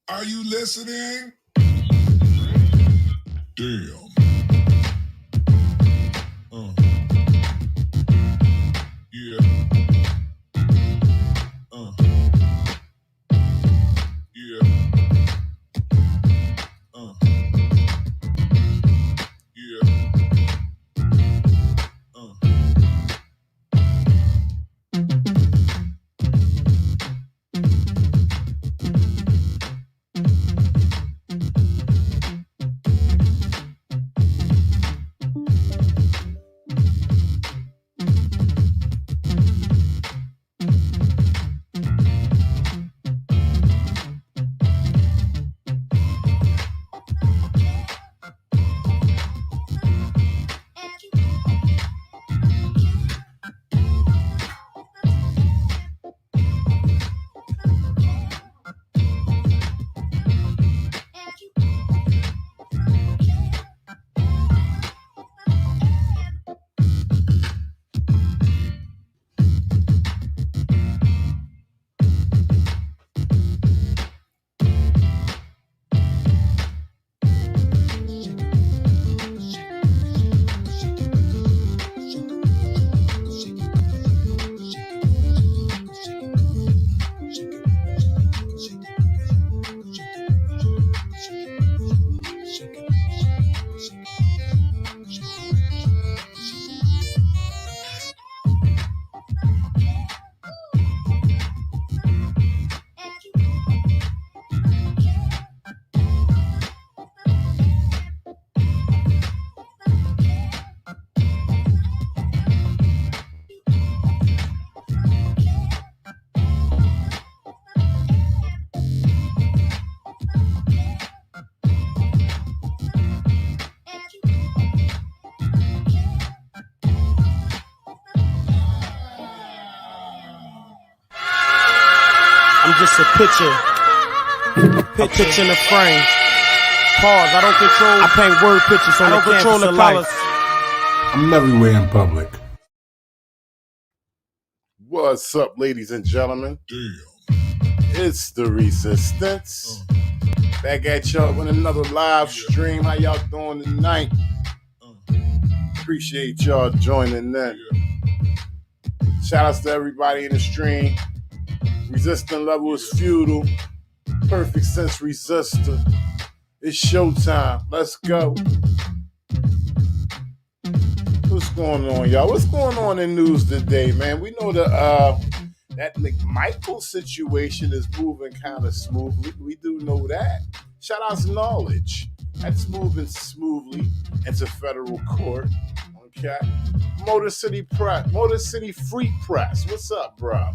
Are you listening? Damn. Yeah. Yeah. Yeah. I'm just a picture in the frame. Pause. I paint word pictures on the canvas of life. I'm everywhere in public. What's up, ladies and gentlemen? Damn. It's the Resistance. Back at y'all with another live stream. How y'all doing tonight? Appreciate y'all joining in. Shout outs to everybody in the stream. Resistant level is feudal. Perfect sense resistor. It's showtime. Let's go. What's going on, y'all? What's going on in news today, man? We know that McMichael situation is moving kind of smoothly. We do know that. Shout out to Knowledge. That's moving smoothly into federal court. Okay. Motor City Free Press. What's up, bro?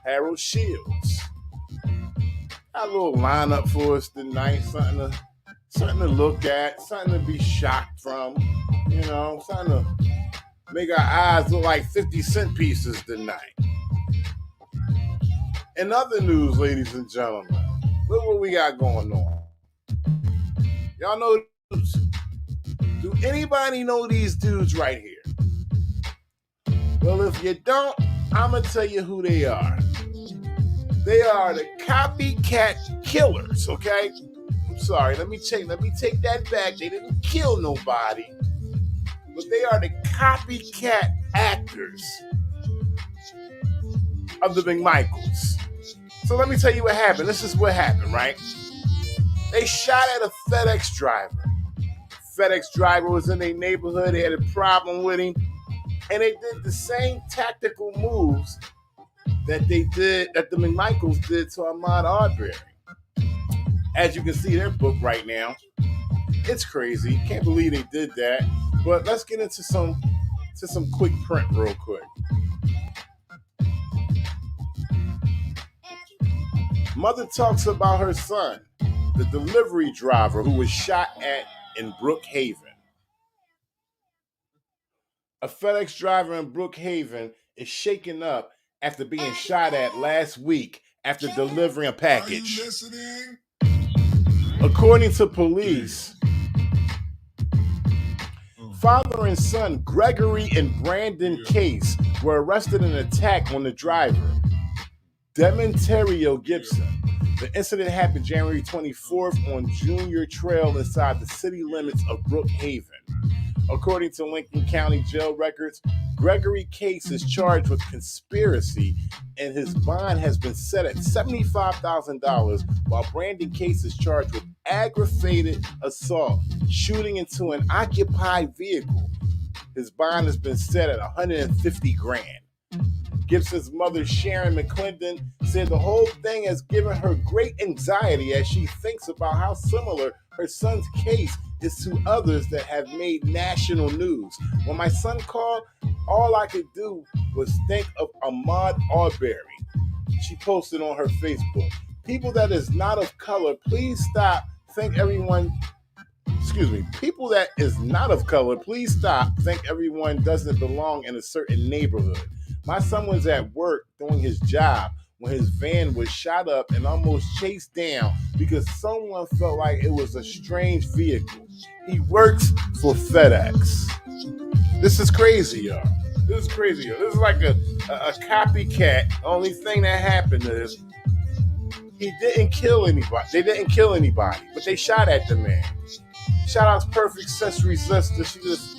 Harold Shields. Got a little lineup for us tonight. Something to look at. Something to be shocked from. You know, something to make our eyes look like 50-cent pieces tonight. In other news, ladies and gentlemen, look what we got going on. Y'all know these? Do anybody know these dudes right here? Well, if you don't, I'm going to tell you who they are. They are the copycat killers, okay? I'm sorry, let me take that back. They didn't kill nobody, but they are the copycat actors of the McMichaels. So let me tell you what happened. This is what happened, right? They shot at a FedEx driver. FedEx driver was in their neighborhood. They had a problem with him. And they did the same tactical moves that the McMichaels did to Ahmaud Arbery. As you can see, their book right now. It's crazy. Can't believe they did that. But let's get into some quick print real quick. Mother talks about her son, the delivery driver who was shot at in Brookhaven. A FedEx driver in Brookhaven is shaken up after being shot at last week after delivering a package. Are you listening? According to police, father and son Gregory and Brandon Case were arrested in an attack on the driver. Demontario Gibson. The incident happened January 24th on Junior Trail inside the city limits of Brookhaven. According to Lincoln County jail records, Gregory Case is charged with conspiracy and his bond has been set at $75,000, while Brandon Case is charged with aggravated assault, shooting into an occupied vehicle. His bond has been set at $150,000. Gibson's mother, Sharon McClendon, said the whole thing has given her great anxiety as she thinks about how similar her son's case is to others that have made national news. When my son called, all I could do was think of Ahmaud Arbery. She posted on her Facebook, "People that is not of color, please stop. People that is not of color, please stop. Think everyone doesn't belong in a certain neighborhood. My son was at work doing his job when his van was shot up and almost chased down because someone felt like it was a strange vehicle. He works for FedEx." This is crazy, y'all. This is like a copycat. Only thing that happened is he didn't kill anybody. They didn't kill anybody, but they shot at the man. Shout out to Perfect Sensory Sister. She just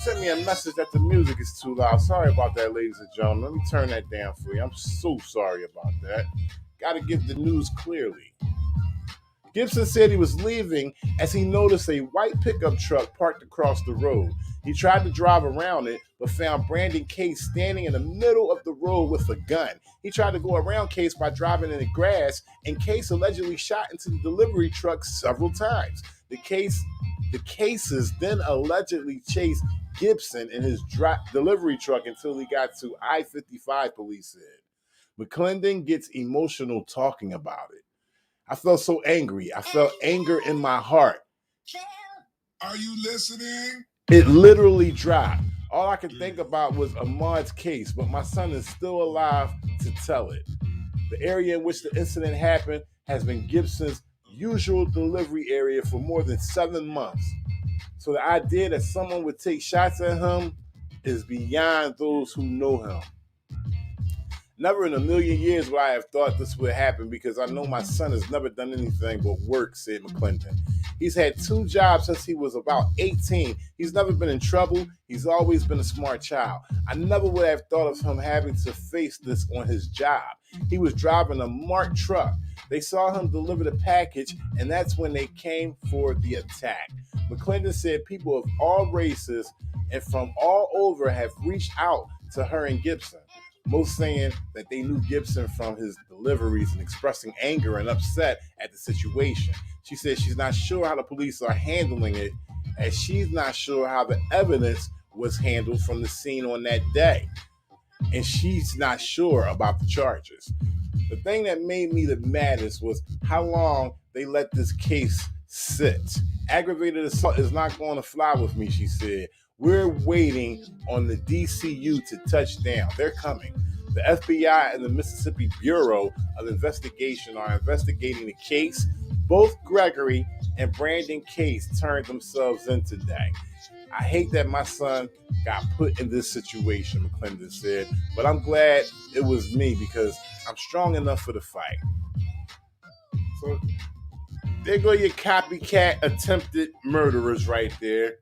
sent me a message that the music is too loud. Sorry about that, ladies and gentlemen. Let me turn that down for you. I'm so sorry about that. Got to give the news clearly. Gibson said he was leaving as he noticed a white pickup truck parked across the road. He tried to drive around it, but found Brandon Case standing in the middle of the road with a gun. He tried to go around Case by driving in the grass, and Case allegedly shot into the delivery truck several times. The cases then allegedly chased Gibson in his delivery truck until he got to I-55, police said. McClendon gets emotional talking about it. "I felt so angry. I felt anger in my heart. Are you listening? It literally dropped. All I could think about was Ahmaud's case, but my son is still alive to tell it. The area in which the incident happened has been Gibson's usual delivery area for more than 7 months. So the idea that someone would take shots at him is beyond those who know him. Never in a million years would I have thought this would happen because I know my son has never done anything but work," said McClendon. "He's had 2 jobs since he was about 18. He's never been in trouble. He's always been a smart child. I never would have thought of him having to face this on his job. He was driving a marked truck. They saw him deliver the package, and that's when they came for the attack." McClendon said people of all races and from all over have reached out to her and Gibson, most saying that they knew Gibson from his deliveries and expressing anger and upset at the situation. She said she's not sure how the police are handling it, as she's not sure how the evidence was handled from the scene on that day. And she's not sure about the charges. The thing that made me the maddest was how long they let this case sit. Aggravated assault is not going to fly with me, she said. We're waiting on the DCU to touch down. They're coming. The FBI and the Mississippi Bureau of Investigation are investigating the case. Both Gregory and Brandon Case turned themselves in today. I hate that my son got put in this situation, McClendon said, but I'm glad it was me because I'm strong enough for the fight. So there go your copycat attempted murderers right there.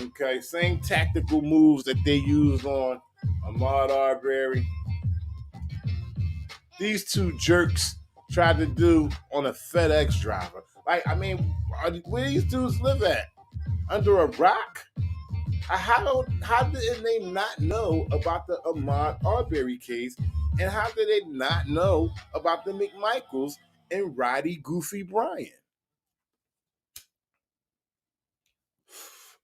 Okay, same tactical moves that they used on Ahmaud Arbery. These 2 jerks tried to do on a FedEx driver. Where these dudes live at? Under a rock? How did they not know about the Ahmaud Arbery case? And how did they not know about the McMichaels and Roddy Goofy Bryant?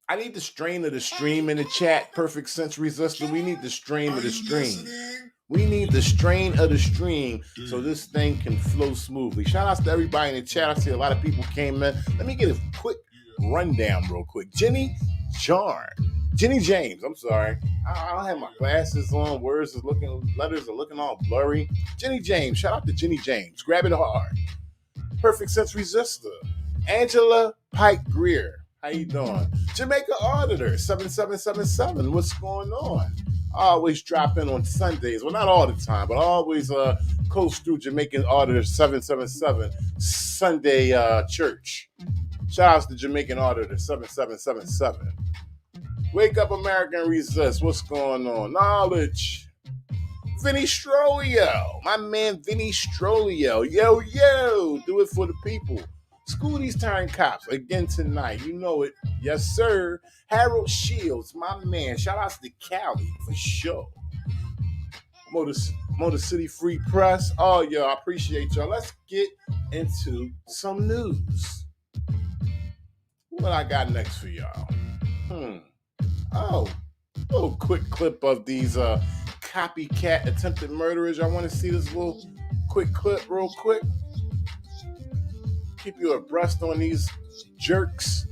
I need the strain of the stream in the chat, Perfect Sensory Sister. We need the strain of the stream. We need the strain of the stream so this thing can flow smoothly. Shout outs to everybody in the chat. I see a lot of people came in. Let me get a quick rundown real quick. Jenny James, I'm sorry. I don't have my glasses on. Letters are looking all blurry. Jenny James, shout out to Jenny James. Grab it hard. Perfect Sensory Sister. Angela Pike Greer. How you doing? Jamaica Auditor 7777. What's going on? I always drop in on Sundays. Well, not all the time, but I always coast through Jamaican Order 777 Sunday church. Shout out to Jamaican Auditor 7777. Wake up, American Resist. What's going on? Knowledge. Vinny Strolio. My man Vinny Strolio. Yo. Do it for the people. School these time cops again tonight. You know it. Yes, sir. Harold Shields, my man. Shout out to Cali for sure. Motor City Free Press. Oh, yo, I appreciate y'all. Let's get into some news. What I got next for y'all? Oh, a little quick clip of these copycat attempted murderers. Y'all want to see this little quick clip real quick? Keep you abreast on these jerks.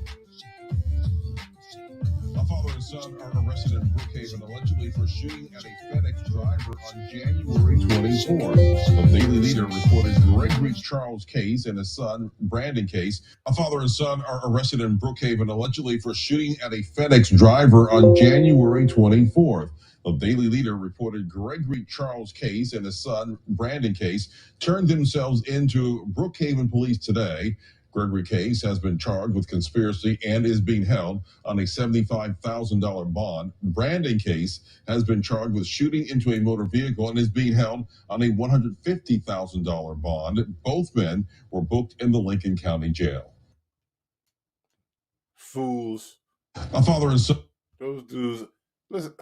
A father and son are arrested in Brookhaven allegedly for shooting at a FedEx driver on January 24th. The Daily Leader reported Gregory Charles Case and his son Brandon Case. A father and son are arrested in Brookhaven allegedly for shooting at a FedEx driver on January 24th. The Daily Leader reported Gregory Charles Case and his son Brandon Case turned themselves into Brookhaven police today. Gregory Case has been charged with conspiracy and is being held on a $75,000 bond. Brandon Case has been charged with shooting into a motor vehicle and is being held on a $150,000 bond. Both men were booked in the Lincoln County Jail. Fools. A father and son. Those dudes. Listen.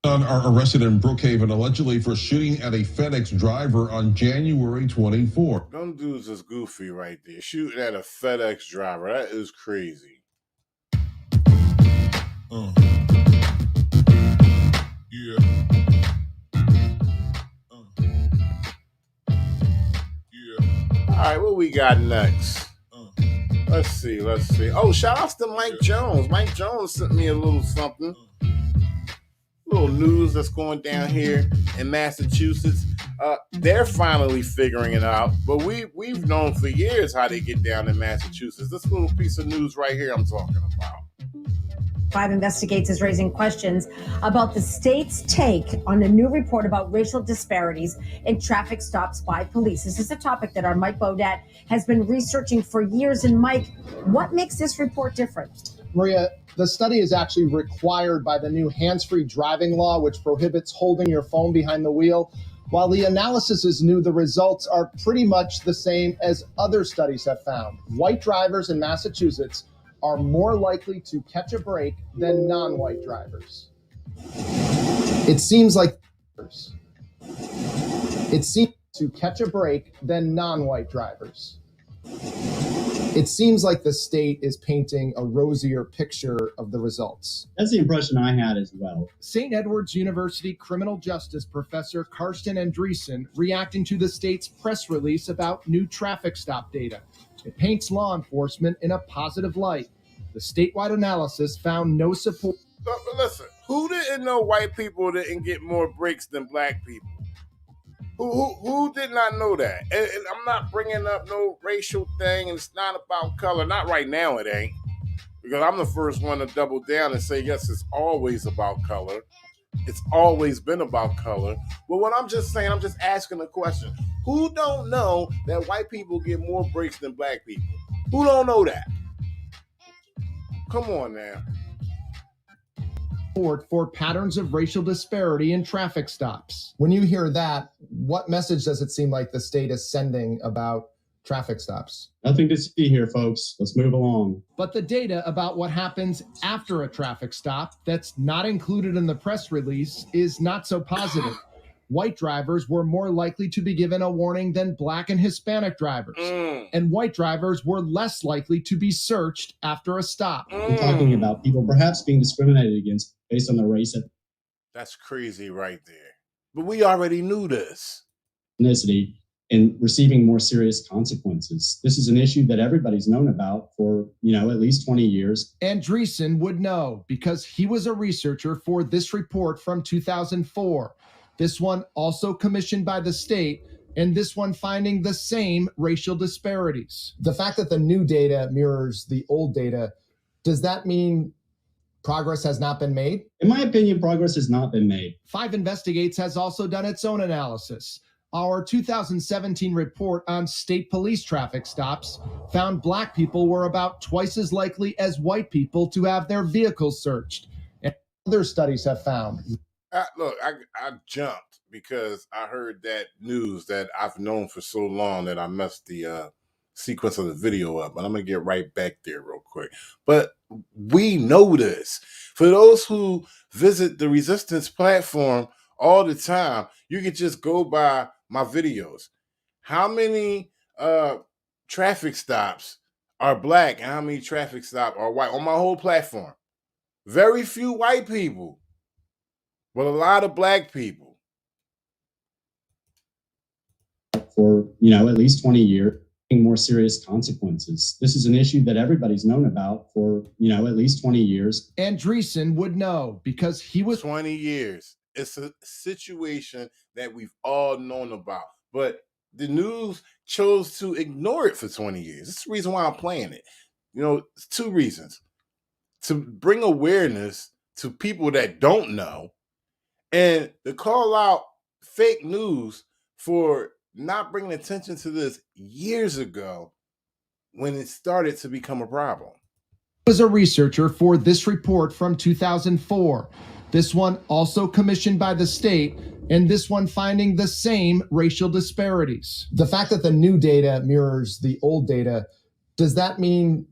Are arrested in Brookhaven allegedly for shooting at a FedEx driver on January 24th. Them dudes is goofy right there. Shooting at a FedEx driver. That is crazy. Yeah. All right, what we got next? Let's see. Oh, shout outs to Mike Jones. Mike Jones sent me a little something. Little news that's going down here in Massachusetts. They're finally figuring it out, but we've known for years how they get down in Massachusetts. This little piece of news right here I'm talking about. 5 Investigates is raising questions about the state's take on a new report about racial disparities in traffic stops by police. This is a topic that our Mike Beaudet has been researching for years. And Mike, what makes this report different? Maria, the study is actually required by the new hands-free driving law, which prohibits holding your phone behind the wheel. While the analysis is new, the results are pretty much the same as other studies have found. White drivers in Massachusetts are more likely to catch a break than non-white drivers. It seems like to catch a break than non-white drivers. It seems like the state is painting a rosier picture of the results. That's the impression I had as well. St. Edward's University criminal justice professor Karsten Andreessen reacting to the state's press release about new traffic stop data. It paints law enforcement in a positive light. The statewide analysis found no support. But listen, who didn't know white people didn't get more breaks than black people? Who did not know that? And I'm not bringing up no racial thing, and it's not about color. Not right now, it ain't. Because I'm the first one to double down and say, yes, it's always about color. It's always been about color. But what I'm just saying, I'm just asking a question. Who don't know that white people get more breaks than black people? Who don't know that? Come on now. For patterns of racial disparity in traffic stops. When you hear that, what message does it seem like the state is sending about traffic stops? Nothing to see here, folks. Let's move along. But the data about what happens after a traffic stop that's not included in the press release is not so positive. White drivers were more likely to be given a warning than black and Hispanic drivers. And white drivers were less likely to be searched after a stop. We're talking about people perhaps being discriminated against based on their race and That's crazy right there. But we already knew this. ethnicity and receiving more serious consequences. This is an issue that everybody's known about for, at least 20 years. Andreessen would know because he was a researcher for this report from 2004. This one also commissioned by the state, and this one finding the same racial disparities. The fact that the new data mirrors the old data, does that mean Progress has not been made? In my opinion, progress has not been made. 5 Investigates has also done its own analysis. Our 2017 report on state police traffic stops found Black people were about twice as likely as white people to have their vehicles searched. And other studies have found. Look, I jumped because I heard that news that I've known for so long that I messed the sequence of the video up. But I'm going to get right back there real quick. But we know this. For those who visit the Resistance platform all the time, you can just go by my videos. How many traffic stops are Black and how many traffic stops are white on my whole platform? Very few white people, but a lot of Black people. For, at least 20 years, more serious consequences. This is an issue that everybody's known about for, at least 20 years. Andreessen would know because he was 20 years. It's a situation that we've all known about, but the news chose to ignore it for 20 years. That's the reason why I'm playing it. It's 2 reasons. To bring awareness to people that don't know, and to call out fake news for not bringing attention to this years ago when it started to become a problem. Was a researcher for this report from 2004. This one also commissioned by the state, and this one finding the same racial disparities. The fact that the new data mirrors the old data, does that mean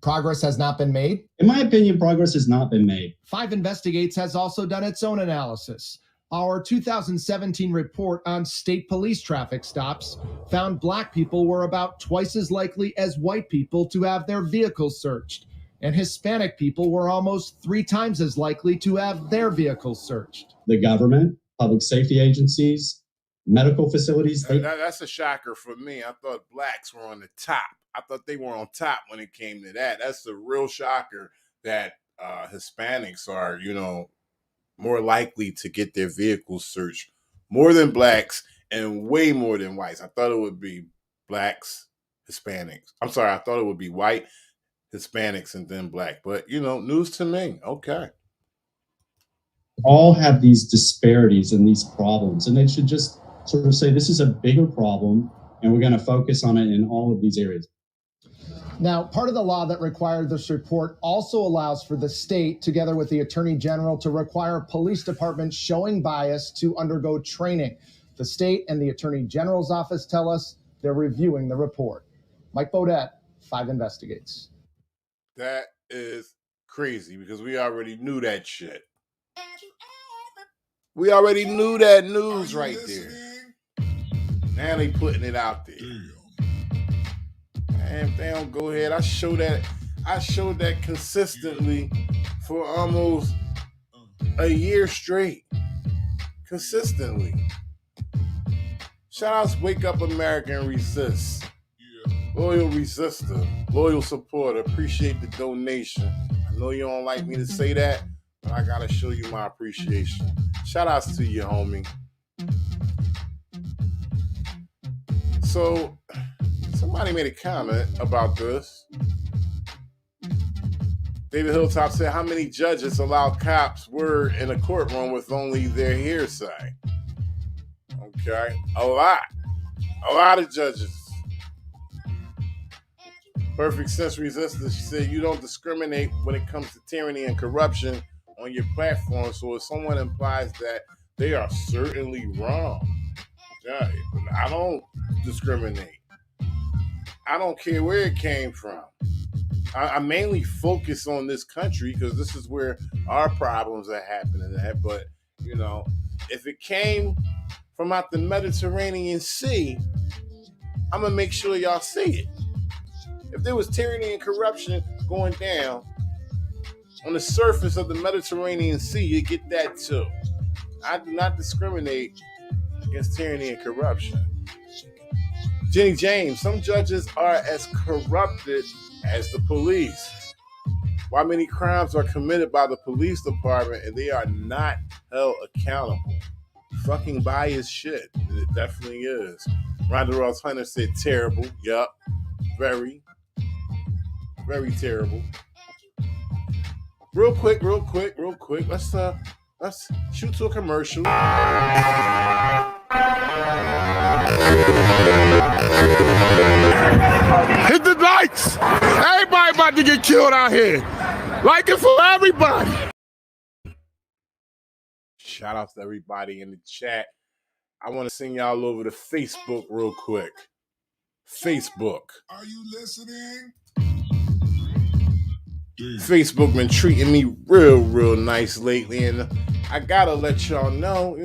progress has not been made? In my opinion, progress has not been made. 5 Investigates has also done its own analysis. Our 2017 report on state police traffic stops found Black people were about twice as likely as white people to have their vehicles searched, and Hispanic people were almost 3 times as likely to have their vehicles searched. The government, public safety agencies, medical facilities. That's a shocker for me. I thought Blacks were on the top. I thought they were on top when it came to that. That's the real shocker that Hispanics are, more likely to get their vehicles searched more than Blacks and way more than whites. I thought it would be Blacks, Hispanics. I'm sorry, I thought it would be white, Hispanics, and then Black. But, news to me. Okay. All have these disparities and these problems, and they should just sort of say this is a bigger problem, and we're going to focus on it in all of these areas. Now, part of the law that required this report also allows for the state, together with the Attorney General, to require police departments showing bias to undergo training. The state and the Attorney General's office tell us they're reviewing the report. Mike Beaudet, 5 Investigates. That is crazy because we already knew that shit. We already knew that news right there. Now they putting it out there. And if they don't go ahead, I showed that consistently for almost a year straight. Consistently. Shout outs Wake Up America and Resist. Loyal resistor, loyal supporter, appreciate the donation. I know you don't like me to say that, but I gotta show you my appreciation. Shout outs to you, homie. So, somebody made a comment about this. David Hilltop said, how many judges allow cops word in a courtroom with only their hearsay? Okay, a lot of judges. Perfect Sense Resistance, she said, you don't discriminate when it comes to tyranny and corruption on your platform, so if someone implies that, they are certainly wrong. Yeah, I don't discriminate. I don't care where it came from. I mainly focus on this country because this is where our problems are happening at. But, if it came from out the Mediterranean Sea, I'm going to make sure y'all see it. If there was tyranny and corruption going down on the surface of the Mediterranean Sea, you get that too. I do not discriminate against tyranny and corruption. Jenny James, some judges are as corrupted as the police. Why many crimes are committed by the police department and they are not held accountable? Fucking biased shit. It definitely is. Rhonda Ross Hunter said terrible. Yup. Very, very terrible. Real quick. Let's shoot to a commercial. Hit the lights! Everybody about to get killed out here. Like it for everybody. Shout out to everybody in the chat. I want to send y'all over to Facebook real quick. Facebook. Are you listening? Facebook been treating me real nice lately, and I gotta let y'all know,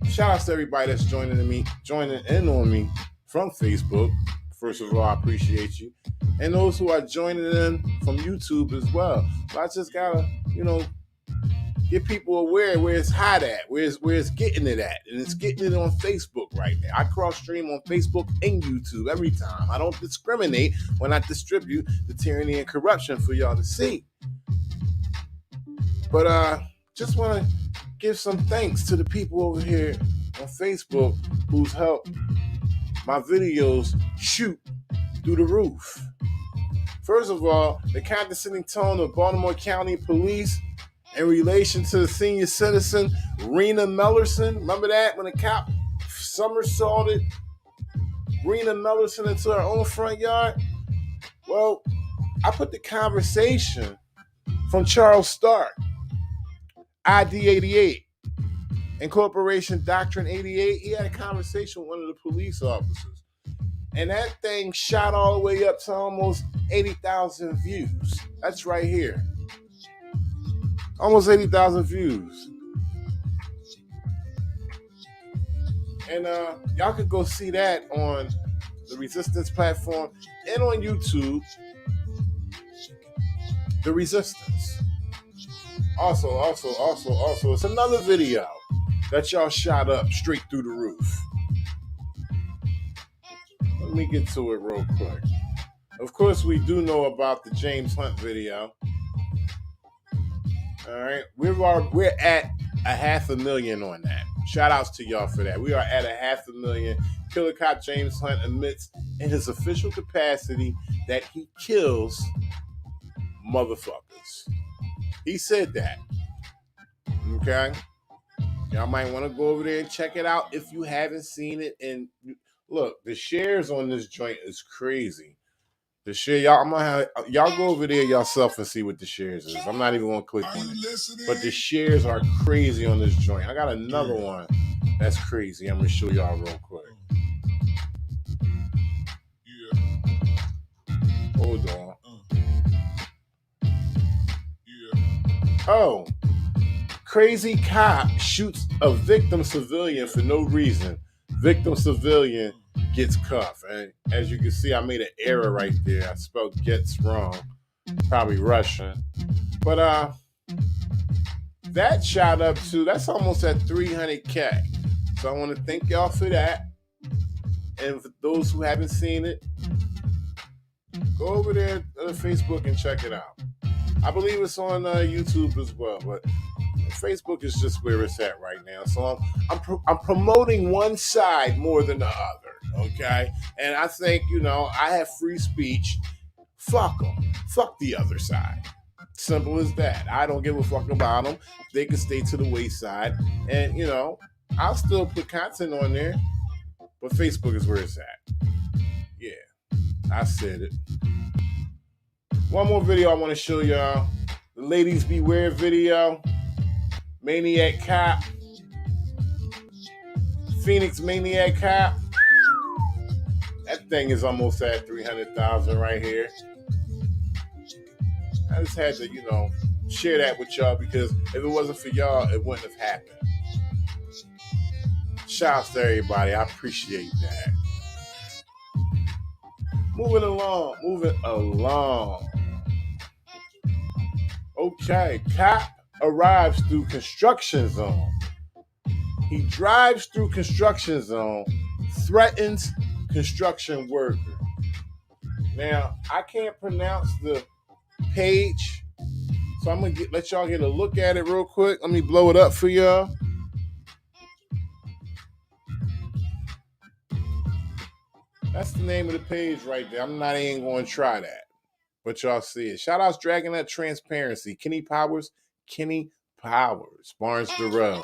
shout out to everybody that's joining in on me from Facebook. First of all, I appreciate you. And those who are joining in from YouTube as well. But I just gotta, get people aware where it's hot at, where it's getting it at. And it's getting it on Facebook right now. I cross-stream on Facebook and YouTube every time. I don't discriminate when I distribute the tyranny and corruption for y'all to see. But just want to give some thanks to the people over here on Facebook who's helped my videos shoot through the roof. First of all, the condescending tone of Baltimore County Police in relation to the senior citizen, Rena Mellerson. Remember that when a cop somersaulted Rena Mellerson into her own front yard? Well, I put the conversation from Charles Stark, ID 88, Incorporation Doctrine 88. He had a conversation with one of the police officers. And that thing shot all the way up to almost 80,000 views. That's right here. Almost 80,000 views. And y'all could go see that on the Resistance platform and on YouTube. The Resistance. Also, it's another video that y'all shot up straight through the roof. Let me get to it real quick. Of course, we do know about the James Hunt video. All right, we're at 500,000 on that. Shout outs to y'all for that. We are at 500,000. Killer cop James Hunt admits in his official capacity that he kills motherfuckers. He said that. Okay? Y'all might want to go over there and check it out if you haven't seen it. And look, the shares on this joint is crazy. The share, y'all go over there yourself and see what the shares is. I'm not even gonna click on it. But the shares are crazy on this joint. I got another one that's crazy. I'm gonna show y'all real quick. Hold on. Oh, crazy cop shoots a victim civilian for no reason. Victim civilian gets cuffed. And as you can see, I made an error right there. I spelled gets wrong. Probably Russian. But that shot up to, that's almost at 300K. So I want to thank y'all for that. And for those who haven't seen it, go over there to Facebook and check it out. I believe it's on YouTube as well, but Facebook is just where it's at right now. So I'm promoting one side more than the other, okay? And I think, I have free speech. Fuck them. Fuck the other side. Simple as that. I don't give a fuck about them. They can stay to the wayside. And, I'll still put content on there, but Facebook is where it's at. Yeah, I said it. One more video I want to show y'all. The Ladies Beware video. Maniac Cop. Phoenix Maniac Cop. That thing is almost at 300,000 right here. I just had to, share that with y'all because if it wasn't for y'all, it wouldn't have happened. Shouts to everybody. I appreciate that. Moving along. Okay, cop arrives through construction zone. He drives through construction zone, threatens construction worker. Now, I can't pronounce the page, so I'm gonna let y'all get a look at it real quick. Let me blow it up for y'all. That's the name of the page right there. I'm not even going to try that. but y'all see it. Shout outs Dragging That Transparency. Kenny Powers, Barnes Durrell.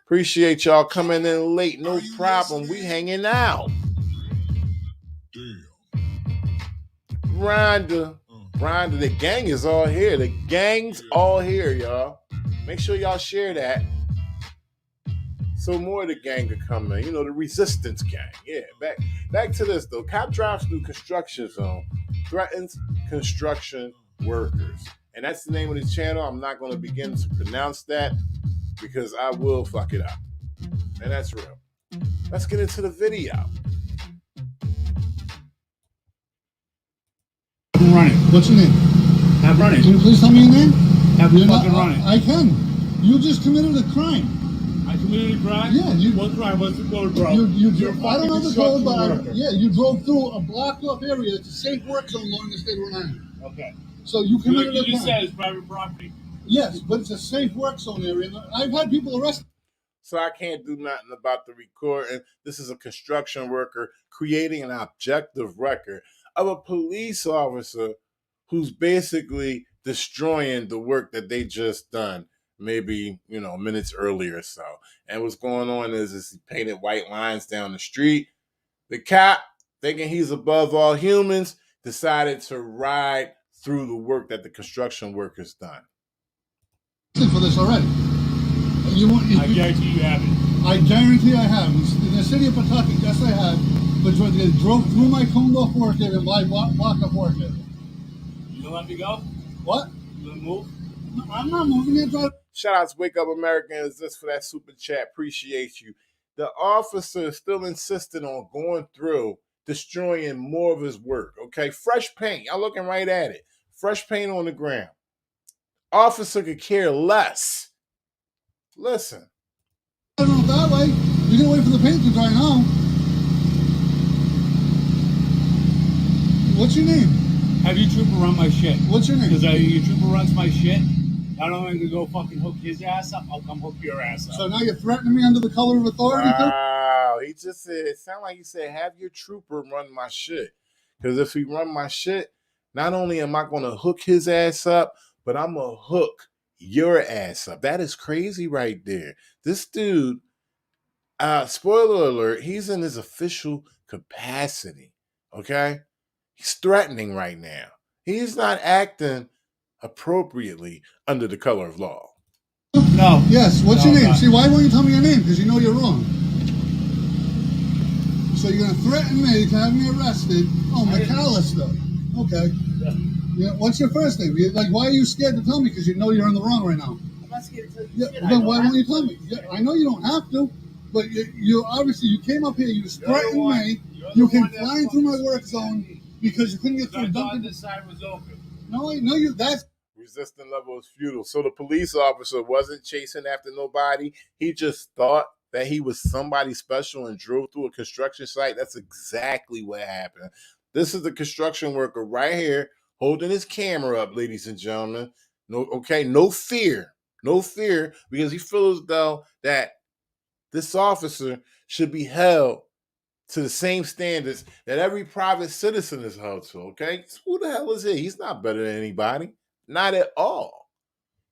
Appreciate y'all coming in late. No problem. We hanging out. Rhonda, the gang is all here. The gang's all here, y'all. Make sure y'all share that. So more of the gang are coming. You know, the resistance gang. Yeah, back to this, though. Cop drives through construction zone, threatens construction workers. And that's the name of this channel. I'm not going to begin to pronounce that because I will fuck it up. And that's real. Let's get into the video. Run it. What's your name? Have run it. Can you please tell me your name? Have you fucking run it. I can. You just committed a crime. I committed a crime? Yeah. What crime? What's the code, bro? You I don't know the code, but you drove through a blocked off area. It's a safe work zone along the state of Rhode Island. Okay. So you committed a crime. You just said it's private property. Yes, but it's a safe work zone area. I've had people arrested. So I can't do nothing about the recording. This is a construction worker creating an objective record of a police officer who's basically destroying the work that they just done maybe, minutes earlier or so. And what's going on is he painted white lines down the street. The cop, thinking he's above all humans, decided to ride through the work that the construction workers done. For this already. I guarantee you haven't. I guarantee I have. In the city of Pawtucket, yes I have. But they drove through my coned off work area and blocked up work area. You gonna let me go? What? You gonna move? No, I'm not moving. Shout out to Wake Up Americans just for that super chat. Appreciate you. The officer is still insisting on going through, destroying more of his work. Okay, fresh paint. Y'all looking right at it. Fresh paint on the ground. Officer could care less. Listen. I don't know that way. You're gonna wait for the paint to dry now. What's your name? Have your trooper run my shit. What's your name? Because your trooper runs my shit. Not only to go fucking hook his ass up, I'll come hook your ass up. So now you're threatening me under the color of authority? Wow. He just said, it sounded like he said, have your trooper run my shit. Because if he run my shit, not only am I going to hook his ass up, but I'm going to hook your ass up. That is crazy right there. This dude, spoiler alert, he's in his official capacity. Okay? He's threatening right now. He's not acting appropriately under the color of law. No. Yes. What's your name? See, why won't you tell me your name? Because you know you're wrong. So you're going to threaten me to have me arrested. Oh, McAllister. Okay. Yeah. What's your first name? Why are you scared to tell me? Because you know you're in the wrong right now. I'm not scared to tell you. Yeah, then why won't you tell me? Yeah, I know you don't have to, but you obviously you came up here. You threatened me. You came flying through my work zone. Because you couldn't get through. I thought this side was open. No, that's resistant level is futile. So the police officer wasn't chasing after nobody. He just thought that he was somebody special and drove through a construction site. That's exactly what happened. This is the construction worker right here holding his camera up, ladies and gentlemen. No fear, because he feels though that this officer should be held to the same standards that every private citizen is held to, okay? Who the hell is he? He's not better than anybody. Not at all.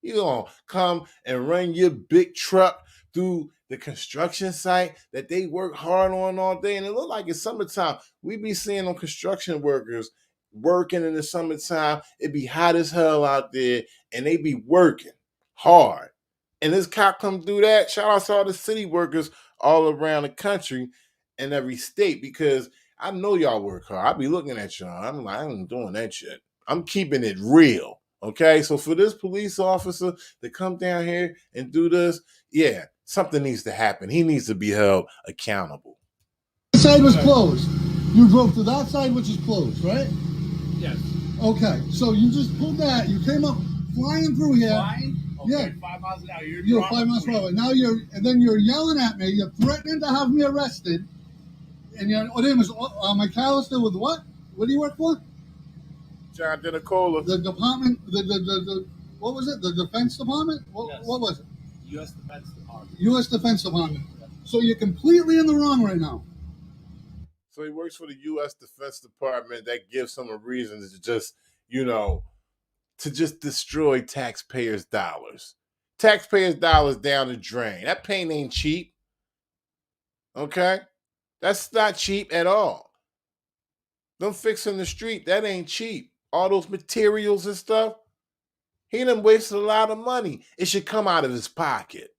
You're going to come and run your big truck through the construction site that they work hard on all day. And it look like it's summertime. We be seeing them construction workers working in the summertime. It be hot as hell out there, and they be working hard. And this cop come do that. Shout out to all the city workers all around the country in every state, because I know y'all work hard. I be looking at y'all. I'm like, I ain't doing that shit. I'm keeping it real. Okay, so for this police officer to come down here and do this, yeah, something needs to happen. He needs to be held accountable. That side was closed. You drove to that side, which is closed, right? Yes. Okay, so you just pulled that. You came up flying through here. Flying? Okay, yeah. 5 miles an hour. You're 5 miles per hour. Now you're yelling at me. You're threatening to have me arrested. And your name is McAllister with what? What do you work for? John Denicola. The department, the what was it? The Defense Department? What was it? U.S. Defense Department. U.S. Defense Department. Yes. So you're completely in the wrong right now. So he works for the U.S. Defense Department. That gives him a reason to just to just destroy taxpayers' dollars. Taxpayers' dollars down the drain. That paint ain't cheap. Okay? That's not cheap at all. Them fixing the street, that ain't cheap. All those materials and stuff, he done wasted a lot of money. It should come out of his pocket.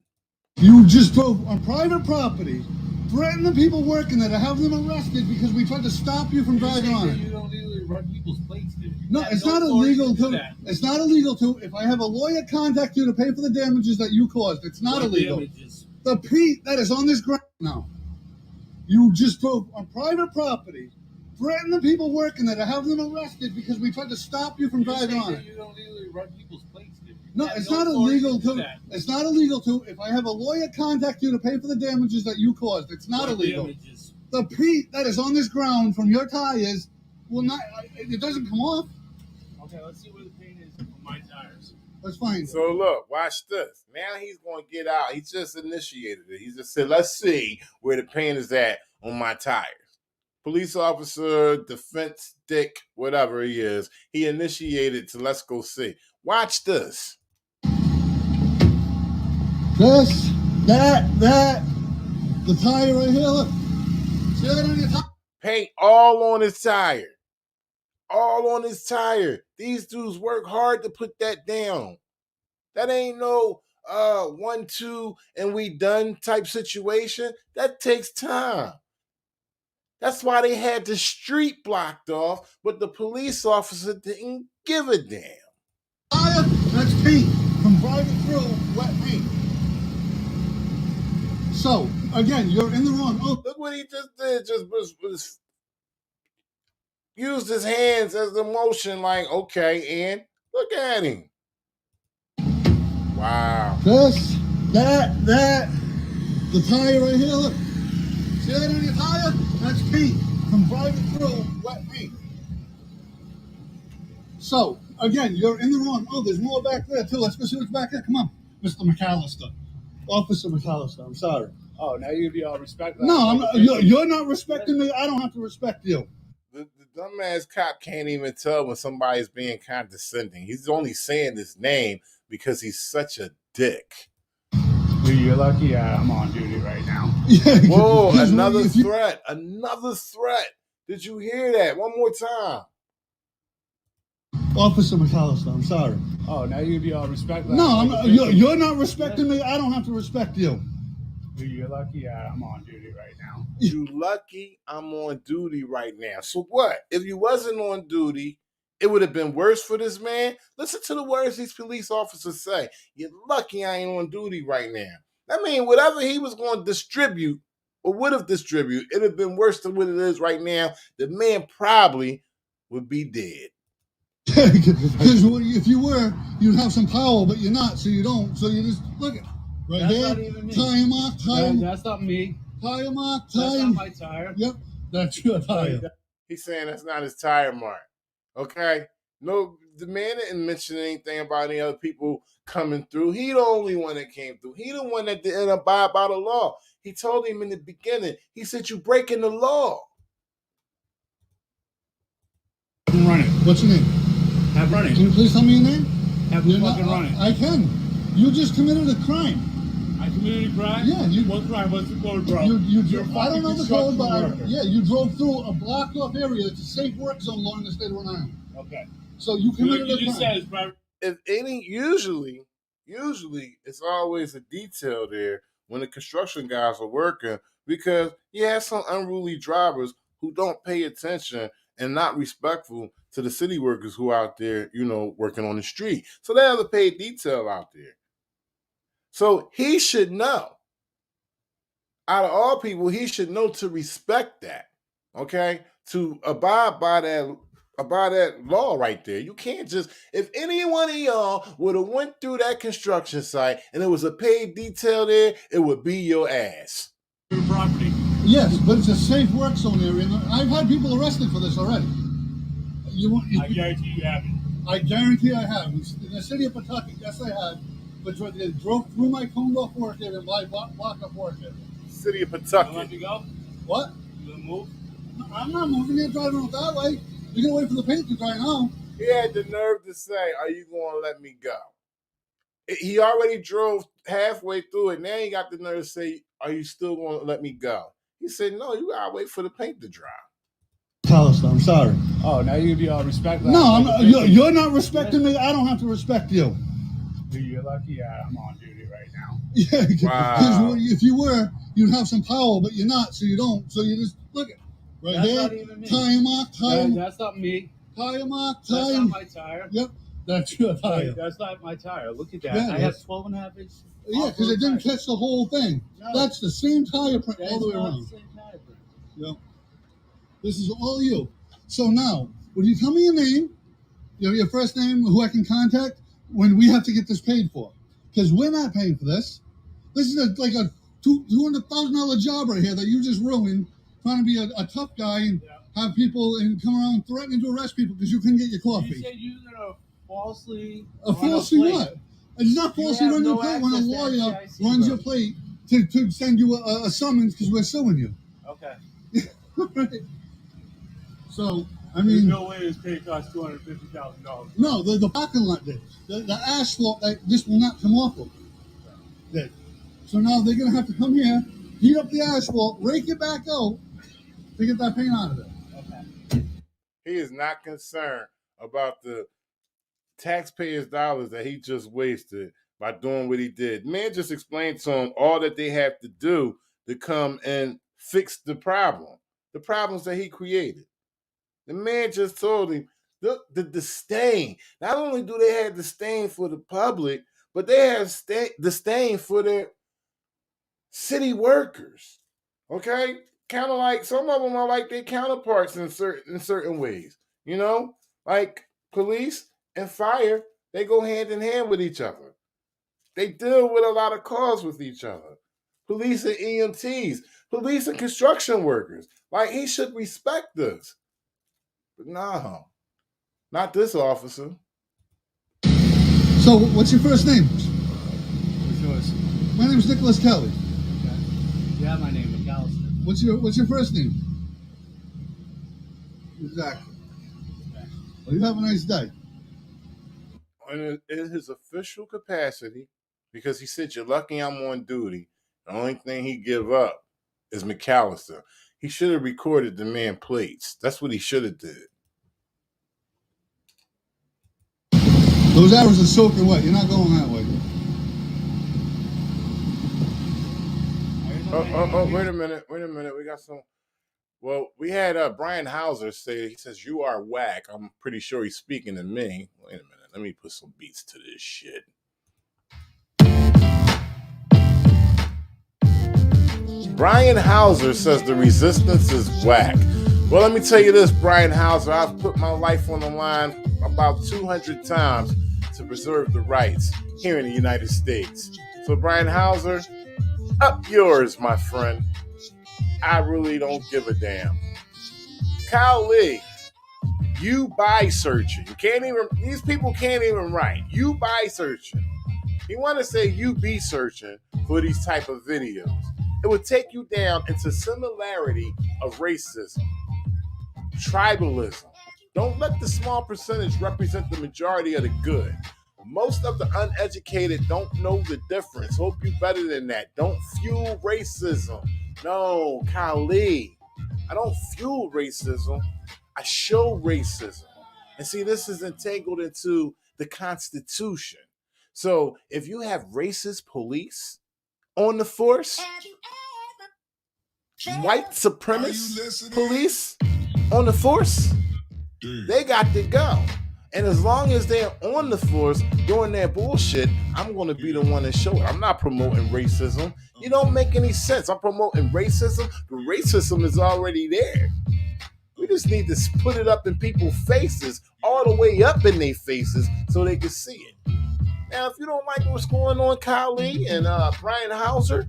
You just drove on private property, threatened the people working there to have them arrested because we tried to stop you from driving on it. You don't legally run people's plates, dude. No, it's not illegal to. It's not illegal to. If I have a lawyer contact you to pay for the damages that you caused, it's not illegal. Damages? The Pete that is on this ground now. You just drove on private property, threatened the people working there to have them arrested because we tried to stop you from driving on it. You don't legally run people's plates, dude. No, it's not illegal to. It's not illegal to. If I have a lawyer contact you to pay for the damages that you caused, it's not illegal. Damages? The Pete that is on this ground from your tires will not. It doesn't come off. Okay, let's see where the paint is on my tires. That's fine. So look, watch this. Now he's going to get out. He just initiated it. He just said, let's see where the paint is at on my tires. Police officer, defense dick, whatever he is, he initiated to let's go see. Watch this. This, that, the tire right here, look. See that on your tire? Paint all on his tire. All on his tire. These dudes work hard to put that down. That ain't no 1, 2, and we done type situation. That takes time. That's why they had the street blocked off, but the police officer didn't give a damn. Tire, that's paint from driving through wet paint. So, again, you're in the wrong. Oh, look what he just did. Just was used his hands as the motion, like, okay, and look at him. Wow. This, that, the tire right here, look. See that on your tire? That's paint from driving through wet paint. So, again, you're in the wrong. Oh, there's more back there, too. Let's go see what's back there. Come on, Mr. McAllister. Officer McAllister, I'm sorry. Oh, now you'd be all respectful. No, I'm not, you're not respecting me. I don't have to respect you. The dumbass cop can't even tell when somebody's being condescending. He's only saying his name because he's such a dick. Dude, you're lucky I'm on duty right now. Whoa, another threat. Another threat. Did you hear that? One more time. Officer McAllister, I'm sorry. Oh, now you'd be all respectful. No, I'm not, you're not respecting me. I don't have to respect you. Dude, you're lucky I'm on duty right now. You lucky I'm on duty right now. So what? If you wasn't on duty, it would have been worse for this man. Listen to the words these police officers say. You're lucky I ain't on duty right now. That means whatever he was going to distribute or would have distributed, it would have been worse than what it is right now. The man probably would be dead. Because if you were, you'd have some power, but you're not, so you don't. So you just look at right that's there. Not even me. Tire mark, tire. That's not me. Tire mark, tire. That's not my tire. Yep, that's your tire. He's saying that's not his tire mark. Okay? No, the man didn't mention anything about any other people coming through. He the only one that came through. He the one that didn't abide by the law. He told him in the beginning, he said, you breaking the law. Run it. What's your name? Have run it. Can you please tell me your name? Have you fucking run it. I can. You just committed a crime. I committed a crime? Yeah. What crime? What's the code, bro? I don't know the code, but you drove through a blocked off area. It's a safe work zone law in the state of Rhode Island. Okay. So you committed a crime. You just said it's private. If any, usually it's always a detail there when the construction guys are working because you have some unruly drivers who don't pay attention and not respectful to the city workers who are out there, working on the street. So they have a paid detail out there. So he should know. Out of all people, he should know to respect that. Okay? To abide by that law right there. You can't just, if any one of y'all would have went through that construction site and there was a paid detail there, it would be your ass. Your property. Yes, but it's a safe work zone area. I've had people arrested for this already. I guarantee you haven't. I guarantee I have. In the city of Pawtucket, yes, I had. But they drove through my coned off work area and blocked up work area. City of Pawtucket. You let me go? What? You gonna move? I'm not moving. You're driving that way. You're going to wait for the paint to dry now. He had the nerve to say, "Are you going to let me go?" He already drove halfway through it. Now he got the nerve to say, "Are you still going to let me go?" He said, "No, you gotta wait for the paint to dry." Alistair, I'm sorry. Oh, now you're gonna be all respectful. No, I'm not, you're not respecting me. I don't have to respect you. Dude, you're lucky. Yeah, I'm on duty right now. Yeah, Wow. if you were, you'd have some power, but you're not, so you don't. So you just look at right That's there. not even me. Tire mark, tire. That's not me. Tire mark, That's tire. not my tire. Yep, that's your tire. That's not my tire. Look at that. Yeah, I have 12 and a half inch. Yeah, because it didn't catch the whole thing. No. That's the same tire print all the way That's not around. the same tire print. Yep. This is all you. So now, would you tell me your name, your first name, who I can contact when we have to get this paid for? Because we're not paying for this. This is like a $200,000 job right here that you just ruined, trying to be a tough guy and have people and come around threatening to arrest people because you couldn't get your coffee. You said you're gonna falsely. Falsely what? It's not falsely run your plate when a lawyer runs your plate to send you a summons because we're suing you. Okay. Right. So, I There's mean, no way this pay costs $250,000. no, the parking lot did. The asphalt that this will not come off of did. So now they're going to have to come here, heat up the asphalt, rake it back out to get that paint out of it. Okay. He is not concerned about the taxpayers' dollars that he just wasted by doing what he did. Man just explained to him all that they have to do to come and fix the problems that he created. The man just told him the disdain. Not only do they have disdain for the public, but they have disdain for their city workers. Okay? Kind of like some of them are like their counterparts in certain ways. You know, like police and fire, they go hand in hand with each other. They deal with a lot of calls with each other. Police and EMTs, police and construction workers. Like, he should respect this. But no, not this officer. So, what's your first name? What's yours? My name is Nicholas Kelly. Okay. Yeah, my name is McAllister. What's your first name? Exactly. Okay. Well, you have a nice day. In his official capacity, because he said, "You're lucky I'm on duty," the only thing he give up is McAllister. He should have recorded the man plates. That's what he should have did. Those arrows are soaking wet. You're not going that way. Wait a minute. We got some. Well, we had Brian Hauser say, he says, "You are whack." I'm pretty sure he's speaking to me. Wait a minute. Let me put some beats to this shit. Brian Hauser says the resistance is whack. Well, let me tell you this, Brian Hauser. I've put my life on the line about 200 times to preserve the rights here in the United States. So, Brian Hauser, up yours, my friend. I really don't give a damn. Kyle Lee, you buy searching. These people can't even write. You buy searching. You want to say you be searching for these type of videos. It would take you down into similarity of racism, tribalism. Don't let the small percentage represent the majority of the good. Most of the uneducated don't know the difference. Hope you better than that. Don't fuel racism. No, Kali, I don't fuel racism. I show racism. And see, this is entangled into the Constitution. So if you have racist police on the force, white supremacist police on the force, they got to go. And as long as they're on the force doing their bullshit, I'm going to be the one to show it. I'm not promoting racism. You don't make any sense. I'm promoting racism. The racism is already there. We just need to put it up in people's faces, all the way up in their faces, so they can see it. Now, if you don't like what's going on, Kyle Lee and Brian Hauser,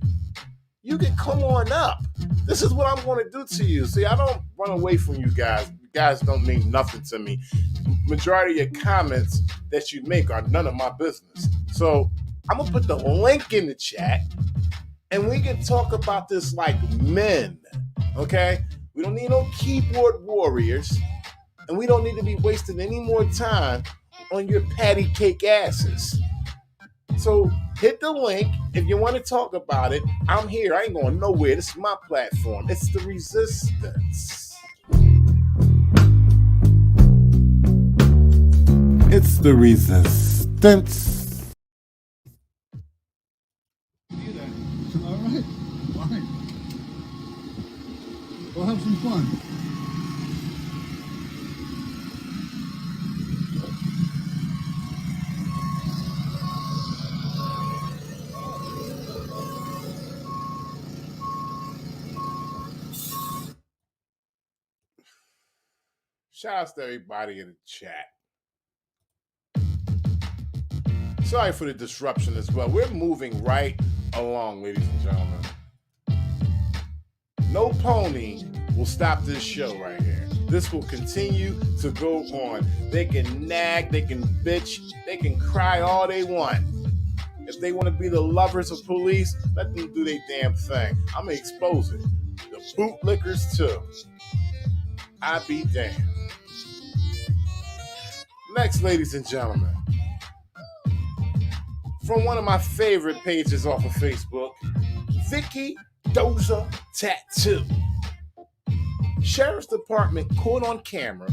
you can come on up. This is what I'm going to do to you. See, I don't run away from you guys. You guys don't mean nothing to me. Majority of your comments that you make are none of my business. So I'm going to put the link in the chat, and we can talk about this like men, okay? We don't need no keyboard warriors. And we don't need to be wasting any more time on your patty cake asses. So hit the link if you want to talk about it. I'm here. I ain't going nowhere. This is my platform. It's the resistance. It's the resistance. All right, fine. We'll have some fun. Shout out to everybody in the chat. Sorry for the disruption as well. We're moving right along, ladies and gentlemen. No pony will stop this show right here. This will continue to go on. They can nag, they can bitch, they can cry all they want. If they want to be the lovers of police, let them do their damn thing. I'm going to expose it. The bootlickers too. I be damned. Next, ladies and gentlemen, from one of my favorite pages off of Facebook, Vicky Doza Tattoo. Sheriff's Department caught on camera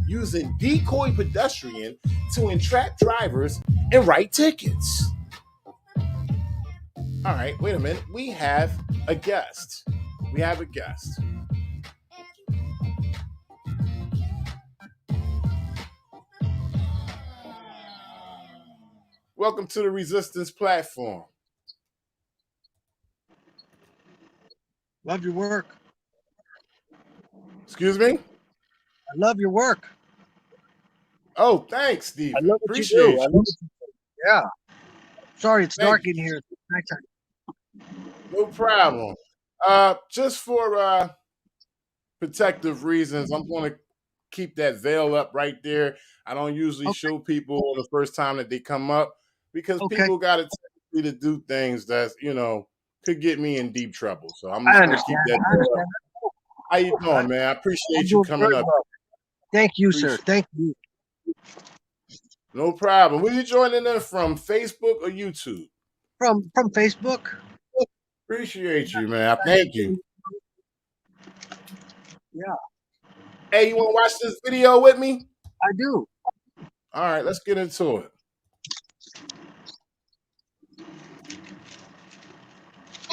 using decoy pedestrian to entrap drivers and write tickets. All right, wait a minute. We have a guest. Welcome to the Resistance platform. Love your work. Excuse me? I love your work. Oh, thanks, Steve. I love what Appreciate you do. you. I love what you do. Yeah. Sorry, it's Thank dark you. in here. It's nighttime. No problem. Just for protective reasons, I'm going to keep that veil up right there. I don't usually show people the first time that they come up because people got to tell me to do things that, could get me in deep trouble. So I'm just going to keep that veil up. How you doing, man? I appreciate you coming up. Well. Thank you, sir. Thank you. No problem. Where you joining in from, Facebook or YouTube? From Facebook. Appreciate you, man. Thank you. Yeah. Hey, you want to watch this video with me? I do. All right, let's get into it.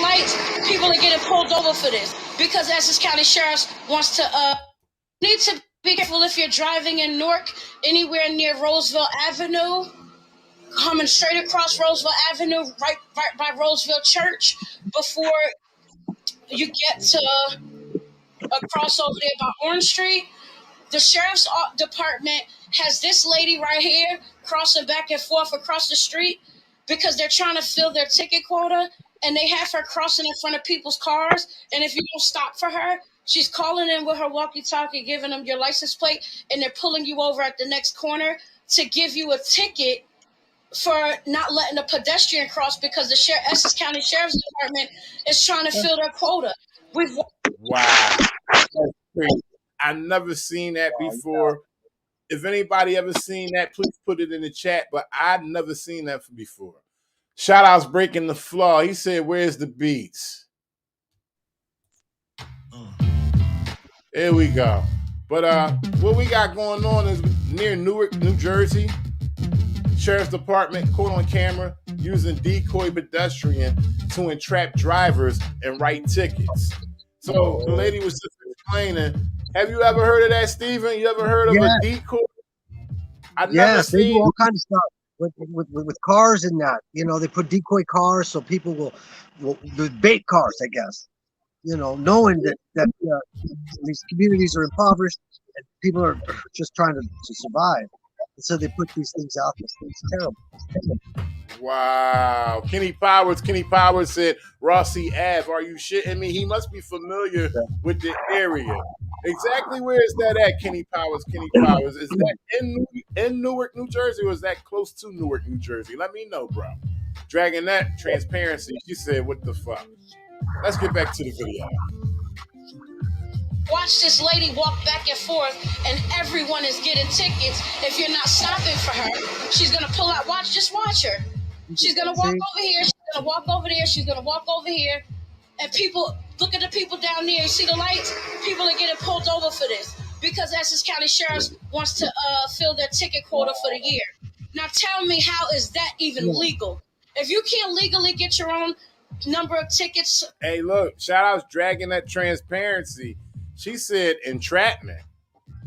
Lights, people are getting pulled over for this because Essex County Sheriff's wants to need to be careful if you're driving in Newark, anywhere near Roseville Avenue, coming straight across Roseville Avenue, right by Roseville Church, before you get to a crossover there by Orange Street. The Sheriff's Department has this lady right here crossing back and forth across the street because they're trying to fill their ticket quota, and they have her crossing in front of people's cars, and if you don't stop for her, she's calling in with her walkie-talkie, giving them your license plate, and they're pulling you over at the next corner to give you a ticket for not letting a pedestrian cross because the Essex County Sheriff's Department is trying to fill their quota. Wow. I've never seen that before. If anybody ever seen that, please put it in the chat, but I've never seen that before. Shout outs Breaking the Flaw. He said, where's the beats? Here we go. But what we got going on is near Newark, New Jersey. Sheriff's Department caught on camera using decoy pedestrian to entrap drivers and write tickets. So the lady was just explaining, have you ever heard of that, Steven? You ever heard of a decoy? Yes, they do all kinds of stuff with cars and that. They put decoy cars so people will the bait cars, I guess. Knowing that these communities are impoverished and people are just trying to survive. And so they put these things out there. It's terrible. Wow. Kenny Powers said, Rossi Ave, are you shitting me? He must be familiar with the area. Exactly where is that at, Kenny Powers? Is that in Newark, New Jersey, or is that close to Newark, New Jersey? Let me know, bro. Dragging that transparency. She said, what the fuck? Let's get back to the video. Watch this lady walk back and forth, and everyone is getting tickets. If you're not stopping for her, she's gonna pull out. Just watch her. She's gonna walk over here. She's gonna walk over there. She's gonna walk over here, and people look at the people down there. You see the lights? People are getting pulled over for this because Essex County Sheriff's wants to fill their ticket quota for the year. Now tell me, how is that even legal? If you can't legally get your own number of tickets. Hey, look, shout out Dragging That Transparency. She said entrapment.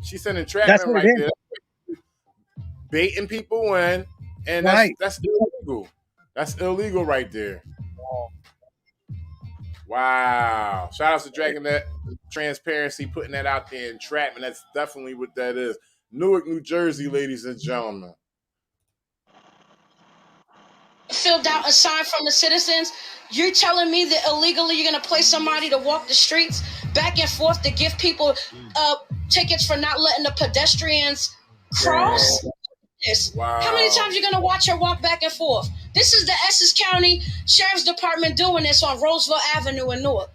She said entrapment right there. Baiting people in, and that's illegal. That's illegal right there. Wow. Shout out to Dragging That Transparency, putting that out there. Entrapment. That's definitely what that is. Newark, New Jersey, ladies and gentlemen. Filled out a sign from the citizens. You're telling me that illegally you're going to place somebody to walk the streets back and forth to give people tickets for not letting the pedestrians cross? Wow. How many times are you going to watch her walk back and forth? This is the Essex County Sheriff's Department doing this on Roseville Avenue in Newark.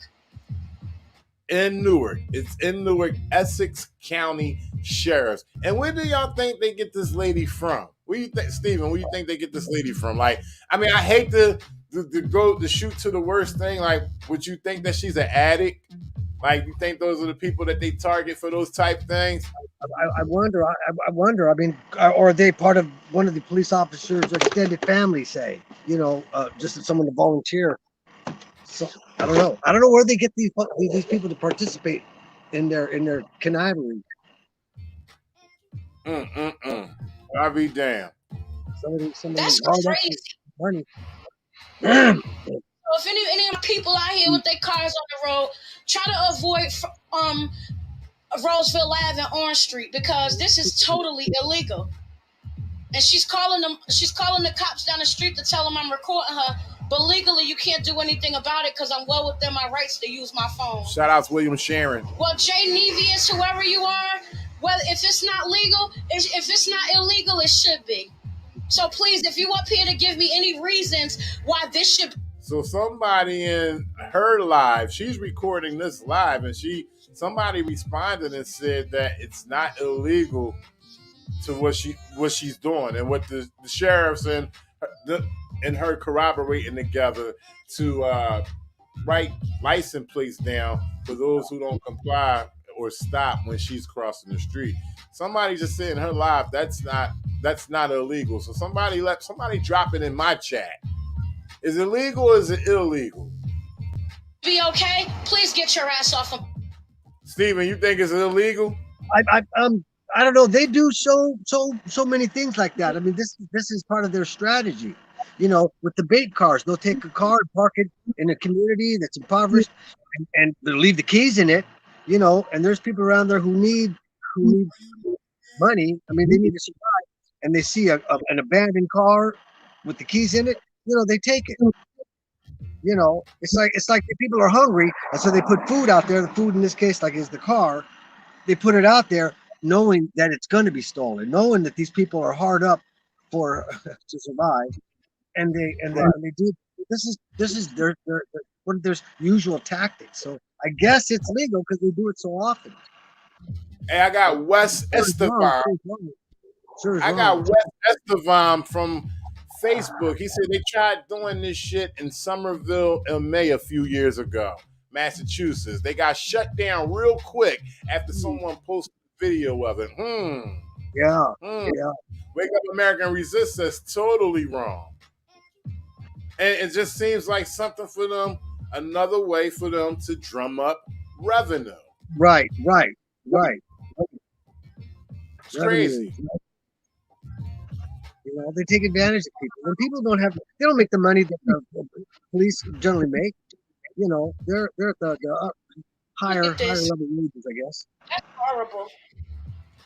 In Newark. It's in Newark, Essex County Sheriffs. And where do y'all think they get this lady from? Where you think, Stephen, where you think they get this lady from? Like, I mean, I hate to go to shoot to the worst thing. Like, would you think that she's an addict? Like, you think those are the people that they target for those type things? I wonder. I mean, or are they part of one of the police officers' extended family? Say, just someone to volunteer. So I don't know. I don't know where they get these people to participate in their conniving. I'll be damned. That's crazy. Money. So if any people out here with their cars on the road, try to avoid Roseville Ave and Orange Street, because this is totally illegal. And she's calling the cops down the street to tell them I'm recording her. But legally, you can't do anything about it because I'm well within my rights to use my phone. Shout out to William Sharon. Well, Jay Nevius, whoever you are, well, if it's not legal, if it's not illegal, it should be. So please, if you up here to give me any reasons why this should. So somebody in her live, she's recording this live, and somebody responded and said that it's not illegal to what she's doing, and what the sheriffs and her corroborating together to write license plates down for those who don't comply or stop when she's crossing the street. Somebody just said in her live that's not illegal. So somebody drop it in my chat. Is it legal or is it illegal? Be okay? Please get your ass off of. Steven, you think it's illegal? I don't know. They do so many things like that. I mean, this is part of their strategy. With the bait cars, they'll take a car and park it in a community that's impoverished, and they'll leave the keys in it. And there's people around there who need money. I mean, they need to survive, and they see an abandoned car with the keys in it. They take it. It's like the people are hungry, and so they put food out there. The food in this case, like, is the car. They put it out there, knowing that it's going to be stolen, knowing that these people are hard up to survive, and they do. This is their one of their usual tactics. So I guess it's legal because they do it so often. Hey, I got Wes Estevan. I got Wes Estevan from Facebook. He said they tried doing this shit in Somerville, MA a few years ago, Massachusetts. They got shut down real quick after someone posted a video of it. Yeah. Wake Up America and Resist says totally wrong. And it just seems like something for them, another way for them to drum up revenue. Right. It's crazy. They take advantage of people. When people they don't make the money that the police generally make. They're at the higher level wages, I guess. That's horrible.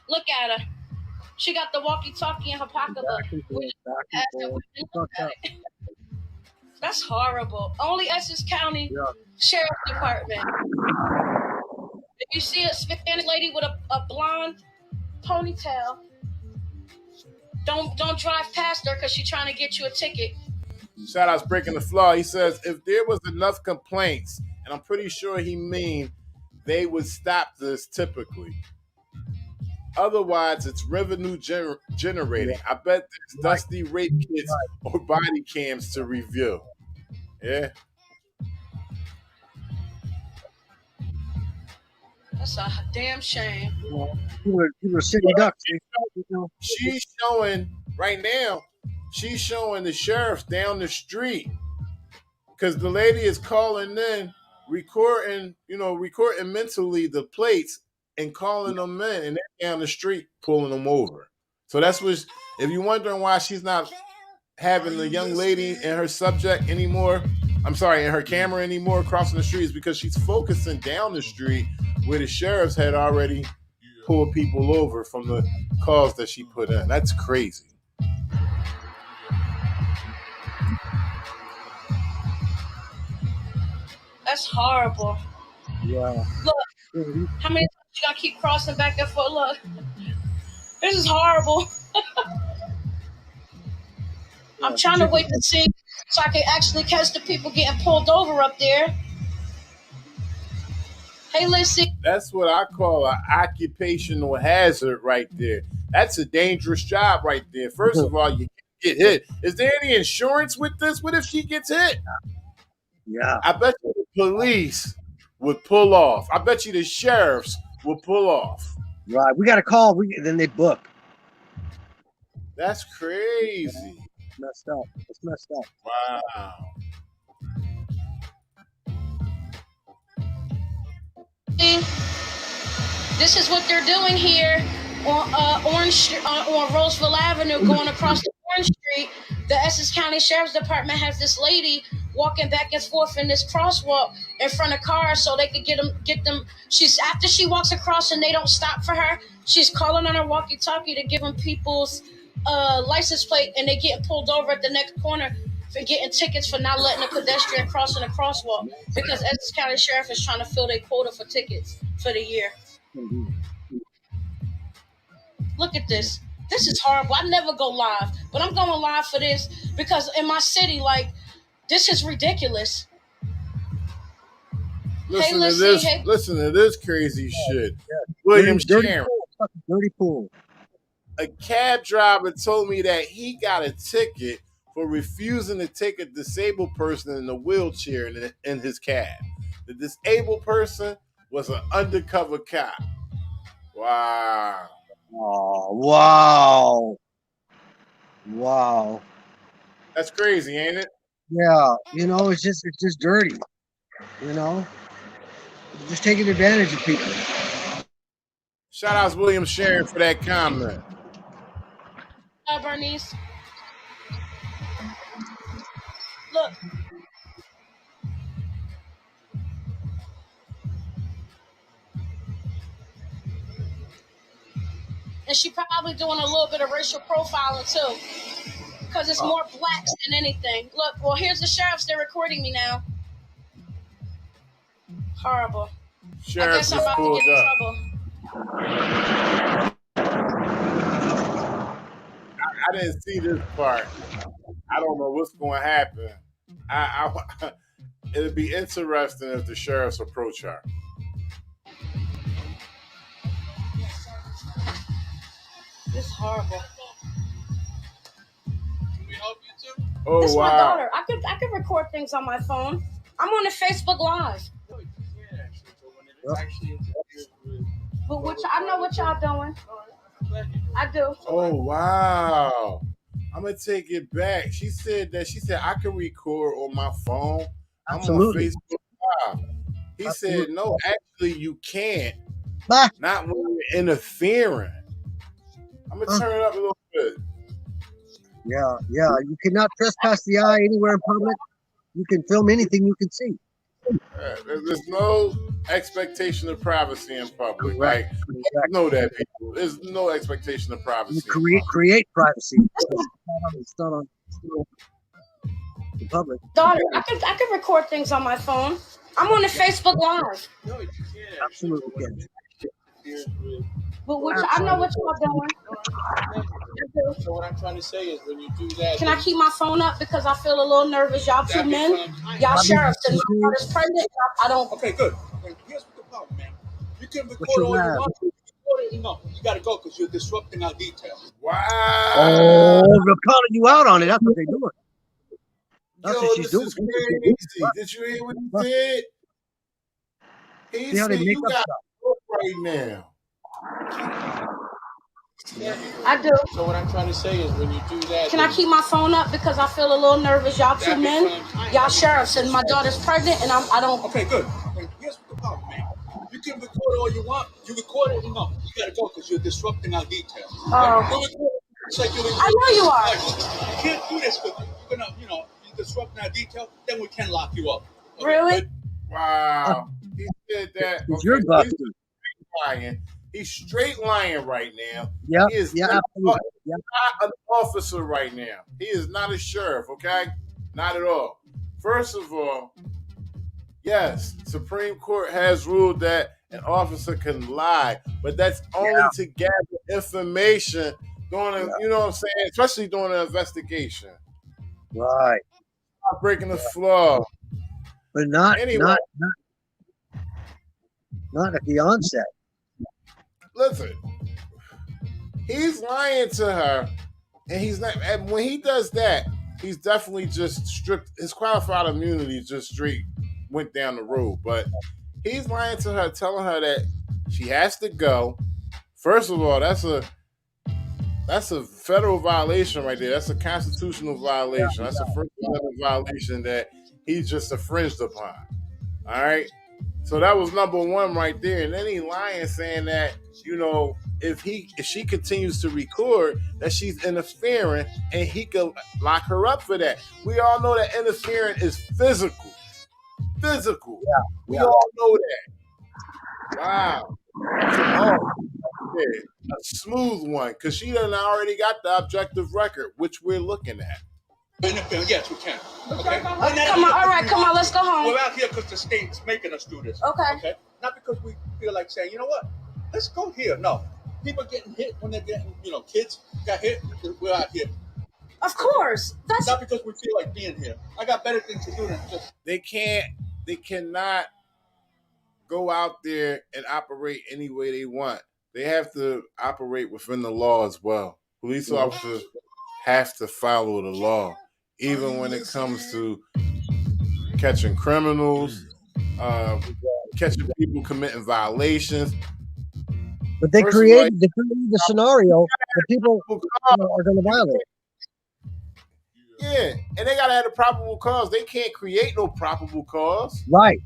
Look at her. She got the walkie-talkie in her pocket. That's horrible. Only Essex County Sheriff's Department. If you see a Spanish lady with a blonde ponytail, don't drive past her because she's trying to get you a ticket. Shout out's Breaking the Flaw. He says, if there was enough complaints, and I'm pretty sure he mean they would stop this typically. Otherwise, it's revenue generating. I bet there's dusty rape kits or body cams to review. Yeah. That's a damn shame. You were sitting ducks. She's showing right now. She's showing the sheriffs down the street because the lady is calling in, recording mentally the plates and calling them in, and they're down the street pulling them over. So that's what. If you're wondering why she's not having the young lady in her subject anymore, in her camera anymore crossing the street, is because she's focusing down the street where the sheriffs had already pulled people over from the calls that she put in. That's crazy. That's horrible. Yeah. Look, how many times you gotta keep crossing back and forth? Look, this is horrible. I'm trying to wait to see so I can actually catch the people getting pulled over up there. Hey, Lissy. That's what I call an occupational hazard right there. That's a dangerous job right there. First of all, you get hit. Is there any insurance with this? What if she gets hit? Yeah. I bet you the police would pull off. I bet you the sheriffs will pull off. Right. We got a call. Then they book. That's crazy. Messed up. It's messed up. Wow. This is what they're doing here on Roseville Avenue, going across the Orange Street. The Essex County Sheriff's Department has this lady walking back and forth in this crosswalk in front of cars so they could get them. After she walks across and they don't stop for her, she's calling on her walkie-talkie to give them people's license plate, and they getting pulled over at the next corner for getting tickets for not letting a pedestrian cross in a crosswalk because Essex County Sheriff is trying to fill their quota for tickets for the year. Look at this. This is horrible. I never go live, but I'm going live for this because in my city, this is ridiculous. Listen to this crazy shit. William Sharon. Dirty pool. A cab driver told me that he got a ticket for refusing to take a disabled person in a wheelchair in his cab. The disabled person was an undercover cop. Wow. Oh, wow. Wow. That's crazy, ain't it? Yeah. It's just dirty. Just taking advantage of people. Shout out to William Sharon for that comment. Bernice. Look. And she probably doing a little bit of racial profiling too. Because it's more blacks than anything. Look, well, here's the sheriffs. They're recording me now. Horrible. Sheriff I guess I'm about to get in trouble. I didn't see this part. I don't know what's going to happen. It'd be interesting if the sheriffs approach her. This is horrible. Can we help you too? Oh, this is wow. my daughter. I could record things on my phone. I'm on the Facebook Live. No, you can't actually, but when it actually interferes with... But I know what y'all doing. I do. Oh, wow. I'm going to take it back. She said I can record on my phone. Absolutely. I'm on Facebook Live. He said, no, actually you can't. Bah. Not when you're interfering. I'm going to turn it up a little bit. Yeah. You cannot trespass the eye anywhere in public. You can film anything you can see. There's no expectation of privacy in public. Right. Like, you know that, people. There's no expectation of privacy. You create privacy. It's not on the public. Daughter, I could record things on my phone. I'm on the Facebook Live. No, you can't. Absolutely can. But I know what y'all doing. So what I'm trying to say is when you do that... Can I keep my phone up because I feel a little nervous? Y'all two men, y'all sheriffs, and my daughter's pregnant. I don't... Okay, good. Here's the problem, man. can What's record your all you lab? want. You record it, no, you gotta go because you're disrupting our details. Wow. Oh, they're calling you out on it. That's what they're doing. That's Yo, what she's this doing. is crazy. Did you hear what he did? He See how they said make you up got stuff. hope right now. I do. So what I'm trying to say is when you do that, Can I keep my phone up because I feel a little nervous? Y'all two men, y'all sheriffs, and my daughter's pregnant, and I don't. Okay, good. And here's what the problem, man. You can record all you want. You record it, no, you gotta go because you're disrupting our details. It's like I know you are. You can't do this because you're gonna, you're disrupting our detail. Then we can lock you up. Okay? Really? Wow. He said that. It's your Okay, busted. he's lying. He's straight lying right now. Yeah, He is yeah, not absolutely. Yeah. an officer right now. He is not a sheriff, okay? Not at all. First of all, yes, Supreme Court has ruled that an officer can lie, but that's only to gather information during, you know what I'm saying, especially during an investigation. Right. Not breaking the law. But not Anyway. not at the onset. Listen, he's lying to her, and he's not. And when he does that, he's definitely just stripped his qualified immunity. Just straight went down the road. But he's lying to her, telling her that she has to go. First of all, that's a federal violation right there. That's a constitutional violation. That's a First Amendment violation that he's just infringed upon. All right. So that was number one right there. And then he lying, saying that, if she continues to record, that she's interfering and he could lock her up for that. We all know that interfering is physical. Physical. Yeah. We all know that. Wow. A smooth one, because she done already got the objective record, which we're looking at. Yes, we can. Okay. Come on, all right, come on, let's go home. We're out here because the state's making us do this. Okay. Not because we feel like saying, you know what, let's go here. No. People getting hit when they're getting, kids got hit. We're out here. Of course. That's not because we feel like being here. I got better things to do than just. They cannot go out there and operate any way they want. They have to operate within the law as well. Police officers have to follow the law, even when it comes to catching criminals, catching people committing violations. But they created the scenario that people are going to violate. Yeah, and they got to have a probable cause. They can't create no probable cause. Right.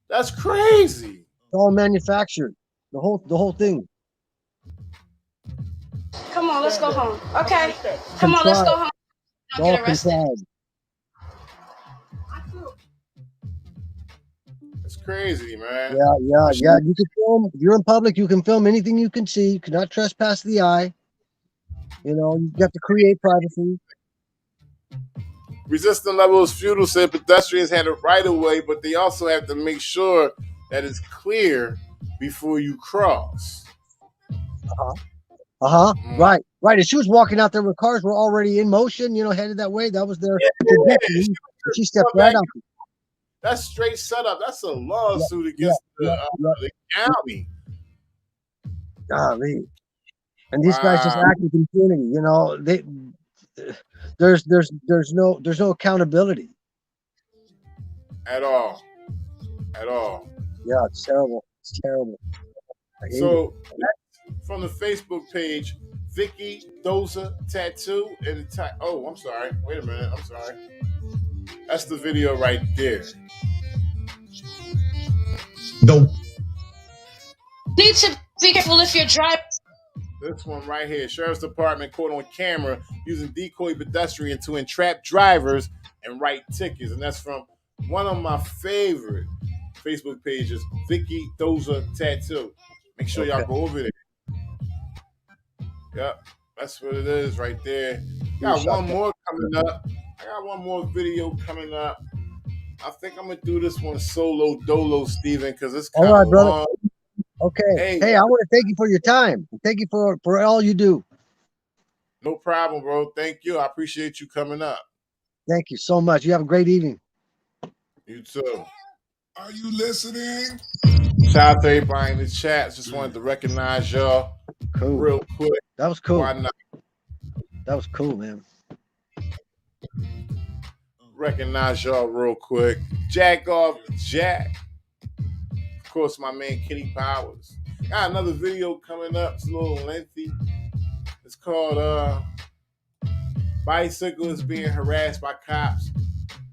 That's crazy. It's all manufactured. The whole thing. Come on, let's go home. Okay. Come on, let's go home. Don't get arrested. It's crazy, man. Yeah. You can film. If you're in public, you can film anything you can see. You cannot trespass the eye. You have to create privacy. Resistance level is futile, said pedestrians had it right away, but they also have to make sure that it's clear before you cross. Right. And she was walking out there when cars were already in motion, headed that way. That was their prediction. She stepped right out. That's straight setup. That's a lawsuit against the county. Golly. And these guys just act with impunity. There's no accountability at all. Yeah, it's terrible. So that's from the Facebook page, Vicky Doza Tattoo. And I'm sorry. Wait a minute. I'm sorry. That's the video right there. Need to be careful if you're driving. This one right here, Sheriff's Department caught on camera using decoy pedestrian to entrap drivers and write tickets. And that's from one of my favorite Facebook pages, Vicky Doza Tattoo. Make sure y'all go over there. Yep, that's what it is right there. Got one more coming up. I got one more video coming up. I think I'm going to do this one solo dolo, Steven, because it's kind of long. Okay. Hey, I want to thank you for your time. Thank you for all you do. No problem, bro. Thank you. I appreciate you coming up. Thank you so much. You have a great evening. You too. Are you listening? Shout out to everybody in the chat. Just wanted to recognize y'all real quick. That was cool. Why not? That was cool, man. Recognize y'all real quick. Jack off Jack. Of course, my man Kenny Powers. Got another video coming up. It's a little lengthy. It's called Bicyclists Being Harassed by Cops.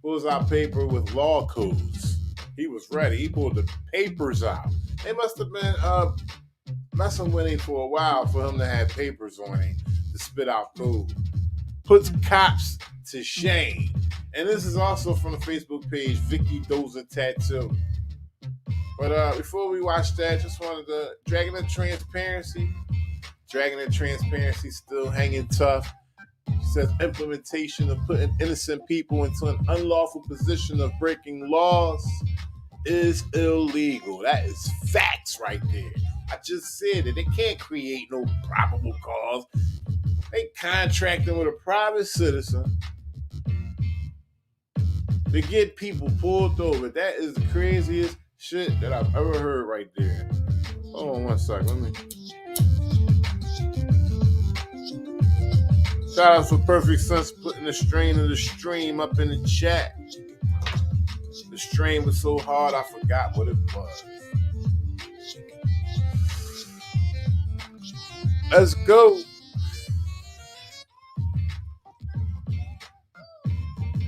Pulls out paper with law codes. He was ready. He pulled the papers out. They must have been messing with him for a while for him to have papers on him to spit out code. Puts cops to shame. And this is also from the Facebook page, Vicky Doza Tattoo. But before we watch that, just wanted to Dragon of Transparency. Dragon of Transparency still hanging tough. She says implementation of putting innocent people into an unlawful position of breaking laws is illegal. That is facts right there. I just said it. They can't create no probable cause. They contracting with a private citizen to get people pulled over. That is the craziest shit that I've ever heard right there. Hold on one second. Let me. Shout out for Perfect Sense putting the strain of the stream up in the chat. The strain was so hard I forgot what it was. Let's go.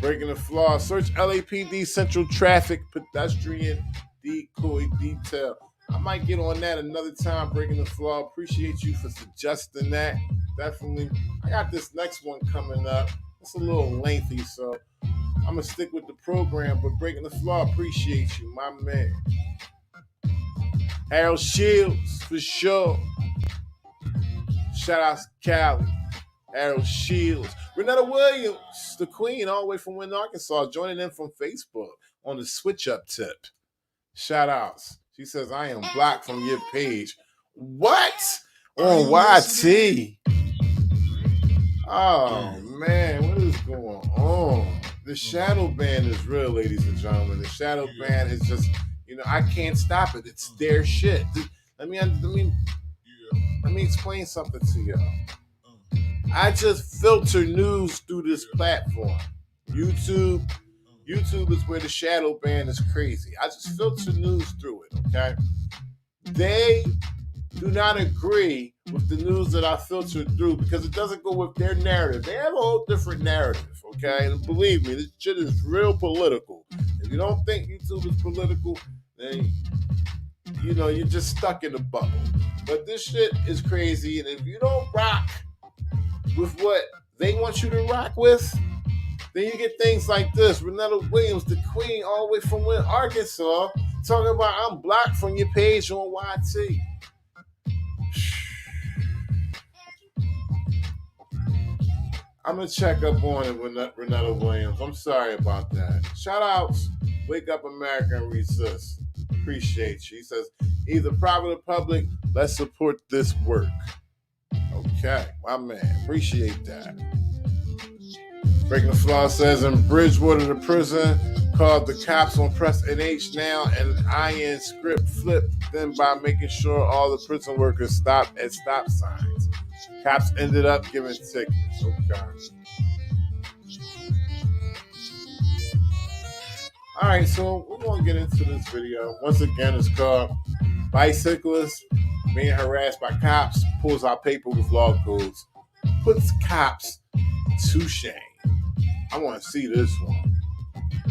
Breaking the flaw. Search LAPD Central Traffic Pedestrian Decoy Detail. I might get on that another time, breaking the flaw. Appreciate you for suggesting that. Definitely. I got this next one coming up. It's a little lengthy, so I'm going to stick with the program, but breaking the flaw, appreciate you, my man. Harold Shields, for sure. Shout out to Cali. Harold Shields. Renetta Williams, the queen, all the way from Wynn, Arkansas, joining in from Facebook on the switch up tip. Shout outs. She says, I am blocked from your page. What? On YT. Oh, man, what is going on? The shadow ban is real, ladies and gentlemen. The shadow ban is just, I can't stop it. It's their shit. Let me explain something to y'all. I just filter news through this platform. YouTube is where the shadow ban is crazy. I just filter news through it, okay? They do not agree with the news that I filtered through because it doesn't go with their narrative. They have a whole different narrative, okay? And believe me, this shit is real political. If you don't think YouTube is political, then, you're just stuck in a bubble. But this shit is crazy, and if you don't rock with what they want you to rock with, then you get things like this. Renetta Williams, the queen, all the way from Wynn, Arkansas, talking about I'm blocked from your page on YT. I'm going to check up on it with Renetta Williams. I'm sorry about that. Shout outs. Wake up America and resist. Appreciate you. He says, either private or public, let's support this work. Okay, my man. Appreciate that. Breaking the Flaw says in Bridgewater, the prison called the cops on press NH now and iron script flipped them by making sure all the prison workers stopped at stop signs. Cops ended up giving tickets. Okay. All right, so we're going to get into this video. Once again, it's called Bicyclists Being Harassed by Cops, pulls out paper with law codes, puts cops to shame. I want to see this one.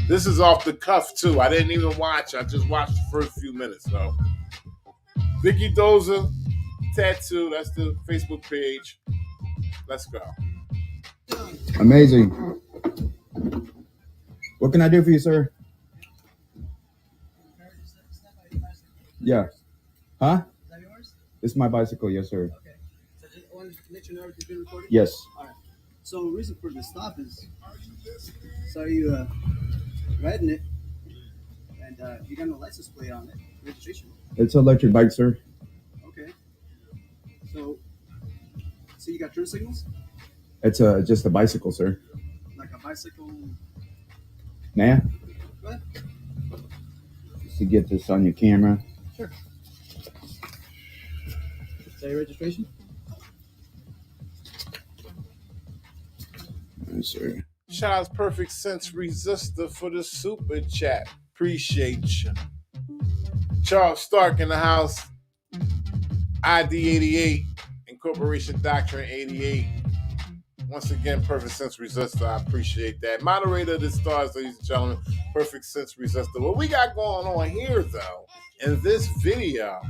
This is off the cuff, too. I didn't even watch. I just watched the first few minutes, though. Vicky Doza Tattoo. That's the Facebook page. Let's go. Amazing. What can I do for you, sir? Yeah. Huh? Is that yours? It's my bicycle, yes, sir. Okay. So just wanted to let you know it's been recorded? Yes. All right. So the reason for the stop is, so you riding it, and you got no license plate on it, registration. It's an electric bike, sir. Okay. So you got turn signals? It's just a bicycle, sir. Like a bicycle? Nah. What? to get this on your camera. Sure. Is that your registration? Yes, sir. Shout out Perfect Sense Resistor for the super chat. Appreciate you. Charles Stark in the house. ID 88. Incorporation Doctrine 88. Once again, Perfect Sense Resistor. I appreciate that. Moderator of the stars, ladies and gentlemen. Perfect Sense Resistor. What we got going on here, though, in this video,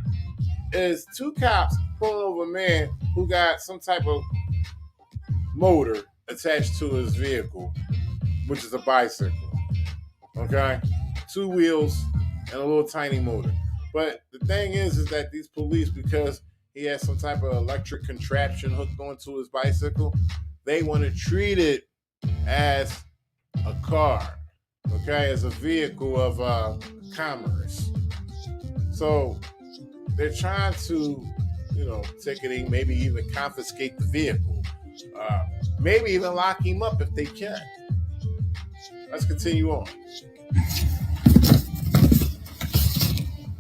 is two cops pulling over a man who got some type of motor attached to his vehicle, which is a bicycle. Okay? 2 wheels and a little tiny motor. But the thing is that these police, because he has some type of electric contraption hooked onto his bicycle, they want to treat it as a car, okay, as a vehicle of commerce. So they're trying to, ticketing, maybe even confiscate the vehicle, maybe even lock him up if they can. Let's continue on.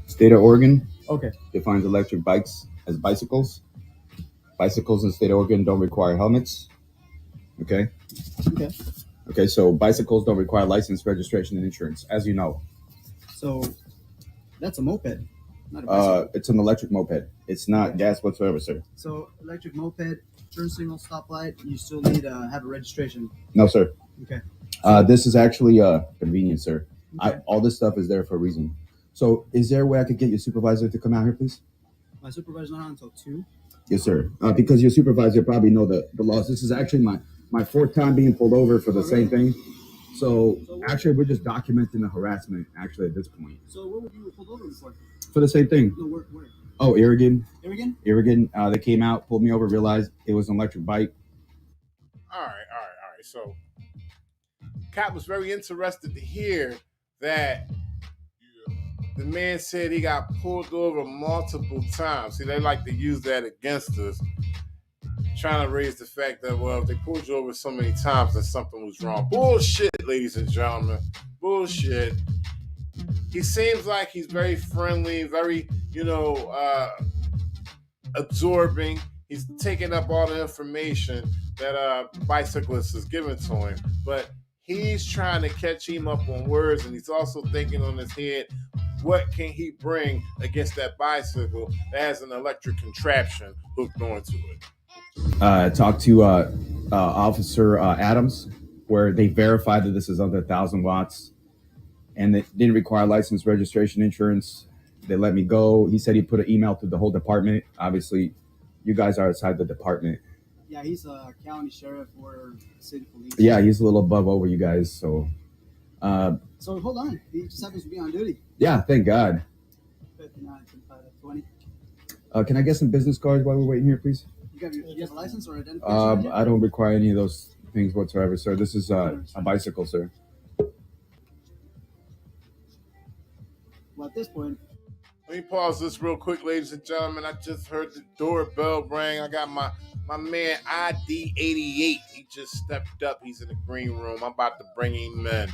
State of Oregon, Okay. defines electric bikes as bicycles. Bicycles in the state of Oregon don't require helmets. Okay. Okay. Okay, so bicycles don't require license, registration, and insurance, as you know. So that's a moped, not a bicycle. It's an electric moped. It's not gas whatsoever, sir. So electric moped, turn signal, stoplight, you still need to have a registration. No, sir. Okay. This is actually convenient, sir. Okay. All this stuff is there for a reason. So is there a way I could get your supervisor to come out here, please? My supervisor's not on until 2. Yes, sir. Because your supervisor probably know the laws. This is actually my 4th time being pulled over for the same thing. So actually, we're just documenting the harassment, actually, at this point. So what would you pulled over for? For the same thing. No, where? Oh, Irrigan. Irrigan? They came out, pulled me over, realized it was an electric bike. All right. So cop was very interested to hear that the man said he got pulled over multiple times. See, they like to use that against us, trying to raise the fact that, well, if they pulled you over so many times, then something was wrong. Bullshit, ladies and gentlemen. Bullshit. He seems like he's very friendly, very, absorbing. He's taking up all the information that bicyclist is giving to him. But he's trying to catch him up on words, and he's also thinking on his head, what can he bring against that bicycle that has an electric contraption hooked onto it? Talked to Officer Adams, where they verified that this is under 1,000 watts, and it didn't require license, registration, insurance. They let me go. He said he put an email through the whole department. Obviously, you guys are outside the department. Yeah, he's a county sheriff or city police. Yeah, he's a little above over you guys. So hold on. He just happens to be on duty. Yeah, thank God. 59, 25, 20. Can I get some business cards while we're waiting here, please? You have a license or identification? I don't require any of those things whatsoever, sir. This is a bicycle, sir. Well, at this point, let me pause this real quick, ladies and gentlemen. I just heard the doorbell ring. I got my man ID 88. He just stepped up. He's in the green room. I'm about to bring him in.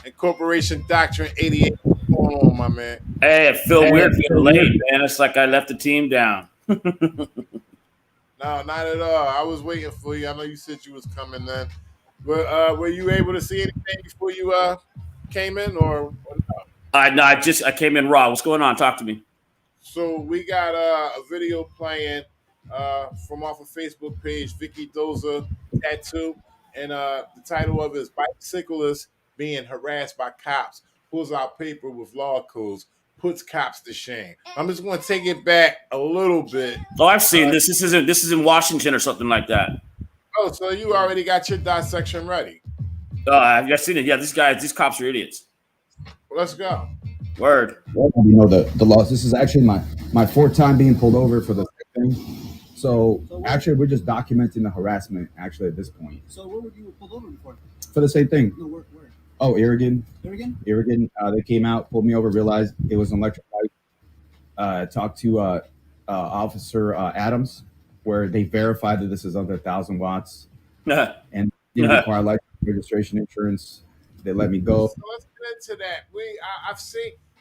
Incorporation Doctrine 88. What's going on, my man? Hey, it felt weird being late, man. It's like I left the team down. No, not at all. I was waiting for you. I know you said you was coming in. But were you able to see anything before you came in, or no? No, I came in raw. What's going on? Talk to me. So we got a video playing from off of Facebook page, Vicky Doza Tattoo, and the title of it is "Bicyclist Being Harassed by Cops Pulls Out Paper with Law Codes Puts Cops to Shame." I'm just going to take it back a little bit. Oh, I've seen this. This is in Washington or something like that. Oh, so you already got your dissection ready? I've seen it. Yeah, these cops are idiots. Well, let's go. Word. You know the laws. This is actually my 4th time being pulled over for the same thing. So actually, we're just documenting the harassment, actually, at this point. So what were you pulled over for? For the same thing. No, where? Oh, Irrigan. Irrigan? They came out, pulled me over, realized it was an electric bike. Talked to Officer Adams, where they verified that this is under 1,000 watts and didn't require license, registration, insurance. They let me go. So let's get into that.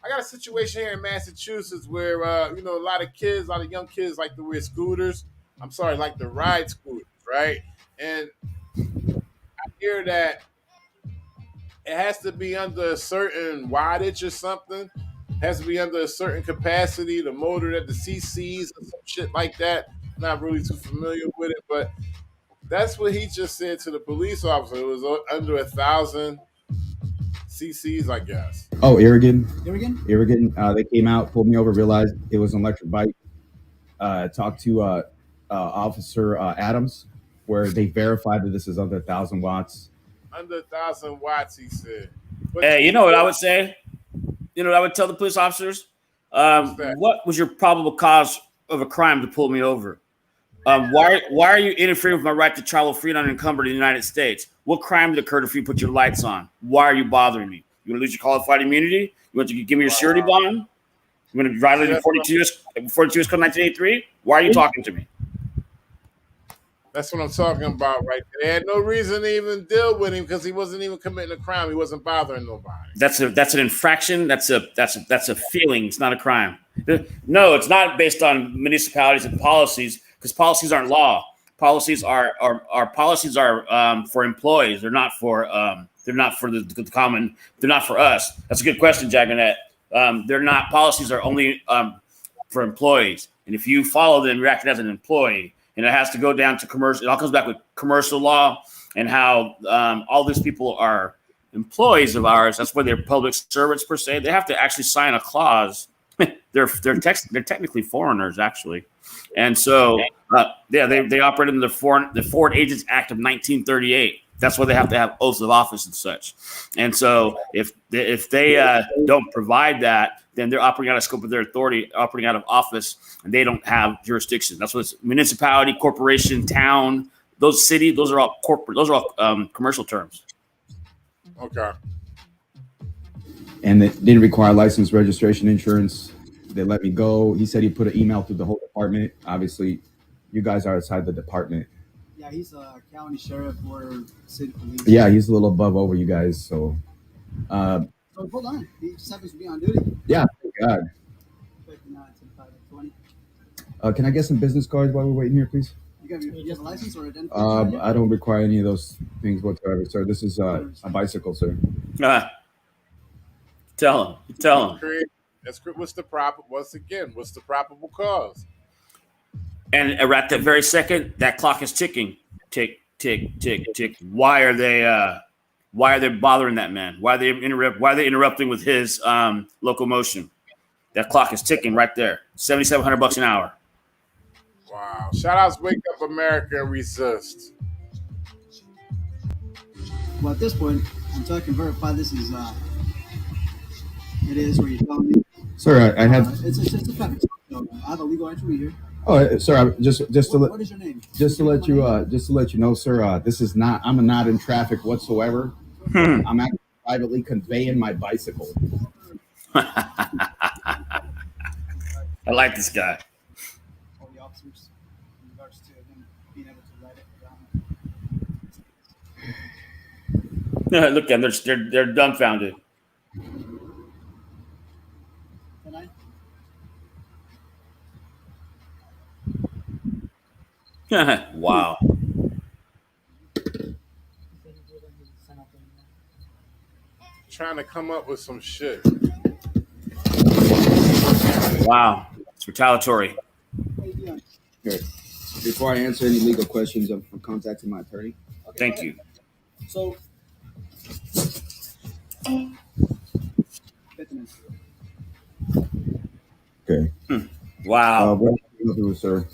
I got a situation here in Massachusetts where a lot of young kids like to wear scooters. I'm sorry, like to ride scooters, right? And I hear that it has to be under a certain wattage or something. It has to be under a certain capacity, the motor that the CCs and some shit like that. Not really too familiar with it, but that's what he just said to the police officer. It was under 1,000 CCs, I guess. Oh, Irrigan. Irrigan? They came out, pulled me over, realized it was an electric bike. Talked to Officer Adams, where they verified that this is under 1,000 watts. Under 1,000 watts, he said. But Hey, you know what I would say? You know what I would tell the police officers? What was your probable cause of a crime to pull me over? Why are you interfering with my right to travel free and unencumbered in the United States? What crime did occur if you put your lights on? Why are you bothering me? You want to lose your qualified immunity? You want to give me your surety bond? You want to violate the 42 US Code 1983? Why are you talking to me? That's what I'm talking about right there. They had no reason to even deal with him because he wasn't even committing a crime. He wasn't bothering nobody. That's an infraction. That's a feeling. It's not a crime. No, it's not based on municipalities and policies because policies aren't law. Policies are for employees. They're not for the common. They're not for us. That's a good question, Jagonette. They're not. Policies are only for employees, and if you follow them, you're acting as an employee. And it has to go down to commercial. It all comes back with commercial law and how all these people are employees of ours. That's why they're public servants per se. They have to actually sign a clause. they're technically foreigners actually, and so they operate in the Foreign Agents Act of 1938. That's why they have to have oaths of office and such. And so if they don't provide that, then they're operating out of scope of their authority, operating out of office, and they don't have jurisdiction. That's what it's municipality, corporation, town, those city, those are all corporate, those are all commercial terms. Okay. And it didn't require license, registration, insurance. They let me go. He said he put an email through the whole department. Obviously, you guys are outside the department. Yeah, he's a county sheriff or city police. Yeah, he's a little above over you guys. So so hold on. He just happens to be on duty. Yeah, thank God. Can I get some business cards while we're waiting here, please? You have a license or identification? I don't require any of those things whatsoever, sir. This is a bicycle, sir. Tell him. What's the probable cause? And at that very second, that clock is ticking. Tick, tick, tick, tick. Why are they bothering that man? Why are they interrupting with his locomotion? That clock is ticking right there. $7,700 an hour. Wow. Shout outs, Wake Up America and Resist. Well, at this point, until I can verify this is it is where you're telling me. Sir, I have it's just a fact. I have a legal entry here. Oh, sir, just to what is your name? Just to let you know, sir, this is not. I'm not in traffic whatsoever. I'm actually privately conveying my bicycle. I like this guy. All the officers in regards to him being able to ride it. Look at them. They're dumbfounded. Wow. Trying to come up with some shit. Wow. It's retaliatory. Here. Before I answer any legal questions, I'm contacting my attorney. Okay, thank you. So, okay. Wow. What do you do, sir?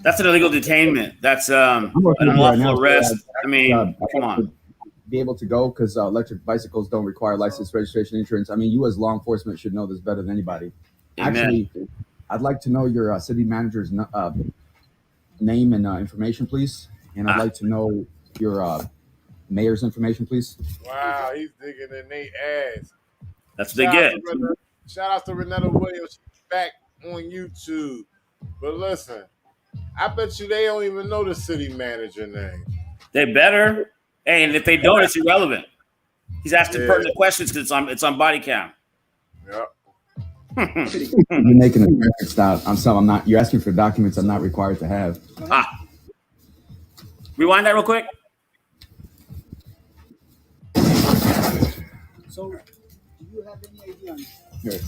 That's an illegal detainment. That's an unlawful arrest. I mean, come on. Be able to go because electric bicycles don't require license, registration, insurance. I mean, you as law enforcement should know this better than anybody. Amen. Actually, I'd like to know your city manager's name and information, please. And I'd like to know your mayor's information, please. Wow, he's digging in their ass. That's what they get. Shout out to Renetta Williams back on YouTube. But listen, I bet you they don't even know the city manager name. They better. Hey, and if they don't, it's irrelevant. He's asking pertinent questions because it's on body cam. Yep. You're making a traffic stop. I'm not. You're asking for documents I'm not required to have. Rewind that real quick. So, do you have any idea on Here.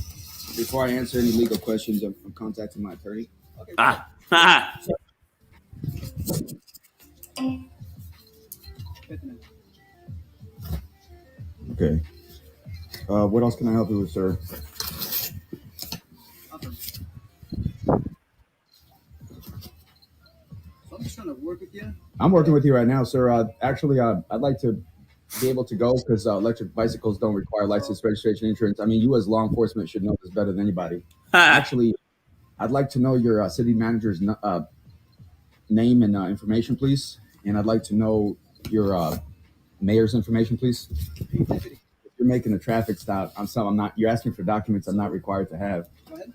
Before I answer any legal questions, I'm contacting my attorney. Okay. Okay. What else can I help you with, sir? So I'm just trying to work with you. I'm working with you right now, sir. Actually, I'd like to be able to go because electric bicycles don't require license, registration, insurance. I mean, you as law enforcement should know this better than anybody. Actually, I'd like to know your city manager's name and information, please. And I'd like to know your mayor's information, please. If you're making a traffic stop, I'm not. You're asking for documents I'm not required to have. Go ahead.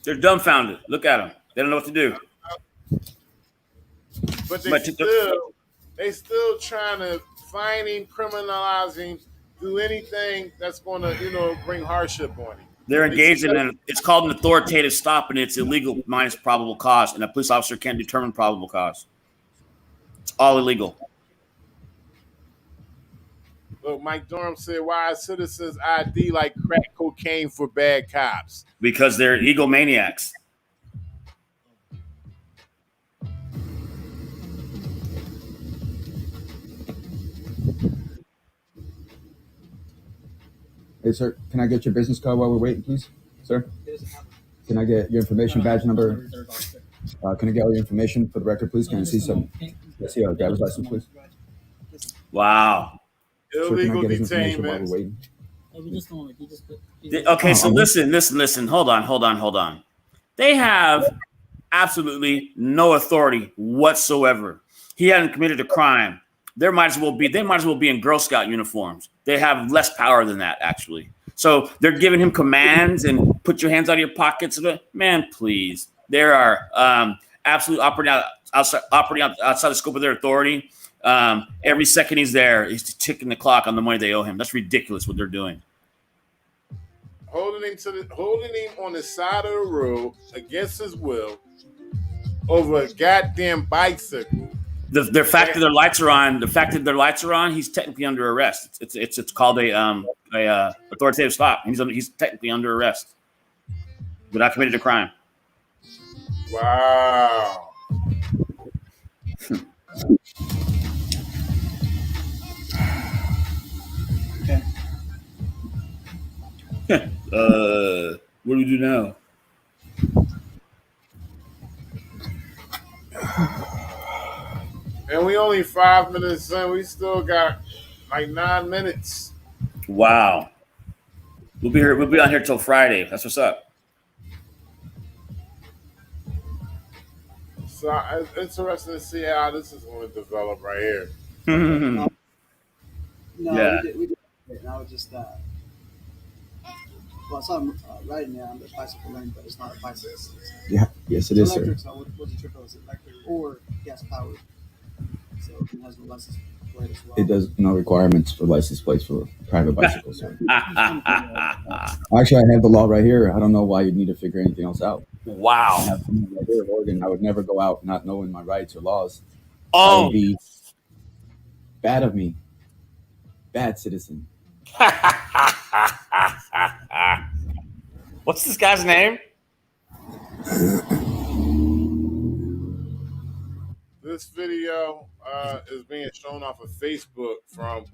They're dumbfounded. Look at them. They don't know what to do. But they still trying to fining, criminalizing, do anything that's going to bring hardship on him. They're engaged in it's called an authoritative stop, and it's illegal minus probable cause, and a police officer can't determine probable cause. It's all illegal. Look, Mike Durham said, why are citizens ID like crack cocaine for bad cops? Because they're egomaniacs. Hey, sir, can I get your business card while we're waiting, please, sir? Can I get your information badge number? Can I get all your information for the record, please? Can I see some? Can I see a driver's license, please? Wow. Illegal detainment. Okay, so listen. Hold on. They have absolutely no authority whatsoever. He hadn't committed a crime. They might as well be in Girl Scout uniforms. They have less power than that, actually. So they're giving him commands and put your hands out of your pockets. Man, please. They are absolutely operating outside the scope of their authority. Every second he's there, he's ticking the clock on the money they owe him. That's ridiculous what they're doing. Holding him on the side of the road against his will over a goddamn bicycle. The fact that their lights are on, he's technically under arrest. It's called a authoritative stop. He's technically under arrest, but not committed a crime. Wow. What do we do now? And we only 5 minutes in. We still got like 9 minutes. Wow. We'll be here. We'll be on here till Friday. That's what's up. So it's interesting to see how this is going to develop right here. No, Yeah. we did. Now it's just well, I saw him riding there on the bicycle lane, but it's not a bicycle. Yeah, yes, it is, sir. Electric, so I wasn't sure if it was electric or gas powered. So it has no license plate as well. It does no requirements for license plates for private bicycles, sir. Actually, I have the law right here. I don't know why you'd need to figure anything else out. Wow. I have something right here in Oregon. I would never go out not knowing my rights or laws. Oh. That would be bad of me. Bad citizen. What's this guy's name? This video is being shown off of Facebook from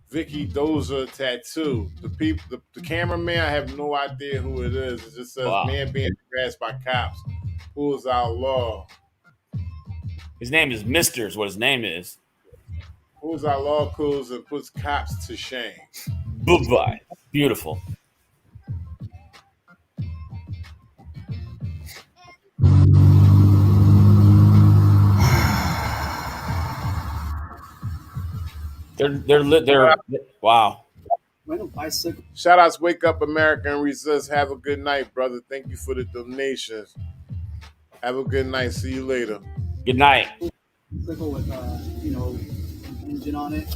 Vicky Dozer Tattoo. The cameraman, I have no idea who it is. It just says man being harassed by cops. Who is our law? His name is Mister, is what his name is. Who's our law codes and puts cops to shame? Goodbye. Beautiful. They're wow. Shout outs, Wake Up America and Resist. Have a good night, brother. Thank you for the donations. Have a good night. See you later. Good night. Bicycle with engine on it.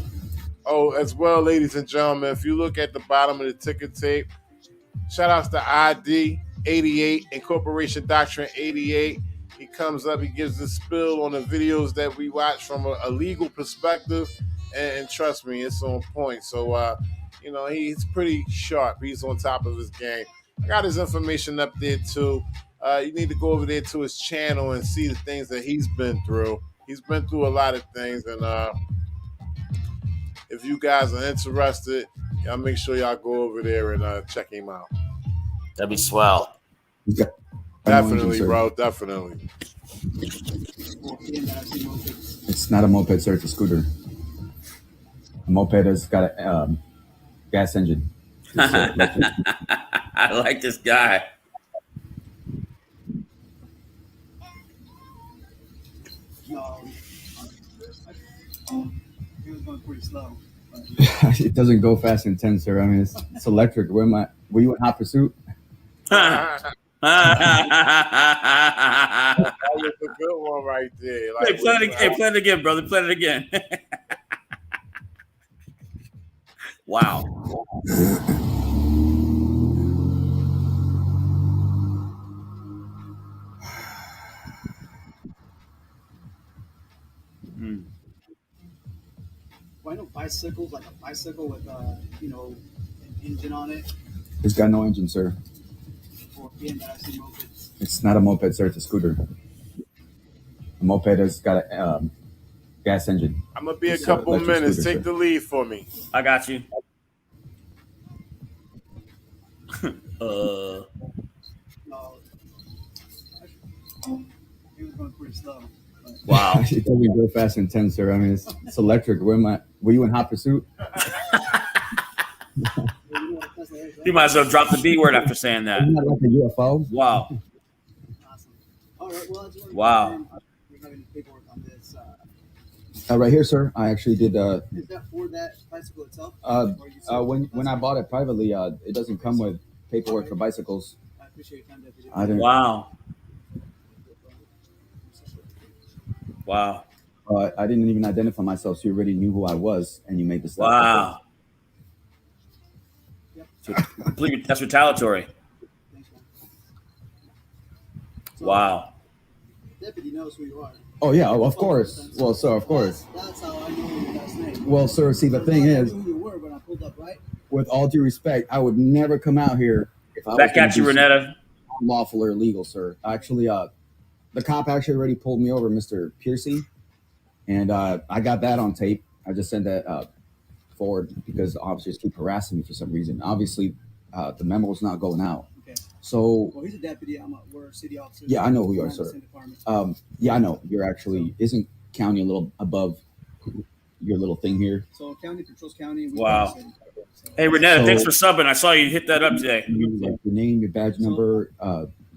Oh, as well, ladies and gentlemen, if you look at the bottom of the ticker tape, shout outs to ID 88 and Corporation Doctrine 88. He comes up, he gives the spill on the videos that we watch from a legal perspective, and trust me, it's on point. So, he's pretty sharp. He's on top of his game. I got his information up there too. You need to go over there to his channel and see the things that he's been through. He's been through a lot of things, and if you guys are interested, y'all make sure y'all go over there and check him out. That'd be swell. Definitely, bro. Definitely. It's not a moped, sir. It's a scooter. A moped has got a gas engine. I like this guy. He was going pretty slow. It doesn't go fast and intense, sir. I mean, it's electric. Were you in hot pursuit? That was a good one right there. Like, Hey, play it again, brother. Play it again. Wow. Why no bicycles, like a bicycle with an engine on it? It's got no engine, sir. Or BMWs, mopeds. It's not a moped, sir. It's a scooter. A moped has got a gas engine. I'm gonna be a couple minutes. Scooter, Take the lead for me. I got you. No. He was going pretty slow. Wow. It doesn't go fast and intense, sir. I mean, it's electric. Were you in hot pursuit? You might as well drop the B word after saying that. Isn't that like a UFO? Wow. All right, well, Wow. We're having paperwork on this. Right here, sir. I actually did. Is that for that bicycle itself? When I bought it privately, it doesn't come with paperwork for bicycles. I appreciate your time, Deputy. I didn't. Wow. Wow. I didn't even identify myself, so you already knew who I was, and you made this. Wow. That's retaliatory. Wow. Deputy knows who you are. Oh yeah, of course. Well, sir, of course. That's how I know your last name. Well, sir, see, the thing is, I knew who you were when I pulled up, right? with all due respect, I would never come out here if I was Back at you, Renetta. unlawful or illegal, sir. Actually, the cop actually already pulled me over, Mr. Piercy, and I got that on tape. I just sent that forward because officers keep harassing me for some reason. Obviously, the memo is not going out. Okay. So. Well, he's a deputy. We're city officers. Yeah, I know who you are, sir. Yeah, I know. You're actually, isn't county a little above your little thing here? So county controls county. Wow. Hey, Renetta, thanks for subbing. I saw you hit that up today. Like your name, your badge number,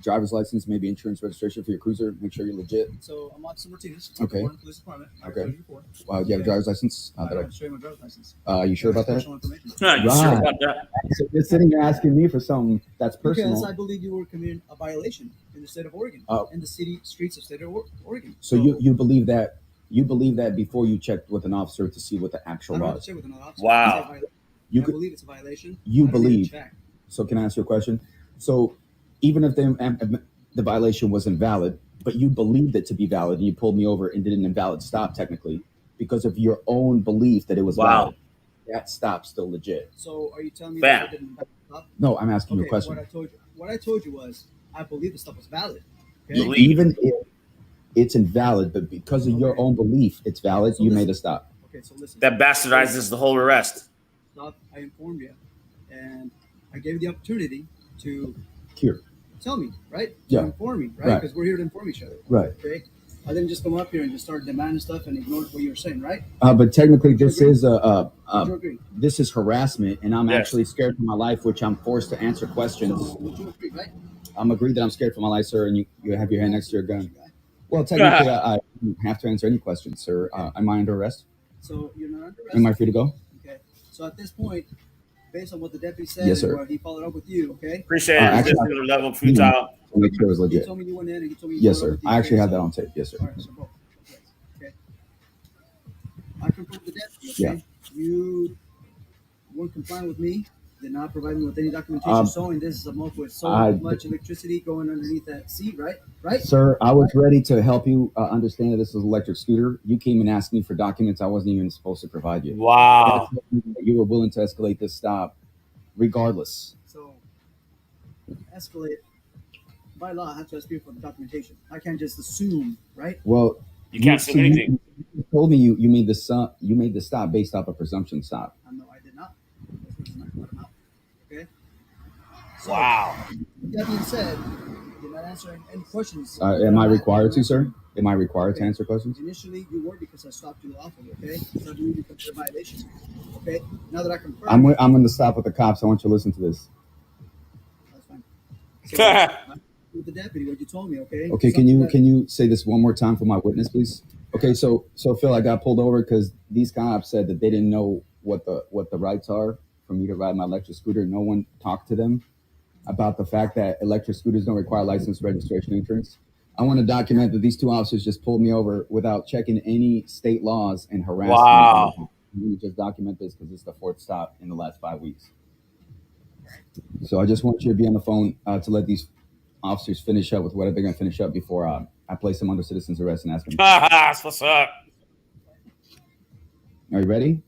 driver's license, maybe insurance registration for your cruiser. Make sure you're legit. So I'm Officer Martinez. Okay. Police Department. Okay. Do you have a driver's license? I have my driver's license. You sure about that? Personal information. You sure about that? So you're sitting here asking me for something that's personal. Because I believe you were committing a violation in the state of Oregon, in the streets of state of Oregon. So you believe that? You believe that before you checked with an officer to see what the actual law is? Wow. I believe it's a violation. You believe. So can I ask you a question? So even if the violation was invalid, but you believed it to be valid, and you pulled me over and did an invalid stop technically because of your own belief that it was valid, that stop's still legit. So are you telling me Bam. that I didn't stop? No, I'm asking you a question. What I told you was I believe the stuff was valid. Okay? Even if it's invalid, but because of your own belief, it's valid. So you made a stop. Okay, so listen. That bastardizes the whole arrest. Stop. I informed you, and I gave you the opportunity to Here. tell me, right? Yeah. To inform me, right? Because we're here to inform each other. Right. Okay. I didn't just come up here and just start demanding stuff and ignore what you were saying, right? But technically, this is Would you agree? this is harassment, and I'm Yes. actually scared for my life, which I'm forced to answer questions. So would you agree, right? I'm agreed that I'm scared for my life, sir, and you have your hand next to your gun. Well, technically, I don't have to answer any questions, sir. Am I under arrest? So you're not under arrest. Am I free to go? Okay. So at this point, based on what the deputy said, Yes, sir. and what he followed up with you. Okay. Appreciate it. Actually, This is a level futile. make sure it was He legit. told me you went in, and he told me you Yes, followed sir. up with you. I actually Okay, have that so- on tape. Yes, sir. All right, so both. Okay. I confirmed with the deputy. Okay. Yeah. You weren't complying with me. Did not provide me with any documentation showing this is a month with so much electricity going underneath that seat, right? Right? Sir, I was ready to help you understand that this is an electric scooter. You came and asked me for documents I wasn't even supposed to provide you. Wow. You were willing to escalate this stop regardless. So, escalate. By law, I have to ask you for the documentation. I can't just assume, right? Well, you can't assume anything. You told me you made the stop based off a presumption stop. No, I did not. Okay. So, Wow. That being said, you're not answering any questions. Am I required to, sir? Am I required to answer questions? Initially, you were because I stopped you lawfully. Okay. It's not really because of a violation. Okay. Now that I confirm. I'm going to stop with the cops. I want you to listen to this. That's fine. So, with the deputy, what you told me. Okay. Okay. Can you say this one more time for my witness, please? Okay. So Phil, I got pulled over because these cops said that they didn't know what the rights are for me to ride my electric scooter. No one talked to them about the fact that electric scooters don't require license, registration, insurance. I want to document that these two officers just pulled me over without checking any state laws and harassment. Wow. We just document this because it's the fourth stop in the last 5 weeks. So I just want you to be on the phone to let these officers finish up with what they're going to finish up before I place them under citizen's arrest and ask them. That's what's up. Are you ready?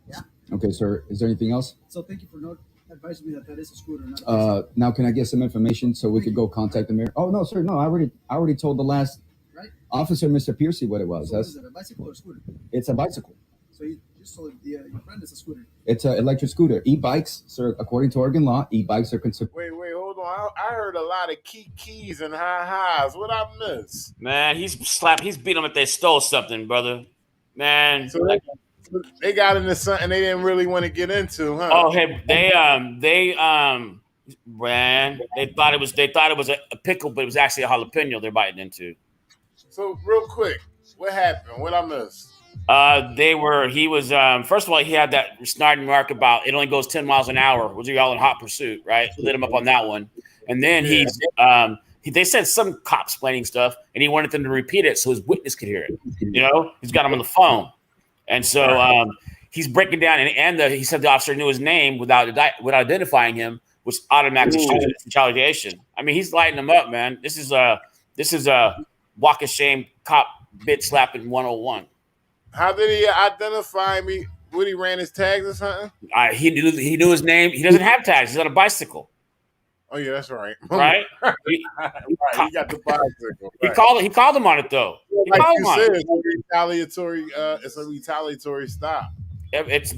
Yeah. Okay, sir. Is there anything else? So thank you for advising me that is a scooter. Not a now, can I get some information so we could go contact the mayor? Oh no, sir. No, I already told the last officer, Mr. Piercy, what it was. So is it a bicycle or a scooter? It's a bicycle. So you just told your friend it's a scooter. It's an electric scooter. E-bikes, sir. According to Oregon law, e-bikes are considered. Wait, hold on. I heard a lot of keys and highs. What I miss? Man, he's beat them if they stole something, brother. Man. So they got into something they didn't really want to get into, huh? Oh, hey, man, they thought it was a pickle, but it was actually a jalapeno they're biting into. So real quick, what happened? What I missed? He was first of all, he had that snide remark about it only goes 10 miles an hour. Was y'all in hot pursuit, right? Lit him up on that one. And then they said some cop explaining stuff, and he wanted them to repeat it so his witness could hear it. You know, he's got him on the phone. And so he's breaking down, and he said the officer knew his name without identifying him, which automatically shows retaliation. I mean, he's lighting them up, man. This is a walk of shame cop bitch slapping 101. How did he identify me? When he ran his tags or something? He knew his name. He doesn't have tags. He's on a bicycle. Oh yeah, that's right. Right? He got the bicycle. Right. He called him on it though. Like you said, it's a retaliatory stop. It's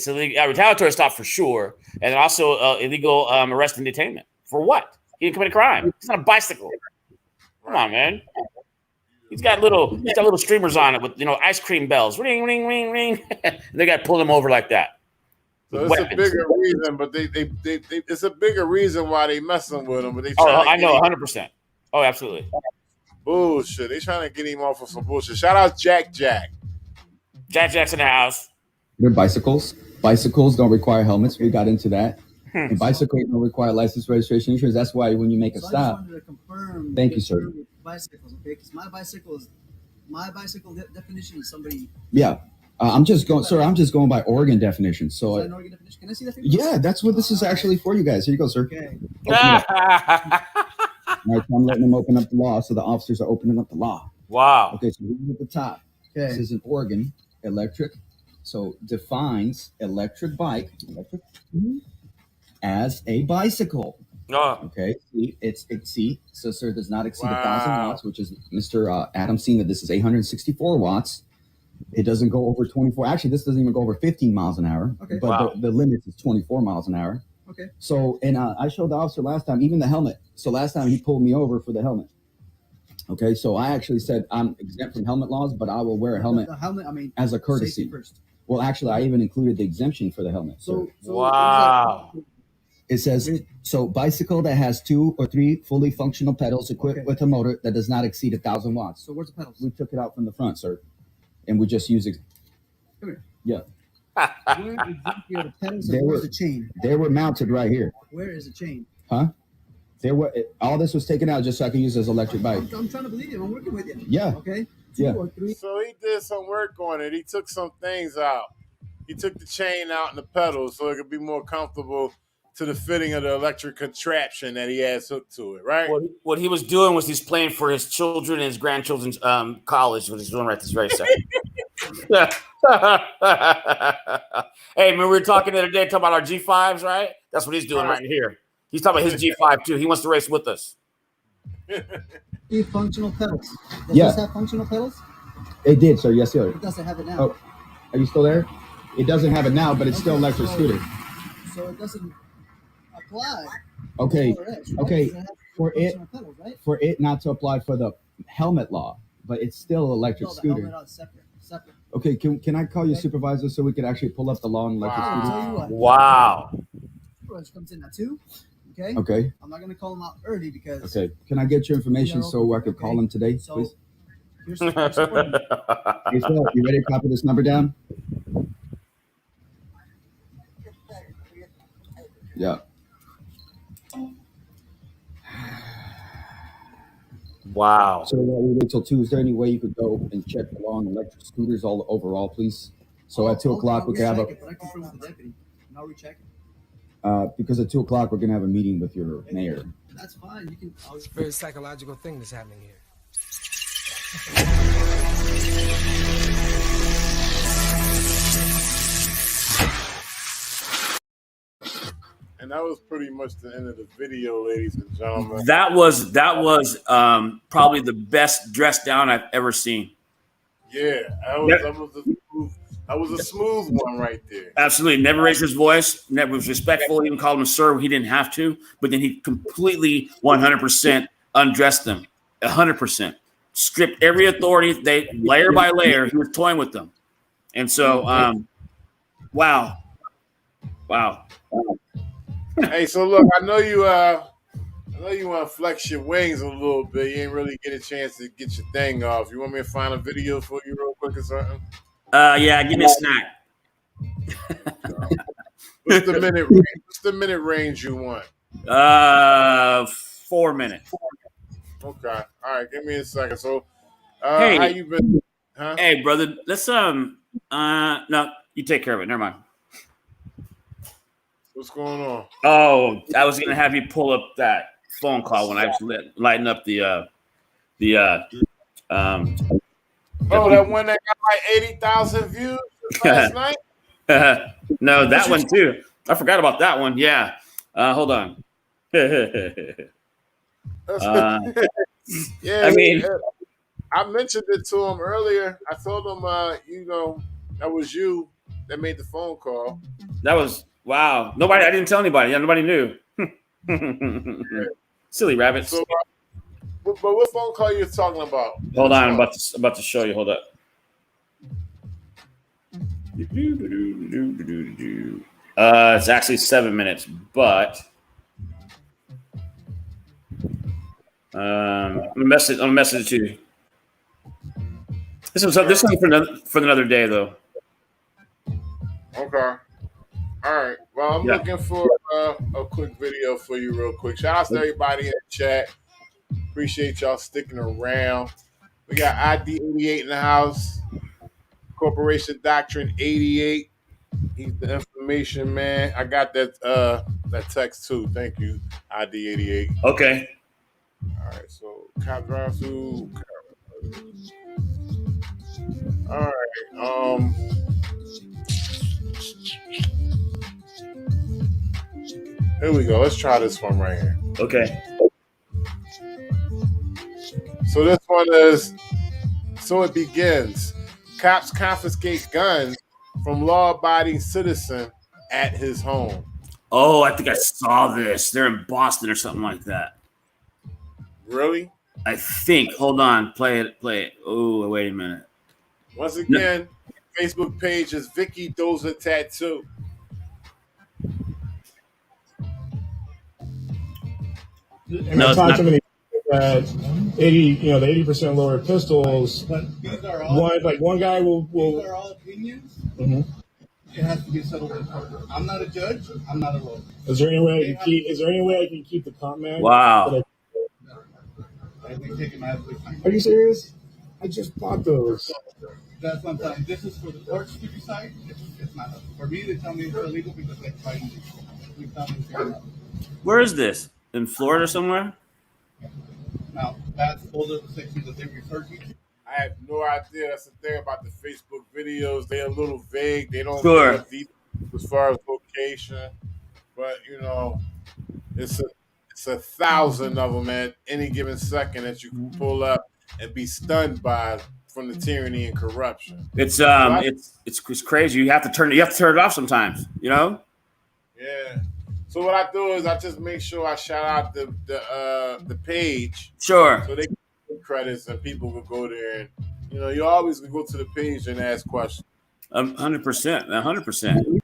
a retaliatory stop for sure, and also illegal arrest and detainment for what? He didn't commit a crime. He's on a bicycle. Come on, man. He's got little streamers on it with ice cream bells. Ring, ring, ring, ring. They got to pull him over like that. So it's a bigger reason, but they it's a bigger reason why they messing with him. But they I know 100%. Oh, absolutely. Bullshit. They trying to get him off of some bullshit. Shout out Jack. Jack's in the house. They're bicycles. Bicycles don't require helmets. We got into that. And bicycles don't require license, registration, insurance. That's why when you make a stop. I just wanted to confirm. Thank you, sir. Bicycles, okay? Because my bicycle definition is somebody. Yeah. I'm just going by Oregon definition. So is that an Oregon definition? Can I see that? Yeah, that's what this is actually for you guys. Here you go, sir. Okay. All right, I'm letting them open up the law, so the officers are opening up the law. Wow. Okay, so we're at the top. Okay. This is in Oregon, electric. So defines electric bike as a bicycle. Okay. So sir does not exceed 1,000 watts, which is Mr. Adam's seen that this is 864 watts. It doesn't go over 24. Actually, this doesn't even go over 15 miles an hour. Okay. But the limit is 24 miles an hour. Okay. So, and I showed the officer last time, even the helmet. So last time he pulled me over for the helmet. Okay. So I actually said I'm exempt from helmet laws, but I will wear a helmet. The helmet, as a courtesy. First. Well, actually, I even included the exemption for the helmet. So wow. It says, so bicycle that has 2 or 3 fully functional pedals equipped with a motor that does not exceed 1,000 watts. So where's the pedals? We took it out from the front, sir. And we just use it. Come here. Yeah. Where exactly are the pedals and where's the chain? They were mounted right here. Where is the chain? Huh? All this was taken out just so I can use this electric bike. I'm trying to believe you. I'm working with you. Yeah. Okay. Yeah. 2 or 3. So he did some work on it. He took some things out. He took the chain out and the pedals so it could be more comfortable to the fitting of the electric contraption that he has hooked to it, right? What he was doing was he's playing for his children and his grandchildren's college. What he's doing right this very second. Hey, man, we were talking the other day, talking about our G5s, right? That's what he's doing right here. He's talking about his G5 too. He wants to race with us. Functional pedals. Does Yeah. this have functional pedals? It did, sir. Yes, sir. It doesn't have it now. Oh, are you still there? It doesn't have it now, but it's still electric scooter. So it doesn't apply. Okay. Okay. It has For it, functional pedals, right? for it not to apply for the helmet law, but it's still electric No, the scooter. helmet is separate. Okay, can I call your supervisor so we could actually pull up the law on electric I'll tell you scooter? what. Wow. Supervisor comes in at 2. Okay. Okay. I'm not gonna call him out early because. Okay. Can I get your information so I could call him today, So please? here's the first one. Hey, sir, you ready to copy this number down? Yeah. Wow. So we wait till Tuesday. Any way you could go and check the law on electric scooters all overall, please? So at 2 o'clock we can have a. But I confirm with the deputy. And I'll recheck it. Because at 2 o'clock we're gonna have a meeting with your mayor. That's fine. You can. It's a very psychological thing that's happening here. And that was pretty much the end of the video, ladies and gentlemen. That was probably the best dressed down I've ever seen. Yeah, that was a smooth one right there. Absolutely. Never raised his voice. Never was respectful. Even called him sir when he didn't have to. But then he completely 100% undressed them. 100%. Stripped every authority. They layer by layer. He was toying with them. And so, wow. Hey, so look, I know you want to flex your wings a little bit. You ain't really get a chance to get your thing off. You want me to find a video for you real quick or something? Yeah, give me a snack. What's the minute range? What's the minute range you want? 4 minutes. Okay. All right, give me a second. So Hey. how you been? Huh? Hey, brother, let's no, you take care of it. Never mind. What's going on? Oh, I was gonna have you pull up that phone call when I was lighting up the Oh, that one that got like 80,000 views last night? No, that one too. I forgot about that one. Yeah. Hold on. Yeah, I mean, I mentioned it to him earlier. I told him, that was you that made the phone call. that was wow. I didn't tell anybody. Yeah, nobody knew. Silly rabbits. So, but what phone call you talking about? Hold on, I'm about to show you. Hold up. It's actually 7 minutes, but I'm gonna message it to you. This is for another day, though. Okay. All right. Well, I'm looking for a quick video for you real quick. Shout out to everybody in the chat. Appreciate y'all sticking around. We got ID88 in the house. Corporation Doctrine 88. He's the information man. I got that text too. Thank you, ID88. Okay. All right. So cop drive through. All right. Here we go. Let's try this one right here. Okay. So this one is, so it begins. Cops confiscate guns from law-abiding citizen at his home. Oh, I think I saw this. They're in Boston or something like that. Really? I think. Hold on. Play it. Oh, wait a minute. Once again, Facebook page is Vicky Doza Tattoo. And I talked to many that 80% lower pistols. One guy will. These are all opinions. Mm-hmm. it has to be settled in court. I'm not a judge. I'm not a lawyer. Is there any way I can keep? Is there any way I can keep the comment? Wow. I think taking my Are you serious? I just bought those. That's what I'm telling you. This is for the courts to decide. It's not for me to tell me it's illegal because they find it. We've done it. Where is this? In Florida somewhere? Now, that's those are the sections that they refer to. I have no idea. That's the thing about the Facebook videos. They're a little vague. They don't Sure. give details as far as location. But it's a 1,000 of them at any given second that you can pull up and be stunned by from the tyranny and corruption. It's crazy. You have to turn it off sometimes, Yeah. So what I do is I just make sure I shout out the page. Sure. So they can get credits and people will go there and you always can go to the page and ask questions. 100%. 100%.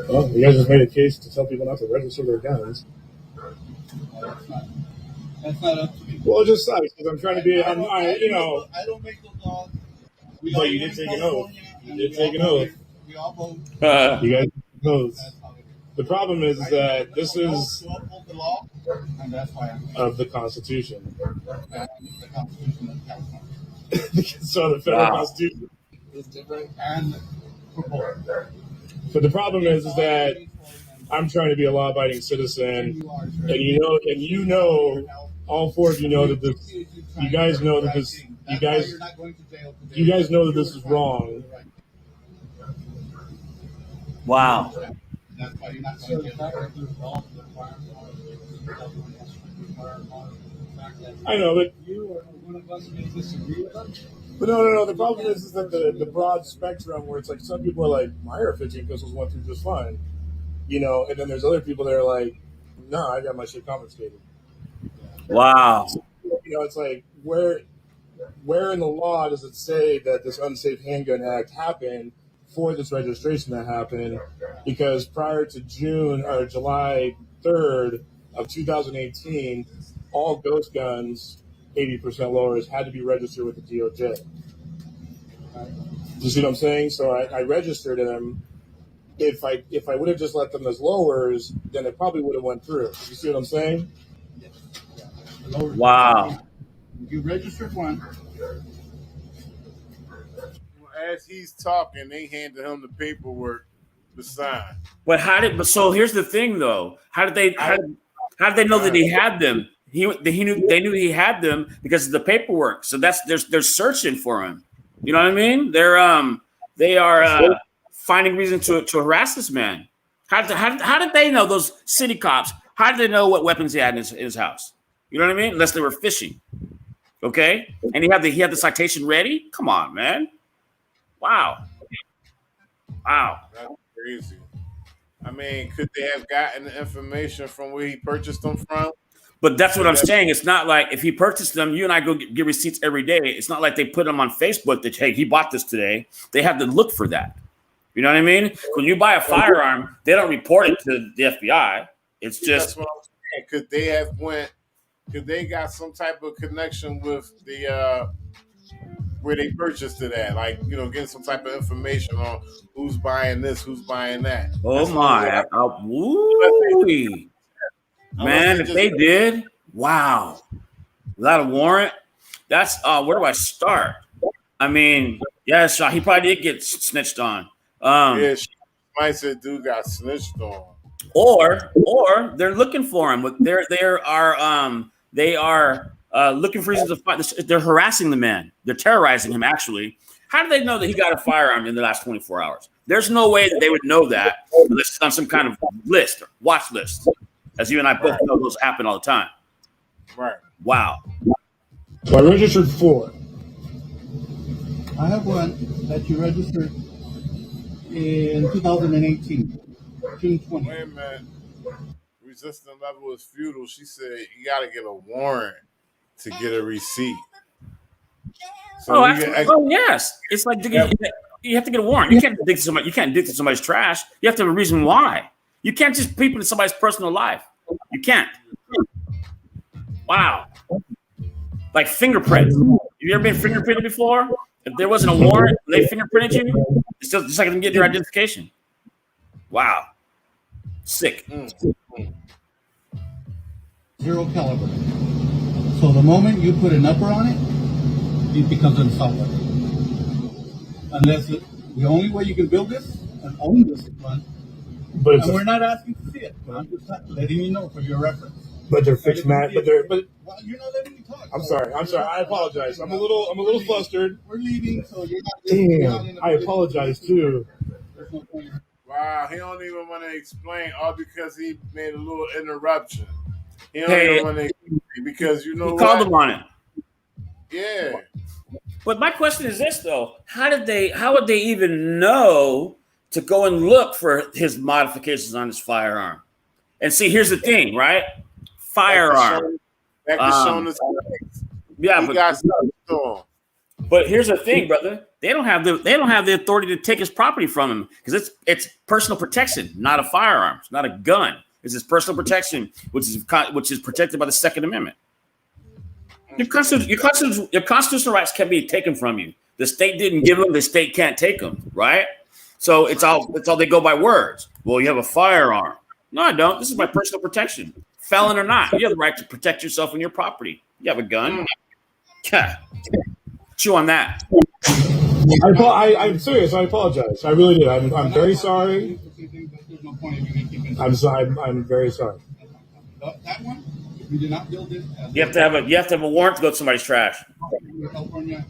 Well, you guys just made a case to tell people not to register their guns. That's not up to me. Well, it just sucks because I'm trying to be. I don't make those laws. But you did take an oath. You did take an oath. We all vote. You guys took an oath. The problem is that this is to uphold the law, and that's why I'm of the Constitution. the Constitution of California. So the federal Constitution is different. And but the problem is that I'm trying to be a law-abiding citizen, and you know, all four of you know that this. You guys know that this. You guys know that this is wrong. Wow. That's why you're not going to get I know, but one of us may disagree with them. But no. The problem is that the broad spectrum where it's like some people are like, my AR-15 pistols went through just fine, and then there's other people that are like, no, I got my shit confiscated. Wow. So, it's like where in the law does it say that this unsafe handgun act happened for this registration to happen? Because prior to July 3rd of 2018, all ghost guns, 80% lowers, had to be registered with the DOJ. You see what I'm saying? So I registered them. If I would have just let them as lowers, then it probably would have went through. You see what I'm saying? Wow. You registered one. As he's talking, they handed him the paperwork to sign. But so here's the thing though. How did they know that he had them? They knew he had them because of the paperwork. So they're searching for him. You know what I mean? They are finding reason to harass this man. How did they know, those city cops? How did they know what weapons he had in his house? You know what I mean? Unless they were fishing. Okay, and he had the citation ready. Come on, man. Wow. That's crazy. I mean, could they have gotten the information from where he purchased them from? But that's what I'm saying. It's not like if he purchased them, you and I go get receipts every day. It's not like they put them on Facebook that, hey, he bought this today. They have to look for that. You know what I mean? When you buy a firearm, they don't report it to the FBI. It's just. That's what I'm saying. Could they got some type of connection with the where they purchased it at? Like, getting some type of information on who's buying this, who's buying that. Oh my. Man, if they did, wow. Without a warrant, that's where do I start? I mean, yes, he probably did get snitched on. Yeah, she might say dude got snitched on. Or they're looking for him. They are looking for reasons to fight. They're harassing the man. They're terrorizing him, actually. How do they know that he got a firearm in the last 24 hours? There's no way that they would know that unless it's on some kind of list, or watch list. As you and I both know, those happen all the time. Right. Wow. So I registered 4. I have one that you registered in 2018, June 20. Wait a minute. Resistance level is futile. She said you got to get a warrant to get a receipt. So yes. It's like you have to get a warrant. You can't dig somebody. You can't dig to somebody's trash. You have to have a reason why. You can't just peep into somebody's personal life. You can't. Wow. Like fingerprints. Have you ever been fingerprinted before? If there wasn't a warrant, they fingerprinted you. It's just like them getting your identification. Wow. Sick. Zero caliber. So the moment you put an upper on it, it becomes an assault weapon. Unless the only way you can build this and own this one, and we're not asking to see it. I'm just letting you know for your reference. But they're fixed mat. But well, you're not letting me talk. I'm sorry. I apologize. I'm a little flustered. We're leaving, so you're not. Damn. I apologize too. Wow, he don't even want to explain, all because he made a little interruption. He don't Hey, even want to explain because you know he what? called them on it. Yeah. But my question is this though: how would they even know to go and look for his modifications on his firearm? And see, here's the thing, right? Firearm. That can show his yeah, he but got stuff to him. But here's the thing, brother. They don't have the authority to take his property from him because it's personal protection, not a firearm. It's not a gun. It's his personal protection, which is protected by the Second Amendment. Your constitutional rights can be taken from you. The state didn't give them. The state can't take them, right? So it's all they go by words. Well, you have a firearm. No, I don't. This is my personal protection. Felon or not, you have the right to protect yourself and your property. You have a gun. Yeah. Chew on that. I'm serious. I apologize. I really do. I'm very sorry. I'm sorry. I'm very sorry. That one, if you did not build it, You have to have a warrant to go to somebody's trash. California,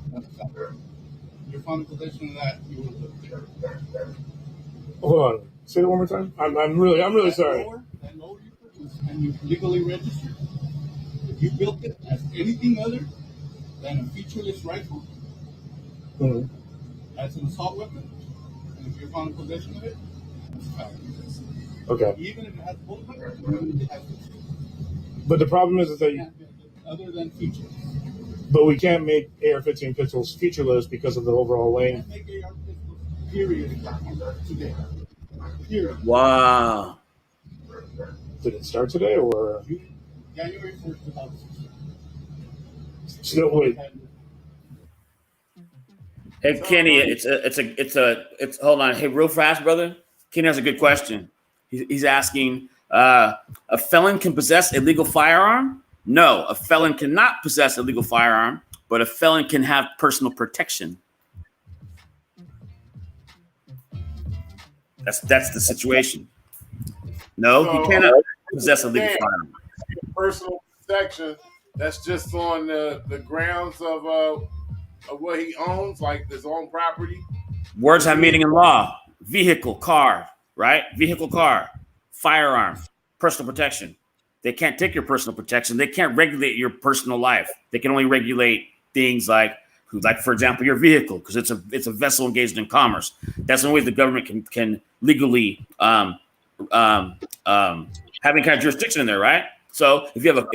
you're found in possession of that, you will live there. Hold on. Say it one more time. I'm really sorry. That lower you purchased and you legally registered. If you built it as anything other than a featureless rifle, that's an assault weapon. And if you're found in possession of it, it's a felony. Okay. Even if it has bullet holes, it has But the problem is that other than features. But we can't make AR-15 pistols featureless because of the overall length. Make AR pistols, period, today. Period. Wow. Did it start today or? January 1st, 2016. Still wait. Hey Kenny, it's hold on. Hey, real fast, brother. Kenny has a good question. He's asking, a felon can possess a legal firearm? No, a felon cannot possess a legal firearm, but a felon can have personal protection. That's the situation. No, he cannot possess a legal firearm. Personal protection. That's just on the grounds of what he owns, like his own property. Words have meaning in law. Vehicle, car, right? Vehicle, car, firearm, personal protection. They can't take your personal protection. They can't regulate your personal life. They can only regulate things like for example, your vehicle, because it's a vessel engaged in commerce. That's the way the government can legally have any kind of jurisdiction in there, right? So if you have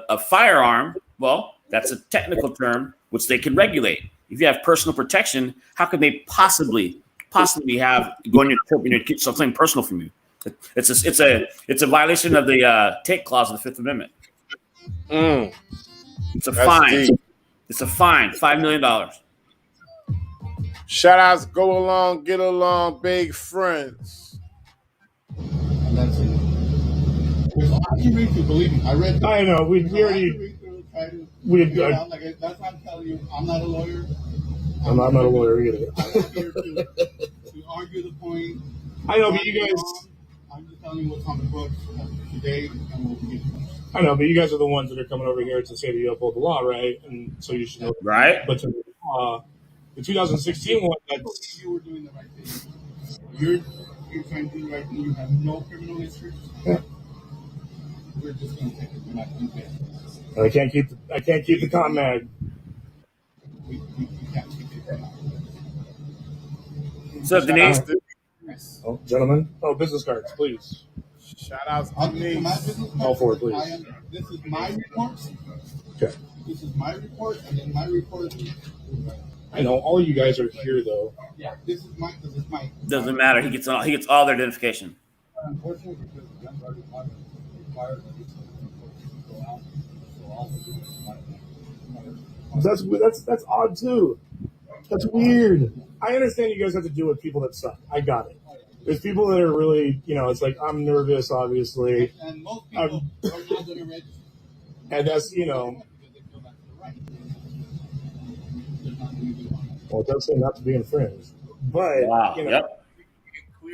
a firearm, well, that's a technical term which they can regulate. If you have personal protection, how could they possibly have going to court and something personal from you? It's a violation of the take clause of the Fifth Amendment. It's a fine. Deep. It's a fine, $5 million. Shout outs, go along, get along, big friends. And that's it. There's lots to read through, believe me. I read. I know. We already. That's why I'm telling you, I'm not a lawyer. I'm not a lawyer either. I'm not here to argue the point. I know, but you guys. I'm just telling you what's on the books today and what we get. I know, but you guys are the ones that are coming over here to say that you uphold the law, right? And so you should know. Right. But the 2016 one, you were doing the right thing. You're trying to do the right thing. You have no criminal history. Yeah. We're just going to take it. We're not going to pay. I can't keep the con mag. We can't keep it. So Denise. Oh, gentlemen. Oh, business cards, please. Shout out to me. All four, please. This is my report. Okay. This is my report, and then my report. I know all you guys are here though. Yeah, this is my. Doesn't matter. He gets all their identification. Unfortunately, because the guns already bought That's odd too. That's weird. I understand you guys have to deal with people that suck. I got it. There's people that are really, it's like, I'm nervous, obviously. And most people are not going to register. And that's, well, it does say not to be infringed. But, wow. Yep.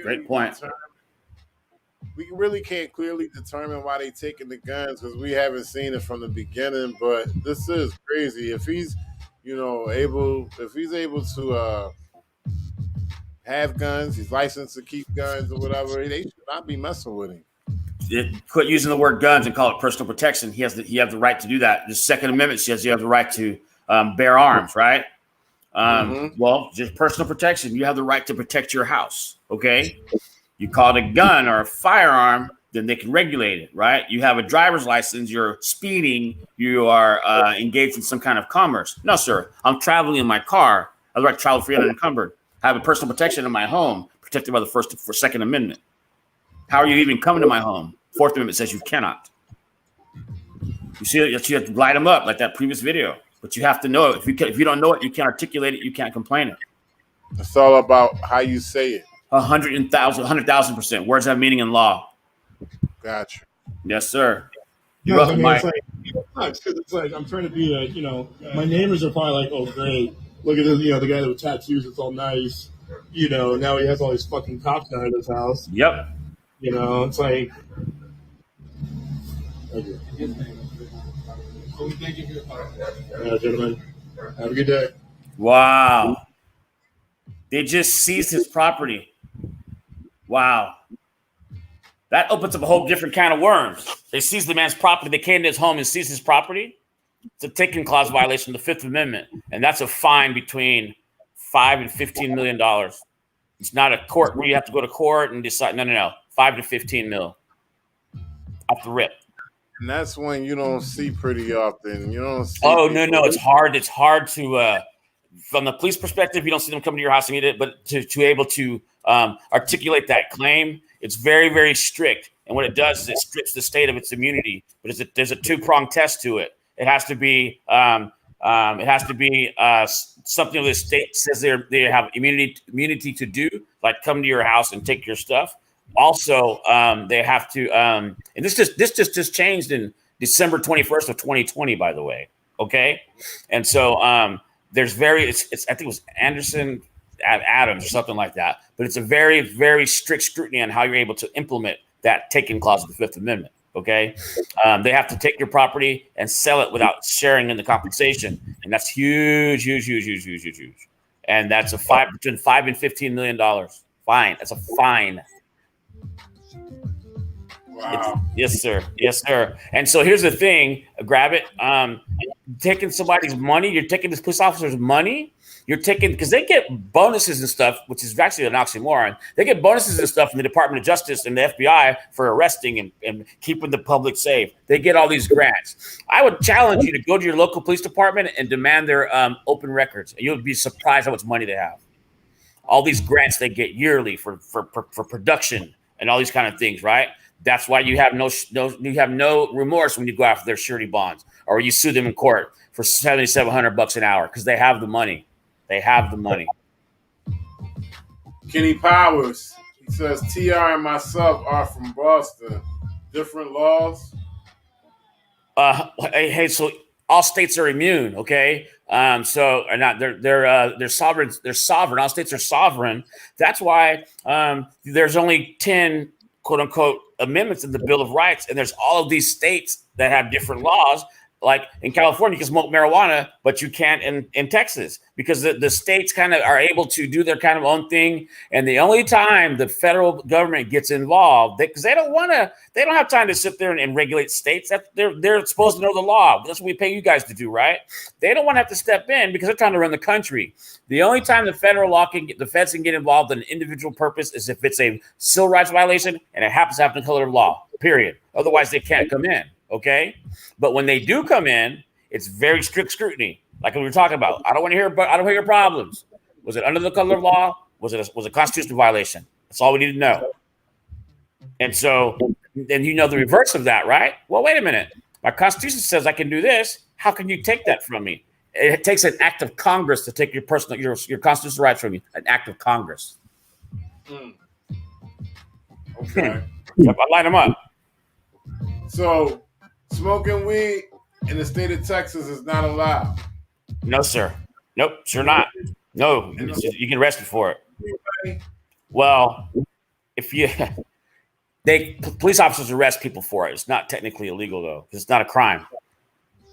Great point. We really can't clearly determine why they taking the guns because we haven't seen it from the beginning. But this is crazy. If he's, able to have guns, he's licensed to keep guns or whatever, they should not be messing with him. Quit using the word guns and call it personal protection. He has the right to do that. The Second Amendment says you have the right to bear arms, right? Well, just personal protection. You have the right to protect your house. Okay. You call it a gun or a firearm, then they can regulate it, right? You have a driver's license, you're speeding, you are engaged in some kind of commerce. No, sir. I'm traveling in my car. I have the right to travel free and unencumbered. I have a personal protection in my home, protected by the Second Amendment. How are you even coming to my home? Fourth Amendment says you cannot. You see, you have to light them up like that previous video. But you have to know it. If you don't know it, you can't articulate it, you can't complain it. It's all about how you say it. 100,000%. Words have meaning in law. Gotcha. Yes, sir. You're welcome, Mike. It's like I'm trying to be my neighbors are probably like, oh, great. Look at this, the guy with tattoos, it's all nice. Now he has all these fucking cops down at his house. Yep. It's like. Thank you. Thank you for your time. Yeah, gentlemen. Have a good day. Wow. They just seized his property. Wow. That opens up a whole different kind of worms. They seized the man's property. They came to his home and seized his property. It's a taking clause violation of the Fifth Amendment. And that's a fine between $5 and $15 million. It's not a court where you have to go to court and decide. No. 5 to 15 mil. Off the rip. And that's one you don't see pretty often. You don't see. Oh, no. It's hard. It's hard to, from the police perspective, you don't see them come to your house and get it. But to able to articulate that claim, it's very, very strict. And what it does is it strips the state of its immunity. But there's a two-pronged test to it. It has to be something the state says they have immunity to do, like come to your house and take your stuff. Also, they have to, and this just changed in December 21st of 2020, by the way. Okay, and so there's I think it was Anderson Adams or something like that. But it's a very, very strict scrutiny on how you're able to implement that taking clause of the Fifth Amendment. Okay, they have to take your property and sell it without sharing in the compensation, and that's huge. And that's between $5 and $15 million fine. That's a fine. Wow. Yes, sir. And so here's the thing: grab it. Taking somebody's money. You're taking this police officer's money. You're taking because they get bonuses and stuff, which is actually an oxymoron. They get bonuses and stuff from the Department of Justice and the FBI for arresting and keeping the public safe. They get all these grants. I would challenge you to go to your local police department and demand their open records. And you'll be surprised how much money they have. All these grants they get yearly for production and all these kind of things, right? That's why you have no remorse when you go after their surety bonds or you sue them in court for $7,700 an hour because they have the money. They have the money. Kenny Powers, he says, TR and myself are from Boston. Different laws? Hey, so all states are immune, okay? So or not they're sovereign. They're sovereign. All states are sovereign. That's why there's only 10 quote unquote amendments in the Bill of Rights, and there's all of these states that have different laws. Like in California, you can smoke marijuana, but you can't in Texas because the states kind of are able to do their kind of own thing. And the only time the federal government gets involved, because they don't have time to sit there and regulate states. They're supposed to know the law. That's what we pay you guys to do, right? They don't want to have to step in because they're trying to run the country. The only time the feds can get involved in an individual purpose is if it's a civil rights violation and it happens to happen in color of law. Period. Otherwise, they can't come in. Okay, but when they do come in, it's very strict scrutiny, like we were talking about. I don't hear your problems. Was it under the color of law? Was it a constitutional violation? That's all we need to know. And so then you know the reverse of that, right? Well, wait a minute. My Constitution says I can do this. How can you take that from me? It takes an act of Congress to take your constitutional rights from you. An act of Congress. Okay. Yep, I light them up. So, smoking weed in the state of Texas is not allowed. No, sir. Nope, sure not. No, you get arrested for it. Well, if you police officers arrest people for it. It's not technically illegal though. It's not a crime.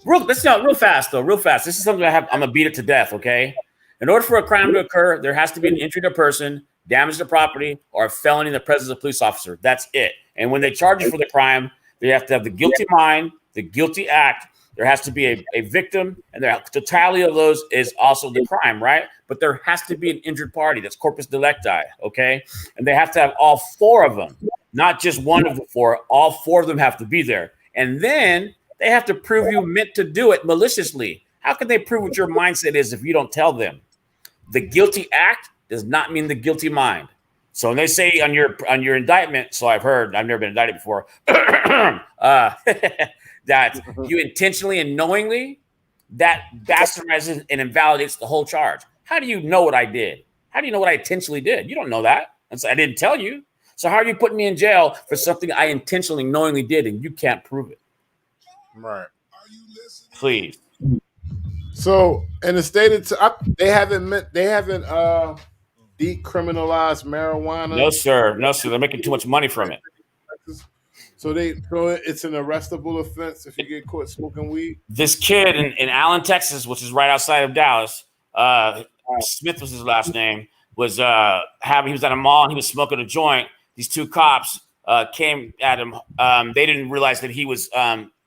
Real fast though. Real fast. This is something I'm gonna beat it to death. Okay. In order for a crime to occur, there has to be an injury to a person, damage to property, or a felony in the presence of a police officer. That's it. And when they charge you for the crime, they have to have the guilty mind, the guilty act. There has to be a victim, and the totality of those is also the crime, right? But there has to be an injured party. That's corpus delicti, okay? And they have to have all four of them, not just one of the four. All four of them have to be there. And then they have to prove you meant to do it maliciously. How can they prove what your mindset is if you don't tell them? The guilty act does not mean the guilty mind. So when they say on your indictment, so I've heard, I've never been indicted before, that you intentionally and knowingly, that bastardizes and invalidates the whole charge. How do you know what I did? How do you know what I intentionally did? You don't know that. I didn't tell you. So how are you putting me in jail for something I intentionally, knowingly did, and you can't prove it? Right. Please. So in the state of they haven't decriminalized marijuana. No, sir. No, sir. They're making too much money from it. So it's an arrestable offense if you get caught smoking weed. This kid in Allen, Texas, which is right outside of Dallas, Smith was his last name, he was at a mall and he was smoking a joint. These two cops came at him. They didn't realize that he was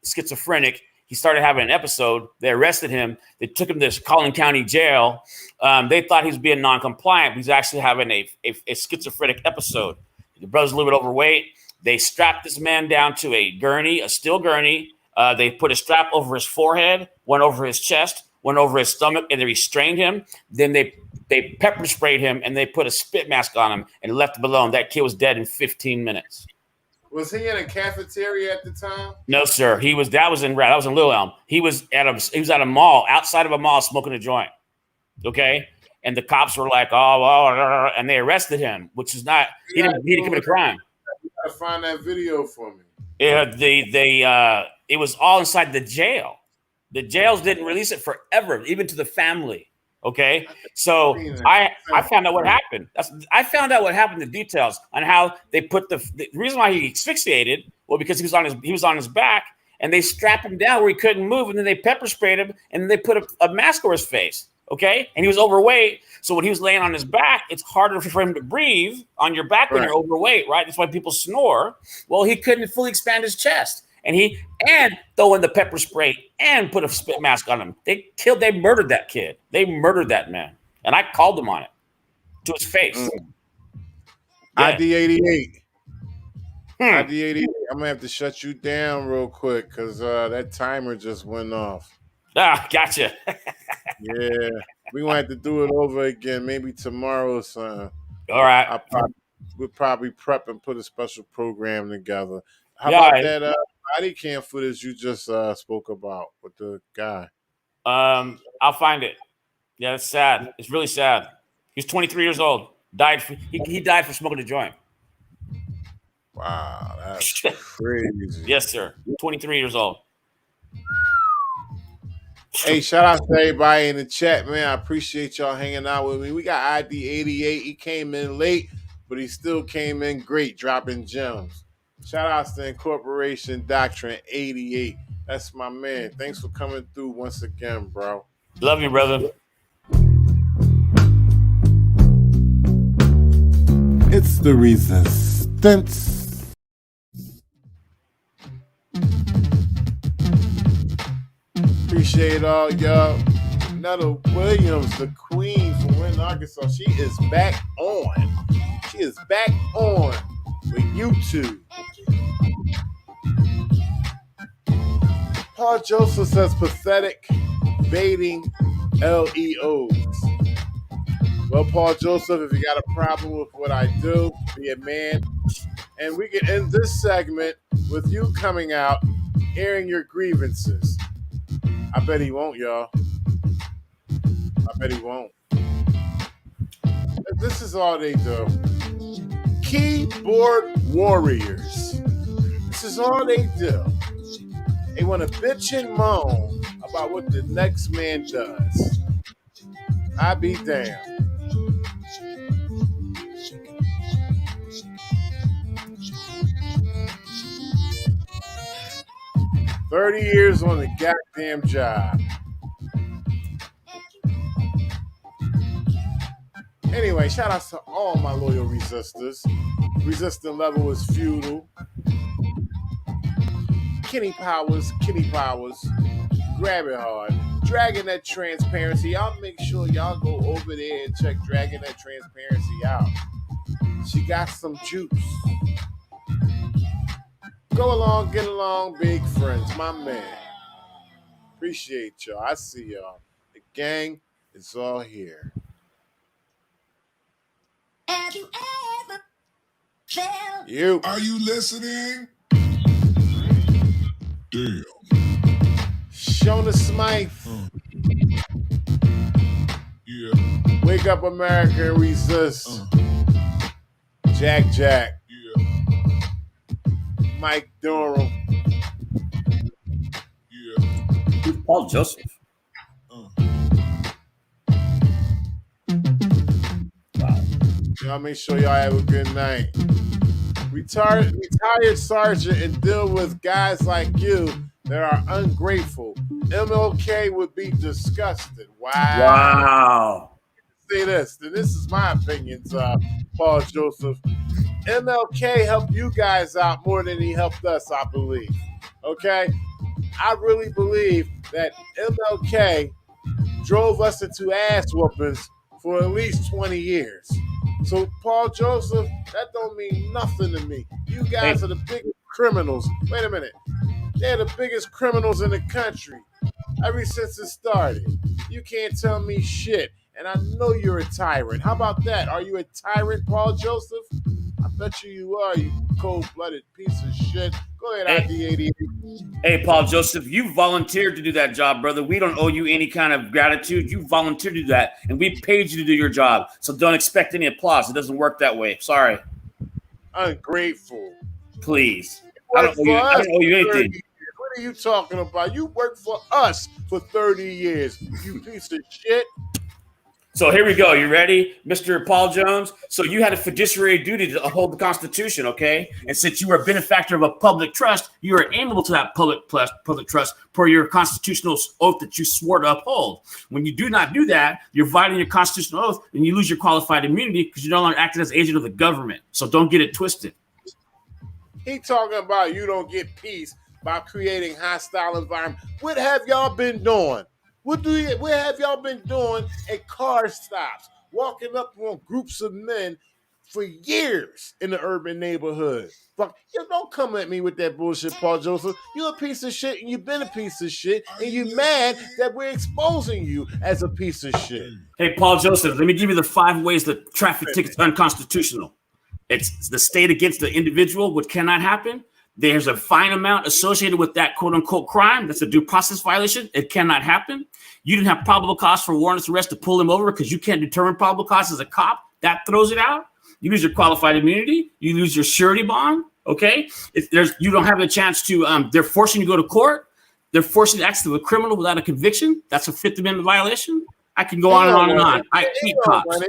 schizophrenic. He started having an episode. They arrested him. They took him to Collin County Jail. They thought he was being non-compliant, but he's actually having a schizophrenic episode. The brother's a little bit overweight. They strapped this man down to a gurney, a steel gurney. They put a strap over his forehead, one over his chest, one over his stomach, and they restrained him. Then they pepper sprayed him, and they put a spit mask on him and left him alone. That kid was dead in 15 minutes. Was he in a cafeteria at the time? No, sir. That was in Little Elm. He was at a mall, outside of a mall, smoking a joint. Okay, and the cops were like, "Oh," and they arrested him, which is not. He didn't commit a crime. You gotta find that video for me. Yeah, it was all inside the jail. The jails didn't release it forever, even to the family. Okay, so I found out what happened. I found out what happened. The details on how they put the reason why he asphyxiated. Well, because he was on his back, and they strapped him down where he couldn't move, and then they pepper sprayed him, and then they put a mask over his face. Okay, and he was overweight, so when he was laying on his back, it's harder for him to breathe on your back when you're overweight, right? That's why people snore. Well, he couldn't fully expand his chest, and throw in the pepper spray and put a spit mask on him. They murdered that kid. They murdered that man, and I called him on it to his face. Yeah. ID88. ID88. I'm gonna have to shut you down real quick because that timer just went off. Ah, gotcha. Yeah, we gonna have to do it over again, maybe tomorrow or something. All right. We'll probably prep and put a special program together. How about that body cam footage you just spoke about with the guy? I'll find it. Yeah, it's sad. It's really sad. He's 23 years old. He died for smoking a joint. Wow, that's crazy. Yes, sir. 23 years old. Hey, shout out to everybody in the chat, man. I appreciate y'all hanging out with me. We got ID88. He came in late, but he still came in great, dropping gems. Shout outs to Incorporation Doctrine 88. That's my man. Thanks for coming through once again, bro. Love you, brother. It's the resistance. Appreciate all y'all. Netta Williams, the queen from Winton, Arkansas. She is back on. She is back on with YouTube. Paul Joseph says pathetic baiting LEOs. Well, Paul Joseph, if you got a problem with what I do, be a man. And we can end this segment with you coming out, airing your grievances. I bet he won't, y'all. I bet he won't. This is all they do. Keyboard warriors. This is all they do. They want to bitch and moan about what the next man does. I be damned. "30 years on the goddamn job." Anyway, shout out to all my loyal resistors. Resistant level is feudal. Kenny Powers. Grab it hard. Dragging that transparency. Y'all make sure y'all go over there and check Dragging That Transparency out. She got some juice. Go along, get along, big friends, my man. Appreciate y'all. I see y'all. The gang is all here. Have you ever felt? You. Are you listening? Damn. Shona Smythe. Yeah. Wake up, America, and resist. Jack. Yeah. Mike Durham. Yeah. Paul Joseph. Wow. Y'all make sure y'all have a good night. Retired sergeant and deal with guys like you that are ungrateful. MLK would be disgusted. Wow. Say this, and this is my opinion, Paul Joseph. MLK helped you guys out more than he helped us, I believe. Okay? I really believe that MLK drove us into ass whoopings for at least 20 years. So, Paul Joseph, that don't mean nothing to me. You guys are the biggest criminals. Wait a minute. They're the biggest criminals in the country ever since it started. You can't tell me shit. And I know you're a tyrant. How about that? Are you a tyrant, Paul Joseph? I bet you are, you cold-blooded piece of shit. Go ahead, ID88. Hey, Paul Joseph, you volunteered to do that job, brother. We don't owe you any kind of gratitude. You volunteered to do that, and we paid you to do your job. So don't expect any applause. It doesn't work that way. Sorry. Ungrateful. Please. I don't owe you anything. What are you talking about? You worked for us for 30 years, you piece of shit. So here we go. You ready, Mr. Paul Jones? So you had a fiduciary duty to uphold the Constitution, okay? And since you were a benefactor of a public trust, you are amenable to that public trust per your constitutional oath that you swore to uphold. When you do not do that, you're violating your constitutional oath, and you lose your qualified immunity because you're no longer acting as agent of the government. So don't get it twisted. He talking about you don't get peace by creating hostile environment. What have y'all been doing? What have y'all been doing at car stops, walking up on groups of men for years in the urban neighborhood? Fuck, you don't come at me with that bullshit, Paul Joseph. You're a piece of shit, and you've been a piece of shit, and you're mad that we're exposing you as a piece of shit. Hey, Paul Joseph, let me give you the 5 ways that traffic tickets are unconstitutional. It's the state against the individual, which cannot happen. There's a fine amount associated with that quote-unquote crime. That's a due process violation. It cannot happen. You didn't have probable cause for warrantless arrest to pull him over because you can't determine probable cause as a cop. That throws it out. You lose your qualified immunity. You lose your surety bond, okay? You don't have a chance to they're forcing you to go to court. They're forcing the acts of a criminal without a conviction. That's a Fifth Amendment violation. I can go on and on and on. I hate cops.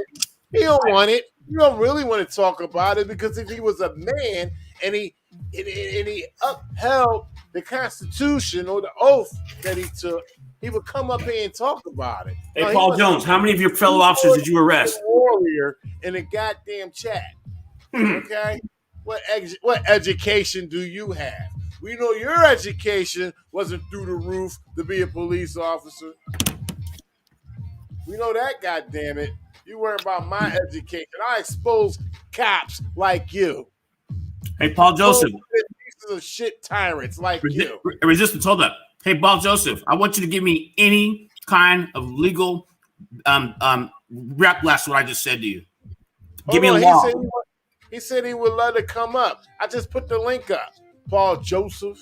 He don't want it. You don't really want to talk about it because if he was a man and he upheld the Constitution or the oath that he took, he would come up here and talk about it. Hey, Paul Jones, how many of your fellow officers did you arrest? Warrior in a goddamn chat. Okay? What education do you have? We know your education wasn't through the roof to be a police officer. We know that, goddamn it. You worry about my education. I expose cops like you. Hey, Paul Joseph. Pieces of shit tyrants like you. Resistance, hold up. Hey, Paul Joseph, I want you to give me any kind of legal rap blast what I just said to you. Give me a law. He said he would let it come up. I just put the link up. Paul Joseph.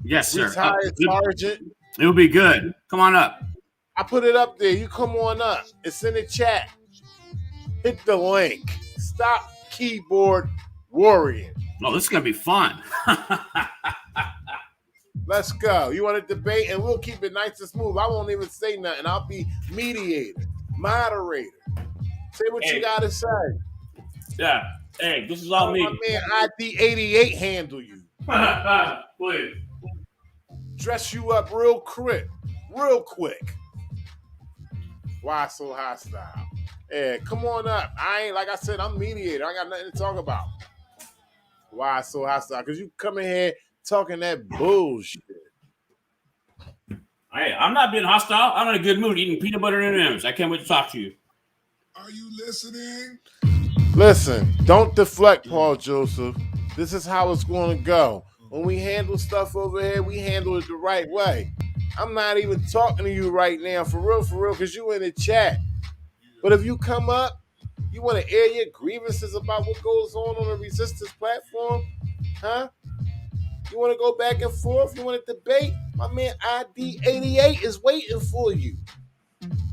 Yes, sir. Retired sergeant. It'll be good. Come on up. I put it up there. You come on up. It's in the chat. Hit the link. Stop keyboard worrying. No, this is going to be fun. Let's go. You want to debate, and we'll keep it nice and smooth. I won't even say nothing. I'll be mediator, moderator. Say what you got to say. Yeah. Hey, this is all me. My man ID88 handle you. Please. Dress you up real quick. Why so hostile? Yeah, come on up. Like I said, I'm mediator. I got nothing to talk about. Why so hostile? Because you come in here talking that bullshit. Hey, I'm not being hostile. I'm in a good mood eating peanut butter and M&Ms. I can't wait to talk to you. Are you listening? Listen, don't deflect, Paul Joseph. This is how it's going to go. When we handle stuff over here, we handle it the right way. I'm not even talking to you right now, for real, because you in the chat. But if you come up, you want to air your grievances about what goes on the resistance platform, huh? You want to go back and forth? You want to debate? My man ID88 is waiting for you.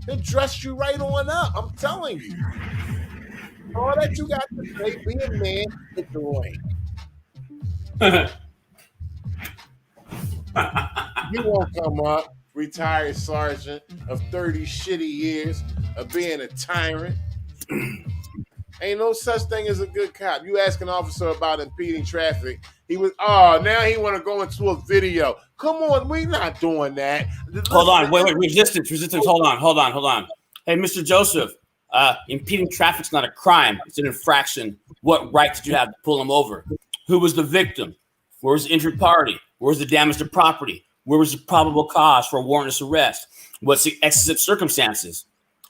He'll dress you right on up. I'm telling you. All that you got to say, be a man, hit the lane. You won't come up, retired sergeant of 30 shitty years of being a tyrant. Ain't no such thing as a good cop. You ask an officer about impeding traffic, now he want to go into a video. Come on, we not doing that. Hold on, wait, resistance, hold on. Hey, Mr. Joseph, impeding traffic's not a crime, it's an infraction. What right did you have to pull him over? Who was the victim? Where was the injured party? Where was the damage to property? Where was the probable cause for a warrantless arrest? What's the exigent circumstances?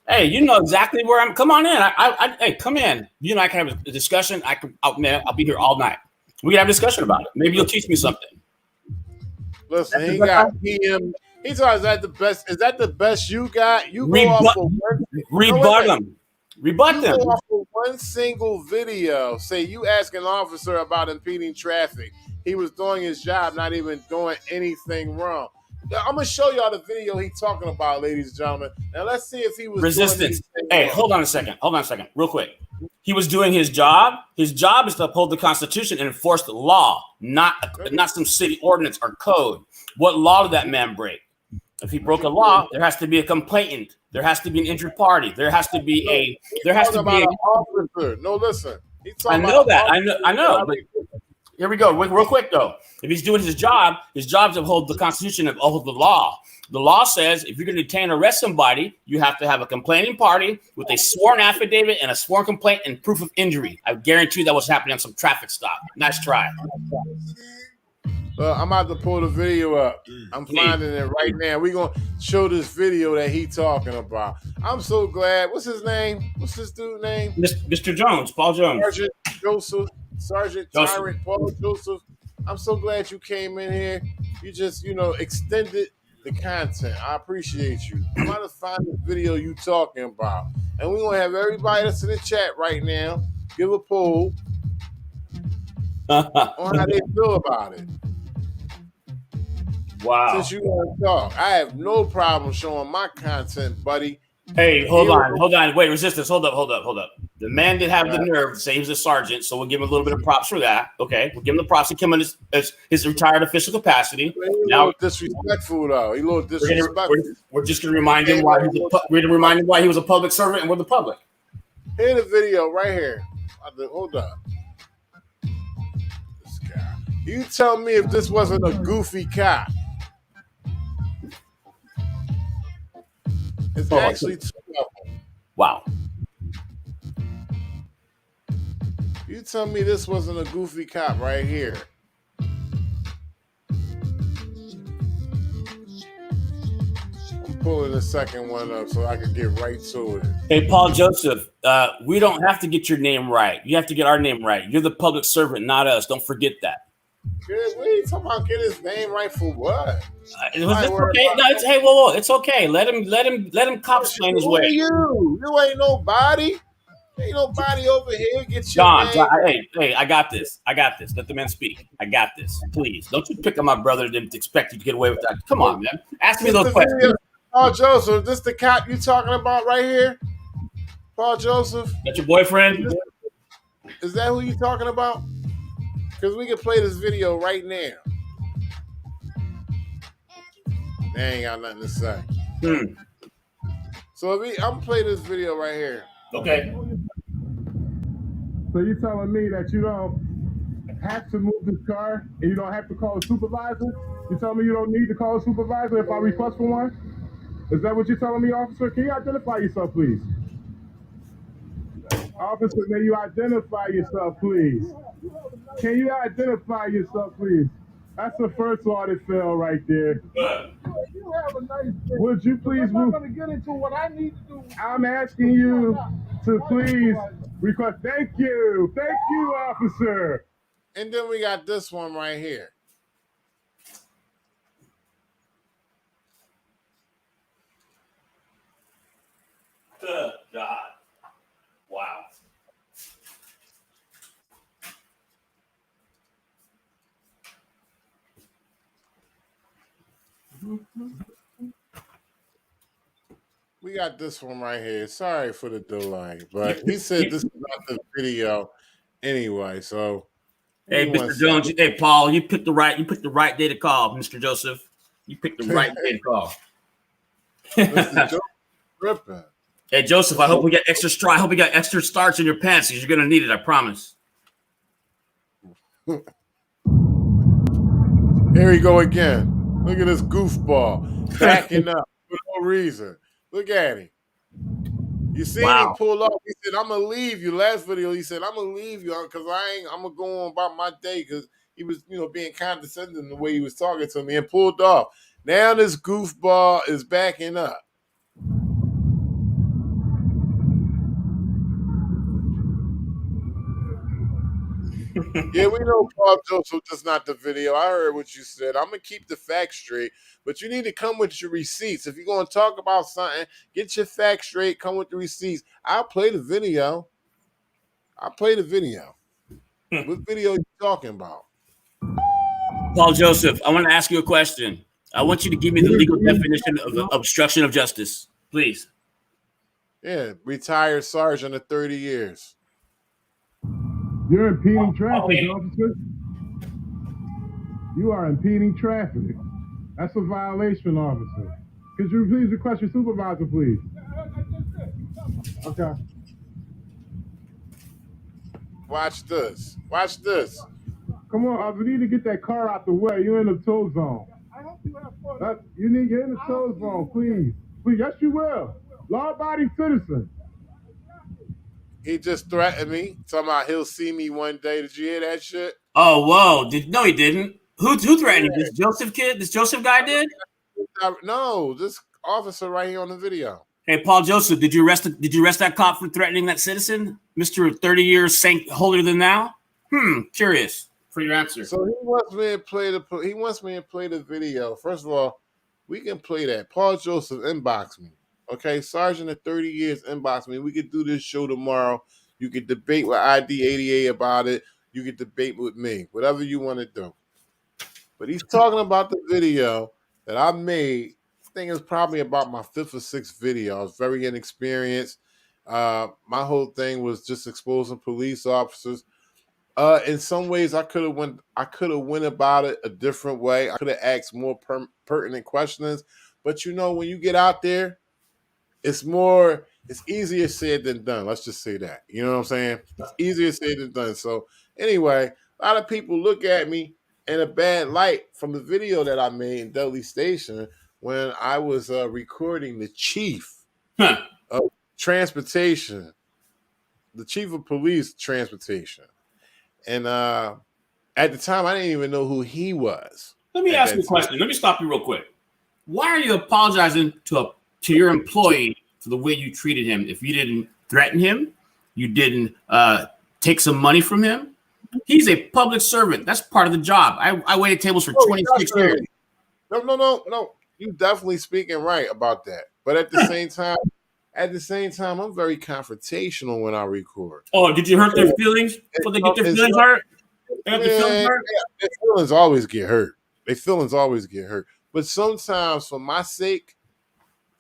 Hey, you know exactly where I'm. Come on in. Hey, come in. You and I can have a discussion. I'll be here all night. We can have a discussion about it. Maybe you'll teach me something. Listen, he got PM. He thought, is that the best? Is that the best you got? You go off of rebut them. Rebut them. Go off of one single video. Say you ask an officer about impeding traffic. He was doing his job, not even doing anything wrong. I'm gonna show y'all the video he's talking about, ladies and gentlemen. Now let's see if he was resistance. Hey, hold on a second, real quick. He was doing his job. His job is to uphold the Constitution and enforce the law, not some city ordinance or code. What law did that man break? If he broke a law, there has to be a complainant. There has to be an injured party. There has to be an officer. No, listen. I know that. I know. But here we go. Real quick though. If he's doing his job is to uphold the Constitution and uphold the law. The law says if you're going to detain and arrest somebody, you have to have a complaining party with a sworn affidavit and a sworn complaint and proof of injury. I guarantee you that was happening on some traffic stop. Nice try. I'm about to pull the video up. I'm finding it right now. We're going to show this video that he talking about. I'm so glad. What's his name? What's this dude's name? Mr. Jones, Paul Jones. Sergeant Tyrant Paul Joseph. I'm so glad you came in here. You just, extended the content. I appreciate you. I'm about to find the video you talking about. And we're going to have everybody that's in the chat right now give a poll on how they feel about it. Wow. Since you want to talk, I have no problem showing my content, buddy. Hey, hold on. Wait, resistance. Hold up. The man did have the nerve to say he was a sergeant, so we'll give him a little bit of props for that. Okay, we'll give him the props. He came in his retired official capacity. Now disrespectful though. He a little disrespectful. We're just gonna remind him why he was a public servant, and we're the public. Here's the video right here. Hold up. This guy. You tell me if this wasn't a goofy cop. It's actually two of them. Wow. You tell me this wasn't a goofy cop right here. I'm pulling the second one up so I can get right to it. Hey, Paul Joseph, we don't have to get your name right. You have to get our name right. You're the public servant, not us. Don't forget that. What are you talking about? Get his name right for what? Okay. No, it's okay. Let him cop explain his way. You ain't nobody. Ain't nobody over here. Get your John, name. hey, I got this. Let the man speak. I got this. Please, don't you pick on my brother and didn't expect you to get away with that. Come on, man. Ask me those questions. Paul Joseph, this the cop you talking about right here? Paul Joseph? That's your boyfriend? Is that who you talking about? Because we can play this video right now. They ain't got nothing to say. So I'm gonna play this video right here. Okay. So you're telling me that you don't have to move this car and you don't have to call a supervisor? You telling me you don't need to call a supervisor if I request for one? Is that what you're telling me, officer? Can you identify yourself, please? Officer, may you identify yourself, please? Can you identify yourself, please? That's the first law that fell right there. You have a nice day. Would you please I'm not going to get into what I need to do. I'm asking you to please request. Thank you, officer. And then we got this one right here. Good God. Wow. We got this one right here. Sorry for the delay, but he said this is not the video anyway. So, hey, Mr. Jones, hey Paul, you picked the right day to call, Mr. Joseph. You picked the right day to call. Mr. Joseph, hey Joseph, I hope we got extra I hope you got extra starch in your pants because you're gonna need it. I promise. Here we go again. Look at this goofball backing up for no reason. Look at him. You see him pull up. He said, "I'm gonna leave you." Last video, he said, "I'm gonna leave you because I'm gonna go on about my day," because he was, being condescending the way he was talking to me, and pulled off. Now this goofball is backing up. Yeah, we know Paul Joseph is not the video. I heard what you said. I'm going to keep the facts straight, but you need to come with your receipts. If you're going to talk about something, get your facts straight, come with the receipts. I'll play the video. What video are you talking about? Paul Joseph, I want to ask you a question. I want you to give me the legal definition of obstruction of justice, please. Yeah, retired sergeant of 30 years. You're impeding traffic, officer. You are impeding traffic. That's a violation, officer. Could you please request your supervisor, please? Okay. Watch this. Watch this. Come on, officer. We need to get that car out the way. You're in the tow zone. I hope you have fun. You're in the tow zone, please. Please, yes, you will. Law-abiding citizen. He just threatened me, talking about he'll see me one day. Did you hear that shit? Oh, whoa. No, he didn't. Who threatened you? This Joseph kid? This Joseph guy did? No, this officer right here on the video. Hey, Paul Joseph, did you arrest that cop for threatening that citizen? Mr. 30 years saint holier than thou? Curious for your answer. So he wants me to play the video. First of all, we can play that. Paul Joseph, inbox me. Okay, Sergeant of 30 years, inbox me. We could do this show tomorrow. You could debate with ID88 about it. You could debate with me. Whatever you want to do. But he's talking about the video that I made. I think it's probably about my 5th or 6th video. I was very inexperienced. My whole thing was just exposing police officers. In some ways, I could have went about it a different way. I could have asked more pertinent questions. But when you get out there, it's easier said than done. Let's just say that. You know what I'm saying? It's easier said than done. So anyway, a lot of people look at me in a bad light from the video that I made in Dudley Station when I was recording the chief of transportation, the chief of police transportation. And at the time, I didn't even know who he was. Let me ask you a question. Let me stop you real quick. Why are you apologizing to your employee for the way you treated him? If you didn't threaten him, you didn't take some money from him. He's a public servant. That's part of the job. I waited tables for 26 years. No. You definitely speaking right about that. But at the same time, at the same time, I'm very confrontational when I record. Oh, did you hurt their feelings? So they get their feelings hurt? They got their feelings hurt? Their feelings always get hurt. Their feelings always get hurt. But sometimes, for my sake,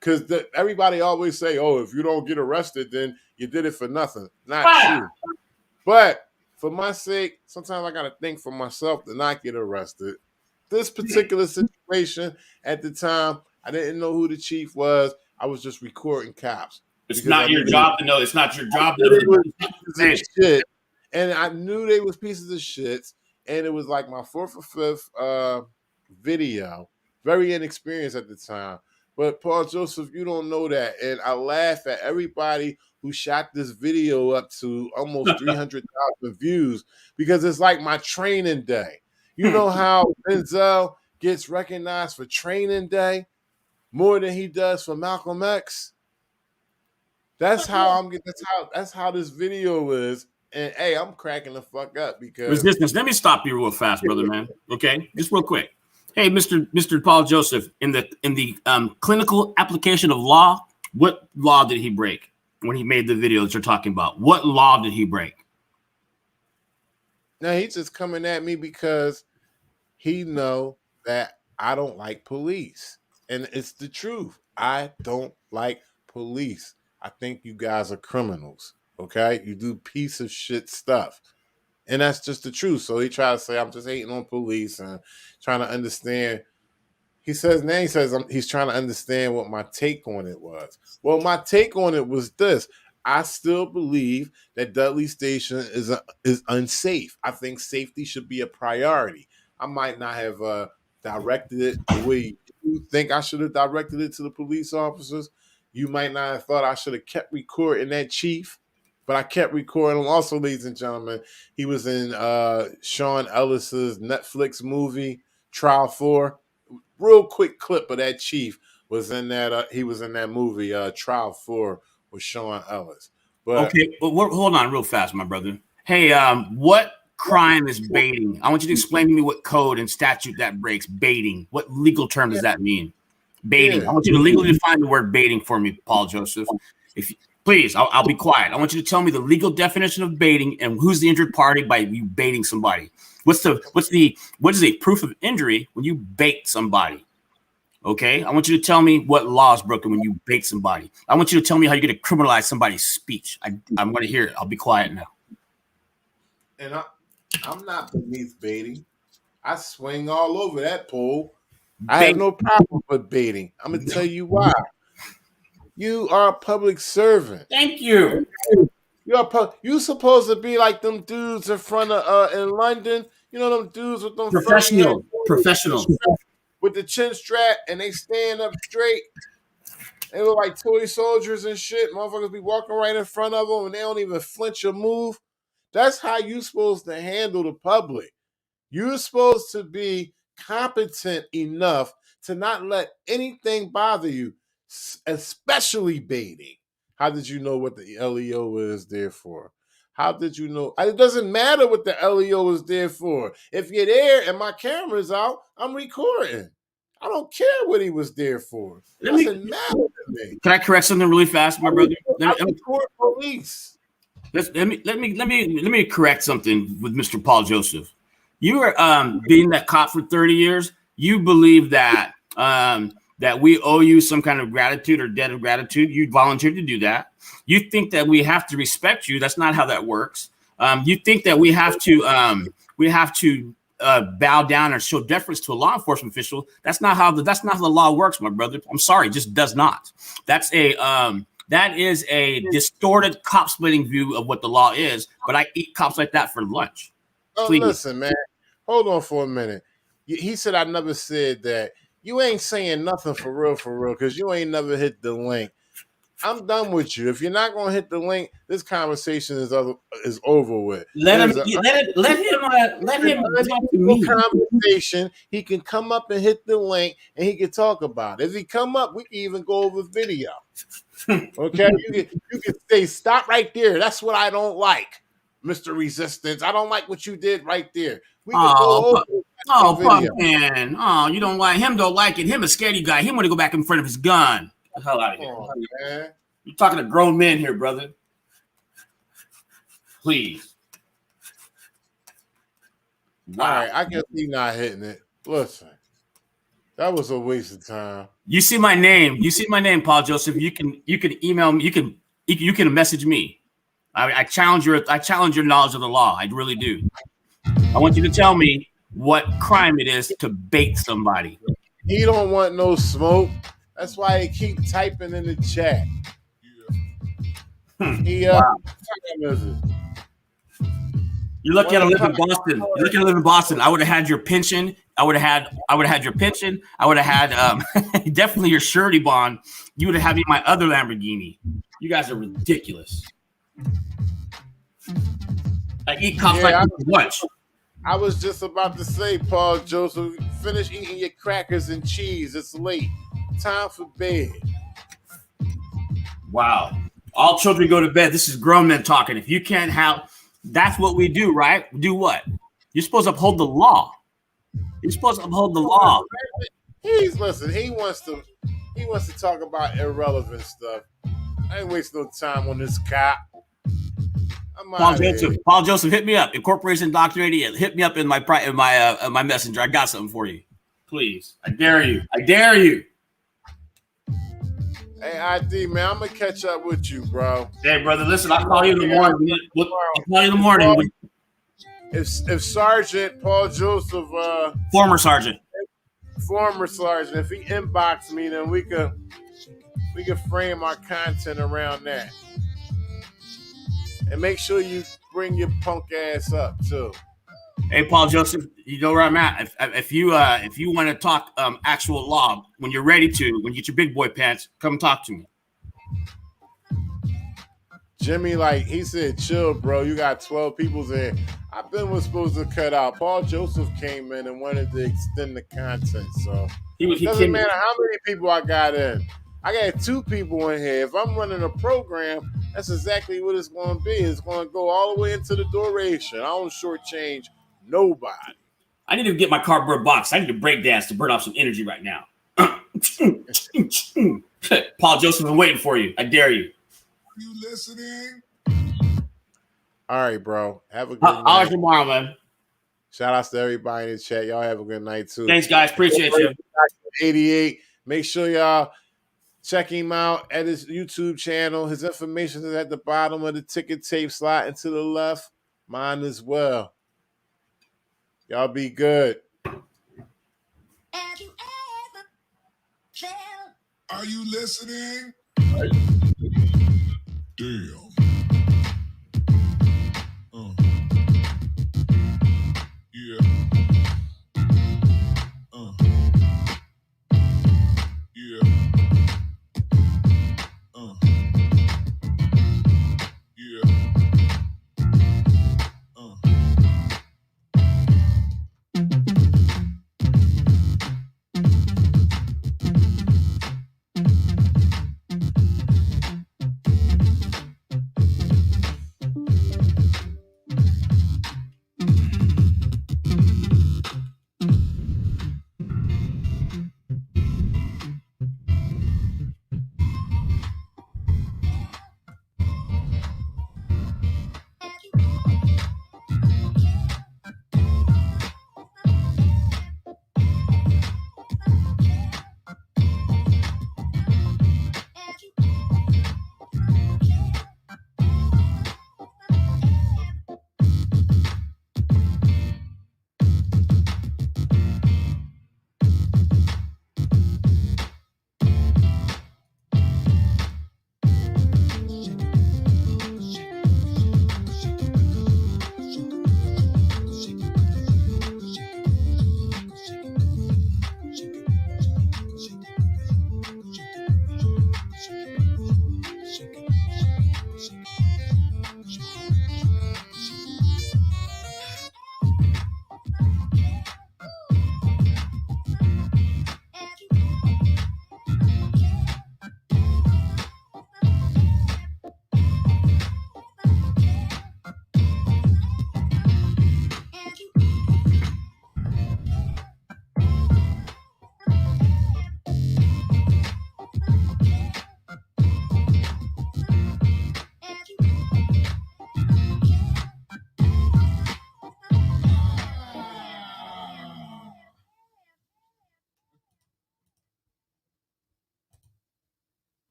because everybody always say, "Oh, if you don't get arrested, then you did it for nothing." Not true. But for my sake, sometimes I gotta think for myself to not get arrested. This particular situation at the time, I didn't know who the chief was. I was just recording cops. It's not your job to know. It's not your job to know. Shit. And I knew they was pieces of shit. And it was like my fourth or fifth video. Very inexperienced at the time. But Paul Joseph, you don't know that. And I laugh at everybody who shot this video up to almost 300,000 views because it's like my training day. You know how Denzel gets recognized for training day more than he does for Malcolm X? That's how that's how this video is. And hey, I'm cracking the fuck up because Resistance. Let me stop you real fast, brother, man. Okay, just real quick. Hey, Mr. Paul Joseph, in the clinical application of law, what law did he break when he made the video that you're talking about? What law did he break? Now he's just coming at me because he know that I don't like police. And it's the truth. I don't like police. I think you guys are criminals. Okay? You do piece of shit stuff. And that's just the truth. So he tried to say I'm just hating on police and trying to understand. He says he's trying to understand what my take on it was. Well, my take on it was this. I still believe that Dudley Station is unsafe. I think safety should be a priority. I might not have directed it the way you think I should have directed it to the police officers. You might not have thought I should have kept recording that chief, but I kept recording him. Also, ladies and gentlemen, he was in Sean Ellis's Netflix movie, Trial 4. Real quick clip of that chief was in that. He was in that movie, Trial 4. With Sean Ellis. But okay, but hold on real fast, my brother. Hey, what crime is baiting? I want you to explain to me what code and statute that breaks. Baiting. What legal term does that mean? Baiting. Yeah. I want you to legally define the word baiting for me, Paul Joseph. Please, I'll be quiet. I want you to tell me the legal definition of baiting and who's the injured party by you baiting somebody. What is a proof of injury when you bait somebody? Okay, I want you to tell me what law is broken when you bait somebody. I want you to tell me how you're going to criminalize somebody's speech. I'm going to hear it. I'll be quiet now. And I'm not beneath baiting. I swing all over that pole. I have no problem with baiting. I'm going to tell you why. You are a public servant. Thank you. You're supposed to be like them dudes in front of in London. You know them dudes with them professional. With the chin strap and they stand up straight. They look like toy soldiers and shit. Motherfuckers be walking right in front of them and they don't even flinch or move. That's how you're supposed to handle the public. You're supposed to be competent enough to not let anything bother you, especially baiting. How did you know what the LEO is there for? How did you know? It doesn't matter what the LEO is there for. If you're there and my camera's out, I'm recording. I don't care what he was there for. It doesn't matter to me. Can I correct something really fast, my brother? I record police. Let me correct something with Mr. Paul Joseph. You were being that cop for 30 years. You believe that that we owe you some kind of gratitude or debt of gratitude. You volunteered to do that. You think that we have to respect you. That's not how that works. You think that we have to bow down or show deference to a law enforcement official. That's not how the law works, my brother. I'm sorry, it just does not. That is a distorted cop splitting view of what the law is. But I eat cops like that for lunch. Please. Listen, man. Hold on for a minute. He said I never said that. You ain't saying nothing for real, because you ain't never hit the link. I'm done with you. If you're not going to hit the link, this conversation is over with. Let him talk to me. Conversation. He can come up and hit the link, and he can talk about it. If he come up, we can even go over video. Okay, you can say stop right there. That's what I don't like, Mr. Resistance. I don't like what you did right there. We can go over. Man. Oh, you don't like him. Don't like it. Him a scaredy guy. He want to go back in front of his gun. The hell out of here. Man. You're talking to grown men here, brother. Please. Wow. All right, I guess he's not hitting it. Listen, that was a waste of time. You see my name. You see my name, Paul Joseph. You can email me. You can message me. I challenge your knowledge of the law. I really do. I want you to tell me what crime it is to bait somebody. He don't want no smoke. That's why he keep typing in the chat. Wow. You're lucky I don't live in Boston. You're lucky I live in Boston. I would have had your pension. I would have had your pension. I would have had definitely your surety bond. You would have had me my other Lamborghini. You guys are ridiculous. I eat cops like lunch. I was just about to say, Paul Joseph, finish eating your crackers and cheese. It's late. Time for bed. Wow. All children go to bed. This is grown men talking. If you can't have, that's what we do, right? Do what? You're supposed to uphold the law. You're supposed to uphold the law. He wants to talk about irrelevant stuff. I ain't wasting no time on this cop. Paul Joseph, hit me up. Incorporation Dr. 88. Hit me up in my messenger. I got something for you. Please. I dare you. I dare you. Hey, ID, man, I'm going to catch up with you, bro. Hey, brother, listen, I'll call you in the morning. I'll call you in the morning. If Sergeant Paul Joseph... Former Sergeant, if he inbox me, then we could frame our content around that. And make sure you bring your punk ass up, too. Hey, Paul Joseph, you know where I'm at. If you want to talk actual law, when you're ready to, when you get your big boy pants, come talk to me. Jimmy, he said, chill, bro. You got 12 people in. was supposed to cut out. Paul Joseph came in and wanted to extend the content. So it doesn't matter how many people I got in. I got 2 people in here. If I'm running a program, that's exactly what it's going to be. It's going to go all the way into the duration. I don't shortchange nobody. I need to get my cardboard box. I need to break dance to burn off some energy right now. Paul Joseph, I'm waiting for you. I dare you. Are you listening? All right, bro. Have a good night. I'll tomorrow, man. Shout outs to everybody in the chat. Y'all have a good night, too. Thanks, guys. Appreciate you. 88. Make sure y'all check him out at his YouTube channel. His information is at the bottom of the ticket tape slide and to the left. Mine as well. Y'all be good. Are you listening? Damn. Yeah. Yeah.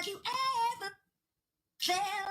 you ever felt